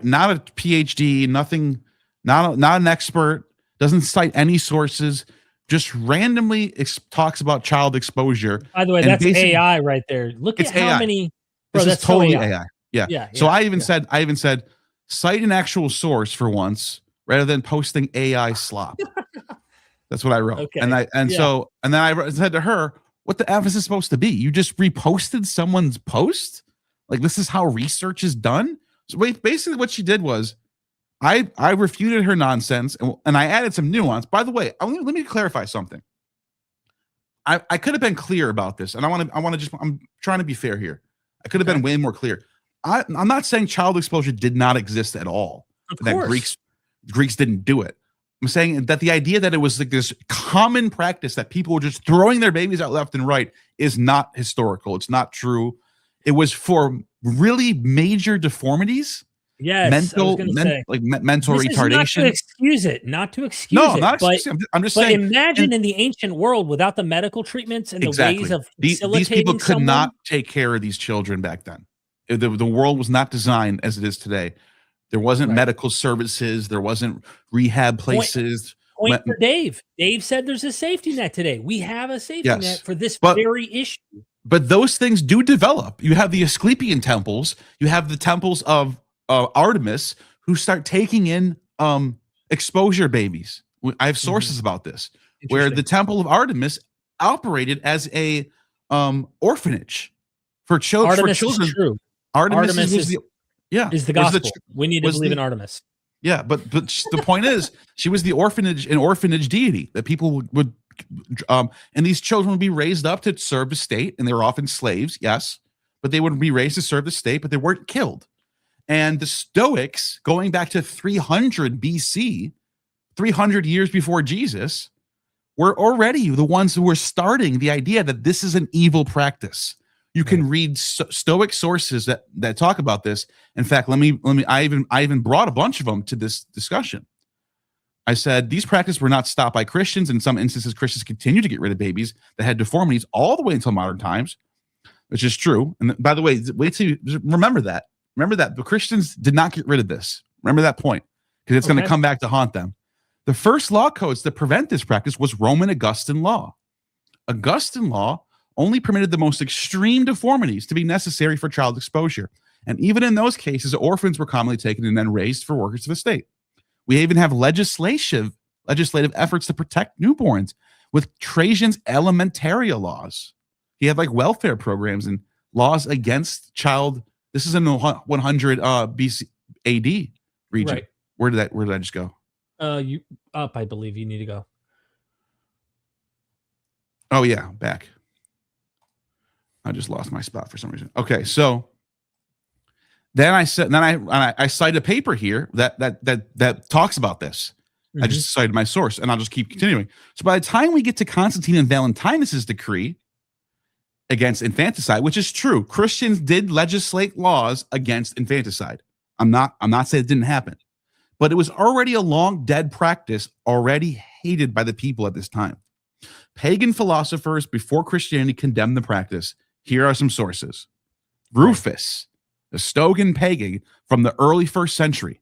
Speaker 3: PhD, nothing, not an expert, doesn't cite any sources, just randomly talks about child exposure.
Speaker 4: By the way, that's AI right there. Look at how many.
Speaker 3: Bro, this is totally AI. Yeah. So I even said, cite an actual source for once rather than posting AI slop. That's what I wrote.
Speaker 4: Okay.
Speaker 3: And then I said to her, what the F is this supposed to be? You just reposted someone's post? Like, this is how research is done? So basically what she did was I refuted her nonsense and I added some nuance. By the way, let me clarify something. I could have been clear about this, and I'm trying to be fair here. I could have been way more clear. I'm not saying child exposure did not exist at all. That Greeks didn't do it. I'm saying that the idea that it was like this common practice that people were just throwing their babies out left and right is not historical. It's not true. It was for really major deformities.
Speaker 4: Yes,
Speaker 3: mental retardation.
Speaker 4: Not to excuse it. I'm just saying. Imagine in the ancient world without the medical treatments and the ways of facilitating
Speaker 3: these people could
Speaker 4: someone.
Speaker 3: not take care of these children back then. The world was not designed as it is today. There wasn't medical services. There wasn't rehab places.
Speaker 4: Point for Dave. Dave said there's a safety net today. We have a safety net for this very issue.
Speaker 3: But those things do develop. You have the Asclepian temples. You have the temples of Artemis who start taking in exposure babies. I have sources about this, where the temple of Artemis operated as a orphanage for children.
Speaker 4: Is true.
Speaker 3: Artemis
Speaker 4: is the gospel. We need to believe in Artemis.
Speaker 3: Yeah, but the point is, she was an orphanage deity that people would and these children would be raised up to serve the state, and they were often slaves, yes, but they would be raised to serve the state, but they weren't killed. And the Stoics, going back to 300 BC, 300 years before Jesus, were already the ones who were starting the idea that this is an evil practice. You can read Stoic sources that talk about this. In fact, I even brought a bunch of them to this discussion. I said these practices were not stopped by Christians. In some instances, Christians continue to get rid of babies that had deformities all the way until modern times, which is true. And by the way, wait till you remember that. Remember that the Christians did not get rid of this. Remember that point, because it's going to come back to haunt them. The first law codes that prevent this practice was Roman Augustan law. Augustan law only permitted the most extreme deformities to be necessary for child exposure. And even in those cases, orphans were commonly taken and then raised for workers of the state. We even have legislative efforts to protect newborns with Trajan's elementaria laws. He had like welfare programs and laws against child. This is in the 100 BC AD region.
Speaker 4: Right.
Speaker 3: Where did I just go?
Speaker 4: You up, I believe you need to go.
Speaker 3: Oh yeah, back. I just lost my spot for some reason. Okay, so then I cite a paper here that talks about this. I just cited my source, and I'll just keep continuing. So by the time we get to Constantine and Valentinus's decree against infanticide, which is true, Christians did legislate laws against infanticide. I'm not saying it didn't happen, but it was already a long dead practice, already hated by the people at this time. Pagan philosophers before Christianity condemned the practice. Here are some sources. Rufus, the Stoican pagan from the early 1st century,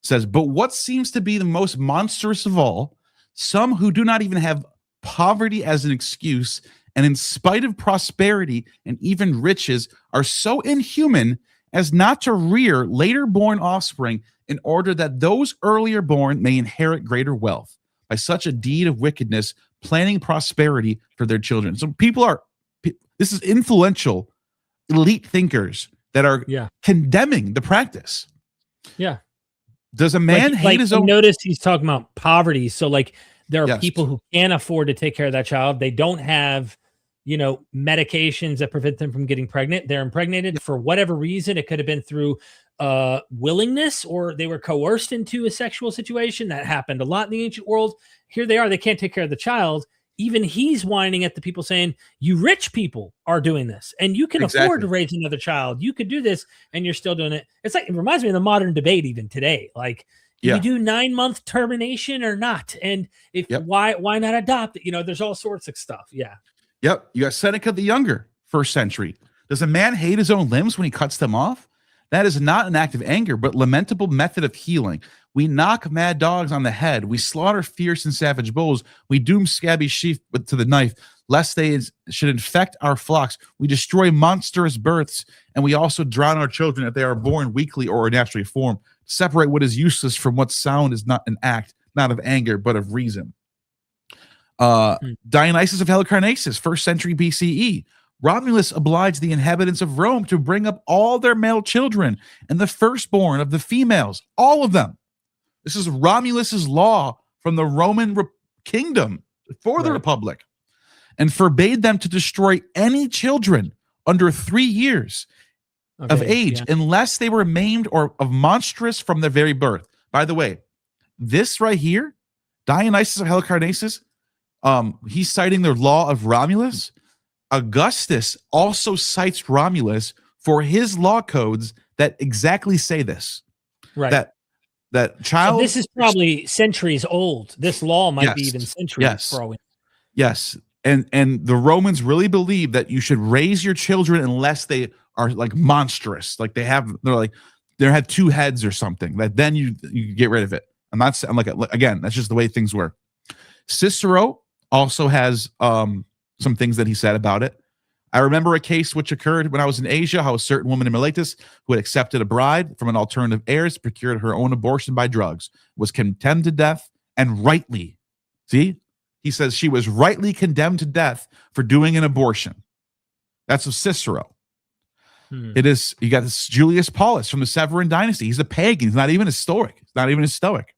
Speaker 3: says, but what seems to be the most monstrous of all, some who do not even have poverty as an excuse, and in spite of prosperity and even riches, are so inhuman as not to rear later born offspring in order that those earlier born may inherit greater wealth by such a deed of wickedness, planning prosperity for their children. So this is influential elite thinkers that are condemning the practice.
Speaker 4: Yeah.
Speaker 3: Does a man hate his own?
Speaker 4: Notice he's talking about poverty. So like there are people who can't afford to take care of that child. They don't have, medications that prevent them from getting pregnant. They're impregnated for whatever reason. It could have been through willingness, or they were coerced into a sexual situation. That happened a lot in the ancient world. Here they are. They can't take care of the child. Even he's whining at the people saying, you rich people are doing this and you can afford to raise another child. You could do this and you're still doing it. It's like, it reminds me of the modern debate even today. Like, you do 9-month termination or not? And if why not adopt it? There's all sorts of stuff. Yeah.
Speaker 3: Yep. You got Seneca the Younger, 1st century. Does a man hate his own limbs when he cuts them off? That is not an act of anger, but lamentable method of healing. We knock mad dogs on the head. We slaughter fierce and savage bulls. We doom scabby sheep to the knife, lest they should infect our flocks. We destroy monstrous births, and we also drown our children if they are born weakly or naturally formed. Separate what is useless from what's sound is not an act, not of anger, but of reason. Dionysius of Halicarnassus, 1st century BCE. Romulus obliged the inhabitants of Rome to bring up all their male children and the firstborn of the females, all of them. This is Romulus's law from the Roman kingdom for the Republic, and forbade them to destroy any children under 3 years of age unless they were maimed or of monstrous from their very birth. By the way, this right here, Dionysius of Halicarnassus, he's citing the law of Romulus. Augustus also cites Romulus for his law codes that exactly say this.
Speaker 4: Right.
Speaker 3: That child.
Speaker 4: So this is probably centuries old. This law might be even centuries.
Speaker 3: Yes. And the Romans really believe that you should raise your children unless they are like monstrous, like they have 2 heads or something. That then you get rid of it. I'm like, again, that's just the way things work. Cicero also has some things that he said about it. I remember a case which occurred when I was in Asia, how a certain woman in Miletus who had accepted a bride from an alternative heirs, procured her own abortion by drugs, was condemned to death, and rightly. See? He says she was rightly condemned to death for doing an abortion. That's of Cicero. It is, you got this Julius Paulus from the Severan dynasty. He's a pagan. He's not even a Stoic. He's not even a Stoic.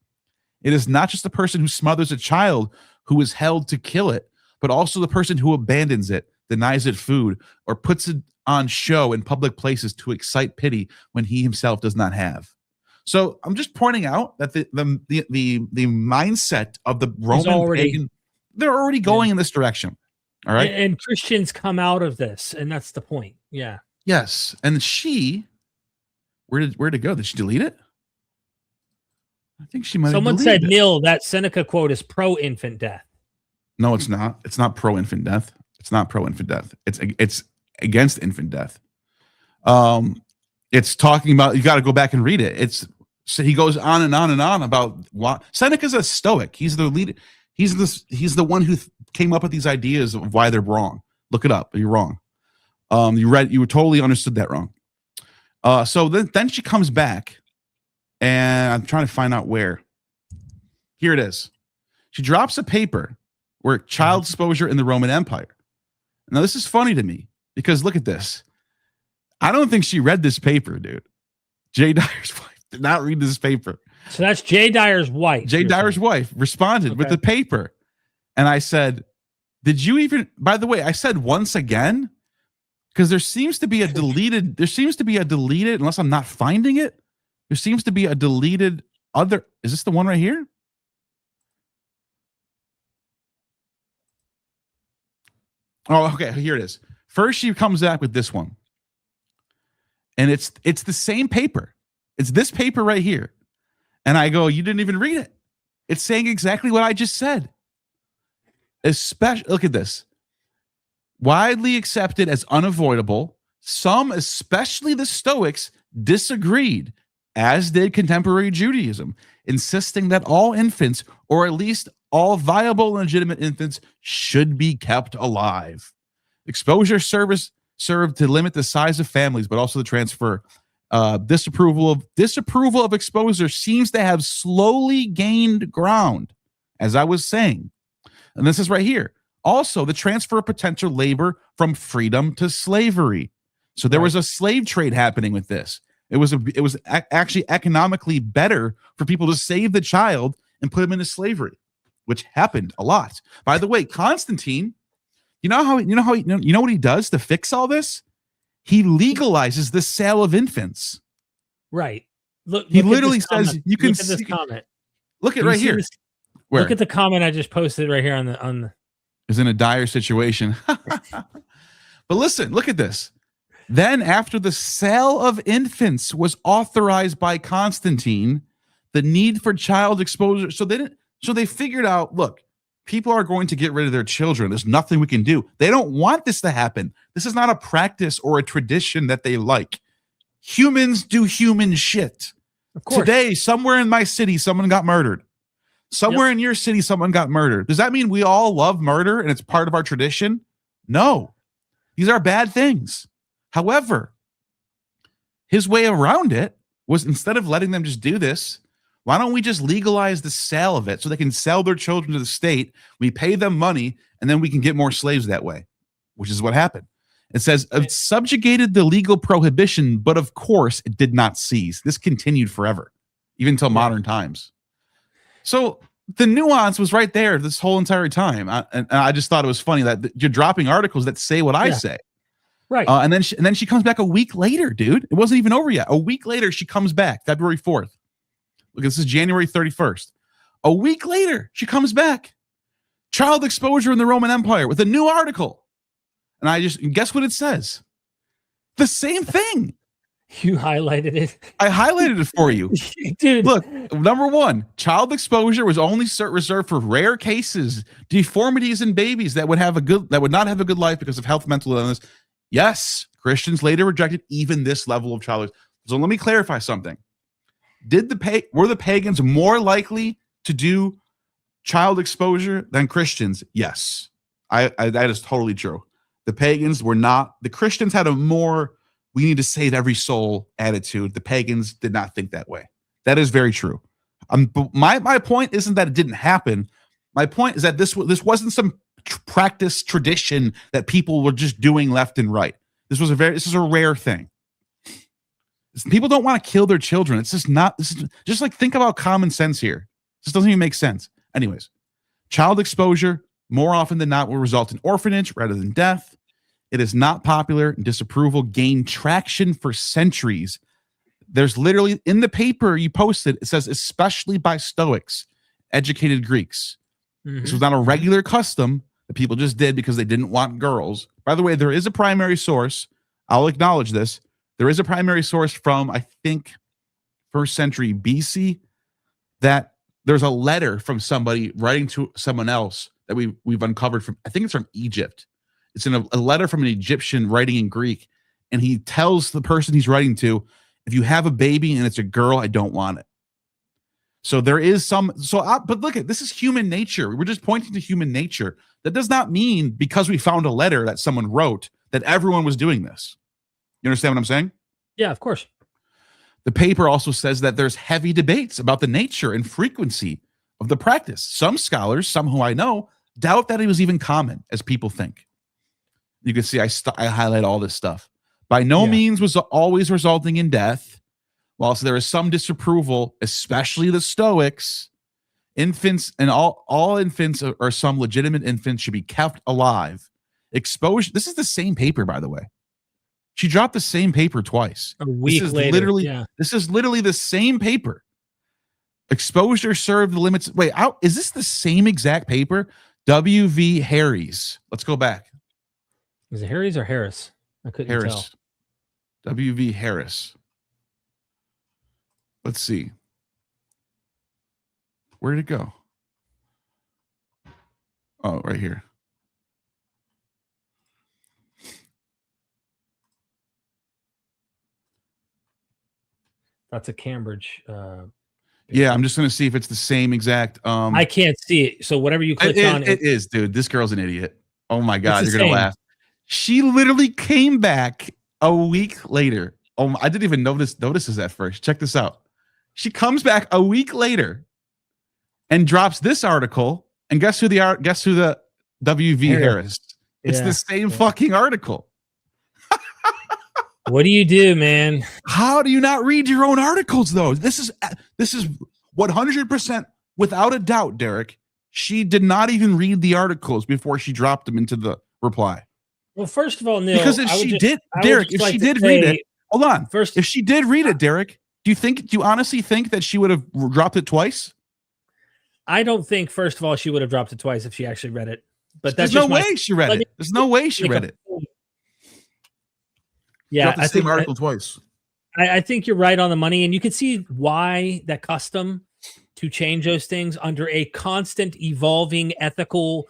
Speaker 3: It is not just the person who smothers a child who is held to kill it, but also the person who abandons it, denies it food, or puts it on show in public places to excite pity when he himself does not have. So I'm just pointing out that the mindset of the Roman pagan, they're already going in this direction. All right.
Speaker 4: And Christians come out of this, and that's the point. Yeah.
Speaker 3: Yes. And she, where'd it go? Did she delete it? I think she might have
Speaker 4: Someone
Speaker 3: deleted
Speaker 4: said,
Speaker 3: it.
Speaker 4: Neil, that Seneca quote is pro-infant death.
Speaker 3: No, it's not. It's not pro-infant death. It's not pro-infant death. It's against infant death. It's talking about, you got to go back and read it. So he goes on and on and on about what Seneca's a Stoic. He's the lead. He's the one who came up with these ideas of why they're wrong. Look it up. You're wrong. You totally understood that wrong. So then she comes back, and I'm trying to find out where. Here it is. She drops a paper where child exposure in the Roman Empire. Now this is funny to me because look at this. I don't think she read this paper, dude. Jay Dyer's wife did not read this paper.
Speaker 4: So that's Jay Dyer's wife.
Speaker 3: Jay Dyer's wife responded with the paper. And I said, did you even, by the way, I said once again, because there seems to be a deleted, unless I'm not finding it, there seems to be a deleted other, is this the one right here? Oh, okay, here it is. First, she comes back with this one. And it's the same paper. It's this paper right here. And I go, you didn't even read it. It's saying exactly what I just said. Look at this. Widely accepted as unavoidable, some, especially the Stoics, disagreed, as did contemporary Judaism, insisting that all infants, or at least all viable and legitimate infants, should be kept alive. Exposure served to limit the size of families, but also the transfer. Disapproval of exposure seems to have slowly gained ground, as I was saying. And this is right here. Also, the transfer of potential labor from freedom to slavery. So there was a slave trade happening with this. It was actually economically better for people to save the child and put him into slavery, which happened a lot. By the way, Constantine, you know what he does to fix all this? He legalizes the sale of infants.
Speaker 4: Right. Look
Speaker 3: he literally says you can
Speaker 4: see this comment.
Speaker 3: Look at right here.
Speaker 4: Look at the comment I just posted right here on the.
Speaker 3: Is in a dire situation. But listen, look at this. Then, after the sale of infants was authorized by Constantine, the need for child exposure. So they figured out, look, people are going to get rid of their children. There's nothing we can do. They don't want this to happen. This is not a practice or a tradition that they like. Humans do human shit.
Speaker 4: Of course.
Speaker 3: Today, somewhere in my city, someone got murdered. Somewhere in your city, someone got murdered. Does that mean we all love murder and it's part of our tradition? No. These are bad things. However, his way around it was, instead of letting them just do this, why don't we just legalize the sale of it so they can sell their children to the state? We pay them money, and then we can get more slaves that way, which is what happened. It says, it subjugated the legal prohibition, but of course it did not cease. This continued forever, even until modern times. So the nuance was right there this whole entire time. And I just thought it was funny that you're dropping articles that say what I say.
Speaker 4: Right.
Speaker 3: And then she comes back a week later, dude. It wasn't even over yet. A week later, she comes back, February 4th. Look, this is January 31st. A week later, she comes back. Child exposure in the Roman Empire with a new article. And guess what it says? The same thing.
Speaker 4: You highlighted it.
Speaker 3: I highlighted it for you.
Speaker 4: Dude.
Speaker 3: Look, number one, child exposure was only reserved for rare cases, deformities in babies that would not have a good life because of health, mental illness. Yes, Christians later rejected even this level of child exposure. So let me clarify something. Were the pagans more likely to do child exposure than Christians? Yes. That is totally true. The pagans were not. The Christians had a more, we need to save every soul attitude. The pagans did not think that way. That is very true. But my point isn't that it didn't happen. My point is that this wasn't some practice tradition that people were just doing left and right. This is a rare thing. People don't want to kill their children. It's just not. This is just like, think about common sense here. This doesn't even make sense. Anyways, child exposure more often than not will result in orphanage rather than death. It is not popular, and disapproval gained traction for centuries. There's literally in the paper you posted, it says, especially by Stoics, educated Greeks. This was not a regular custom that people just did because they didn't want girls. By the way, there is a primary source. I'll acknowledge this. There is a primary source from, I think, 1st century BC, that there's a letter from somebody writing to someone else that we've uncovered from, I think it's from Egypt. It's in a letter from an Egyptian writing in Greek. And he tells the person he's writing to, if you have a baby and it's a girl, I don't want it. So there is some, but look at, this is human nature. We're just pointing to human nature. That does not mean because we found a letter that someone wrote that everyone was doing this. You understand what I'm saying?
Speaker 4: Yeah, of course.
Speaker 3: The paper also says that there's heavy debates about the nature and frequency of the practice. Some scholars, some who I know, doubt that it was even common as people think. You can see I highlight all this stuff. By no means was always resulting in death. Whilst there is some disapproval, especially the Stoics, infants and all infants or some legitimate infants should be kept alive. Exposure. This is the same paper, by the way. She dropped the same paper twice.
Speaker 4: A week later.
Speaker 3: This is literally the same paper. Exposure served the limits. Wait, is this the same exact paper? W.V. Harris. Let's go back.
Speaker 4: Is it Harris or Harris? I couldn't tell.
Speaker 3: W.V. Harris. Let's see. Where did it go? Oh, right here.
Speaker 4: That's a Cambridge.
Speaker 3: Yeah, I'm just going to see if it's the same exact.
Speaker 4: I can't see it. So whatever you click on.
Speaker 3: It is, dude. This girl's an idiot. Oh, my God. You're going to laugh. She literally came back a week later. Oh, I didn't even notice this at first. Check this out. She comes back a week later and drops this article. And guess who the W.V. Harris? It's the same fucking article.
Speaker 4: What do you do, man?
Speaker 3: How do you not read your own articles, though? This is 100% without a doubt, Derek. She did not even read the articles before she dropped them into the reply.
Speaker 4: Well, first of all, Neil,
Speaker 3: because if she did read it, hold on. First, if she did read it, Derek, do you honestly think that she would have dropped it twice?
Speaker 4: I don't think, first of all, she would have dropped it twice if she actually read it. But
Speaker 3: there's no way she read it. There's no way she read it.
Speaker 4: Yeah,
Speaker 3: I think article twice.
Speaker 4: I think you're right on the money, and you can see why that custom to change those things under a constant evolving ethical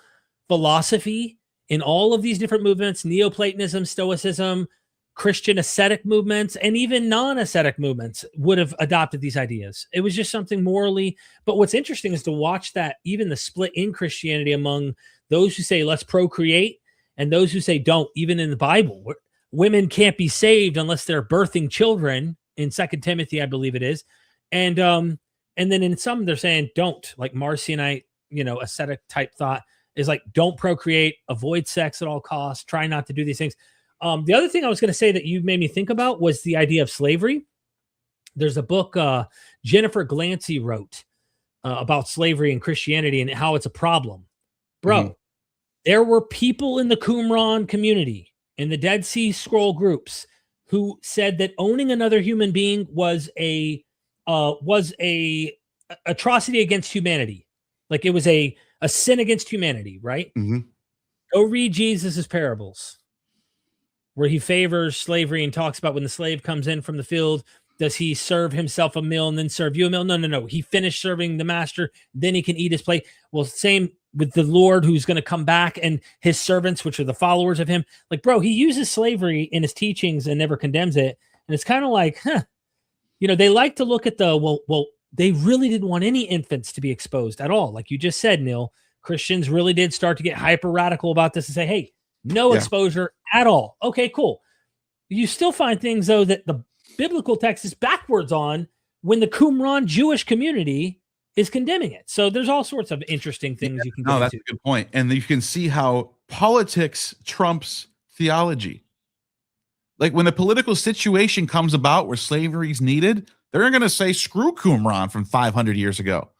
Speaker 4: philosophy in all of these different movements: Neoplatonism, Stoicism, Christian ascetic movements, and even non-ascetic movements would have adopted these ideas. It was just something morally. But what's interesting is to watch that even the split in Christianity among those who say let's procreate and those who say don't. Even in the Bible, women can't be saved unless they're birthing children in 2 Timothy, I believe it is. And then in some, they're saying don't, like Marcionite, ascetic type thought is like, don't procreate, avoid sex at all costs, try not to do these things. The other thing I was going to say that you made me think about was the idea of slavery. There's a book Jennifer Glancy wrote about slavery and Christianity and how it's a problem. Bro, there were people in the Qumran community, in the Dead Sea Scroll groups, who said that owning another human being was a atrocity against humanity. Like it was a sin against humanity, right? Go read Jesus's parables, where he favors slavery and talks about when the slave comes in from the field, does he serve himself a meal and then serve you a meal? No. He finished serving the master, then he can eat his plate. Well, same with the Lord who's going to come back and his servants, which are the followers of him. Like, bro, he uses slavery in his teachings and never condemns it. And it's kind of like, they like to look at they really didn't want any infants to be exposed at all. Like you just said, Neil, Christians really did start to get hyper radical about this and say, hey, no exposure at all. Okay, cool. You still find things, though, that the biblical text is backwards on when the Qumran Jewish community is condemning it. So there's all sorts of interesting things you can get
Speaker 3: that's
Speaker 4: into.
Speaker 3: A good point. And you can see how politics trumps theology. Like when the political situation comes about where slavery is needed, they're going to say, screw Qumran from 500 years ago.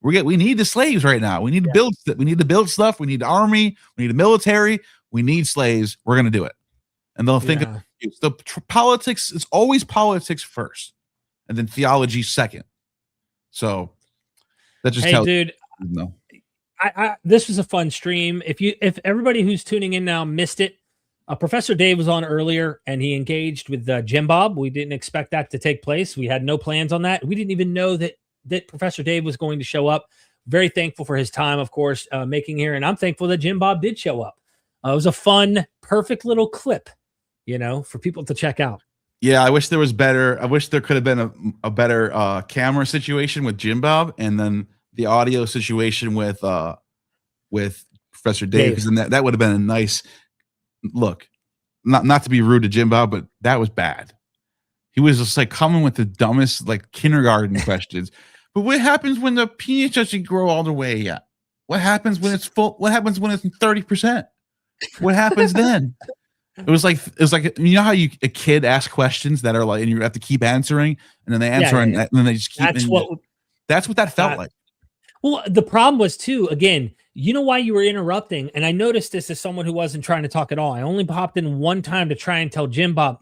Speaker 3: We need the slaves right now. We need to build. We need to build stuff. We need the army. We need the military. We need slaves. We're gonna do it. And they'll think of politics. It's always politics first, and then theology second. So that just tells
Speaker 4: dude.
Speaker 3: No.
Speaker 4: This was a fun stream. If everybody who's tuning in now missed it, Professor Dave was on earlier and he engaged with Jim Bob. We didn't expect that to take place. We had no plans on that. We didn't even know that Professor Dave was going to show up. Very thankful for his time, of course, making here. And I'm thankful that Jim Bob did show up. It was a fun, perfect little clip, for people to check out.
Speaker 3: Yeah, I wish there was better. I wish there could have been a better camera situation with Jim Bob, and then the audio situation with Professor Dave, because then that would have been a nice look. Not to be rude to Jim Bob, but that was bad. He was just like coming with the dumbest like kindergarten questions. But what happens when the penis doesn't grow all the way yet? What happens when it's full? What happens when it's 30%? What happens then? It was like how a kid asks questions that are like, and you have to keep answering, and then they answer, and then they just keep. That's what that felt like.
Speaker 4: Well, the problem was too, again, you know why you were interrupting? And I noticed this as someone who wasn't trying to talk at all. I only popped in one time to try and tell Jim Bob,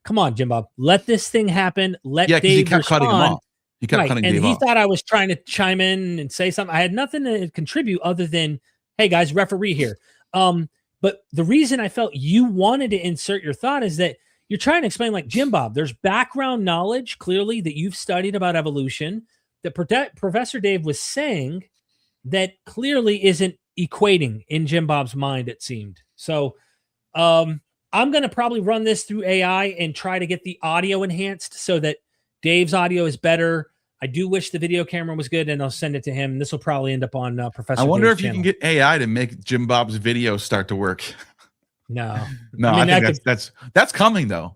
Speaker 4: come on, Jim Bob, let this thing happen. Let Dave
Speaker 3: he kept
Speaker 4: respond.
Speaker 3: cutting him off. He kept cutting Dave off.
Speaker 4: And he thought I was trying to chime in and say something. I had nothing to contribute other than, hey guys, referee here. But the reason I felt you wanted to insert your thought is that you're trying to explain, like, Jim Bob, there's background knowledge clearly that you've studied about evolution that Professor Dave was saying that clearly isn't equating in Jim Bob's mind, it seemed. So I'm going to probably run this through AI and try to get the audio enhanced so that Dave's audio is better. I do wish the video camera was good, and I'll send it to him. This will probably end up on Professor.
Speaker 3: I wonder
Speaker 4: Dave's
Speaker 3: if you
Speaker 4: channel.
Speaker 3: can get AI to make Jim Bob's video start to work.
Speaker 4: No,
Speaker 3: I think that's coming though.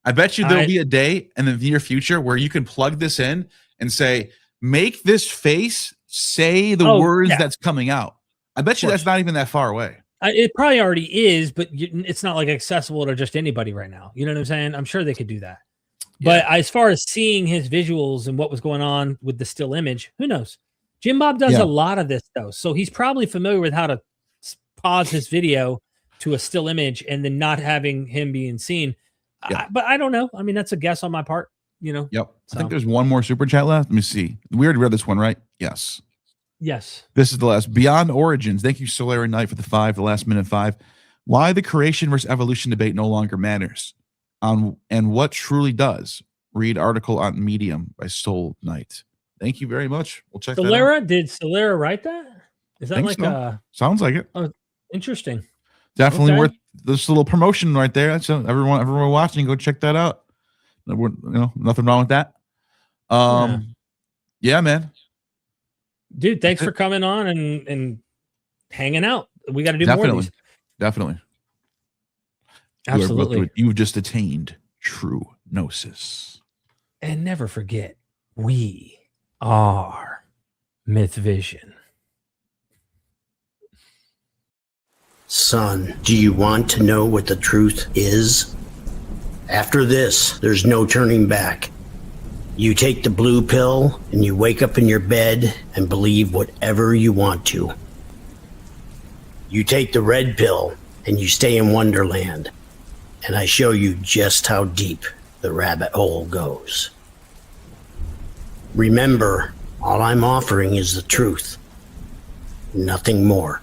Speaker 3: I bet you there'll be a day in the near future where you can plug this in and say, "Make this face say the words that's coming out." I bet you that's not even that far away.
Speaker 4: It probably already is, but it's not like accessible to just anybody right now. You know what I'm saying? I'm sure they could do that. But as far as seeing his visuals and what was going on with the still image, who knows? Jim Bob does a lot of this, though. So he's probably familiar with how to pause his video to a still image and then not having him being seen. But I don't know. I mean, that's a guess on my part,
Speaker 3: Yep.
Speaker 4: So.
Speaker 3: I think there's one more super chat left. Let me see. We already read this one, right? Yes.
Speaker 4: Yes.
Speaker 3: This is the last. Beyond Origins. Thank you, Solari Knight, for the last minute 5. Why the creation versus evolution debate no longer matters. And what truly does. Read article on Medium by Soul Knight. Thank you very much. We'll check that out.
Speaker 4: Did Solera write that? Is that like a...
Speaker 3: Sounds like it.
Speaker 4: Oh, interesting.
Speaker 3: Definitely worth this little promotion right there. So everyone watching, go check that out. Nothing wrong with that. Yeah, man.
Speaker 4: Dude, thanks for coming on and hanging out. We got to do more of these.
Speaker 3: Definitely.
Speaker 4: Absolutely.
Speaker 3: You've just attained true gnosis.
Speaker 4: And never forget, we are Myth Vision.
Speaker 13: Son, do you want to know what the truth is? After this, there's no turning back. You take the blue pill and you wake up in your bed and believe whatever you want to. You take the red pill and you stay in Wonderland. And I show you just how deep the rabbit hole goes. Remember, all I'm offering is the truth. Nothing more.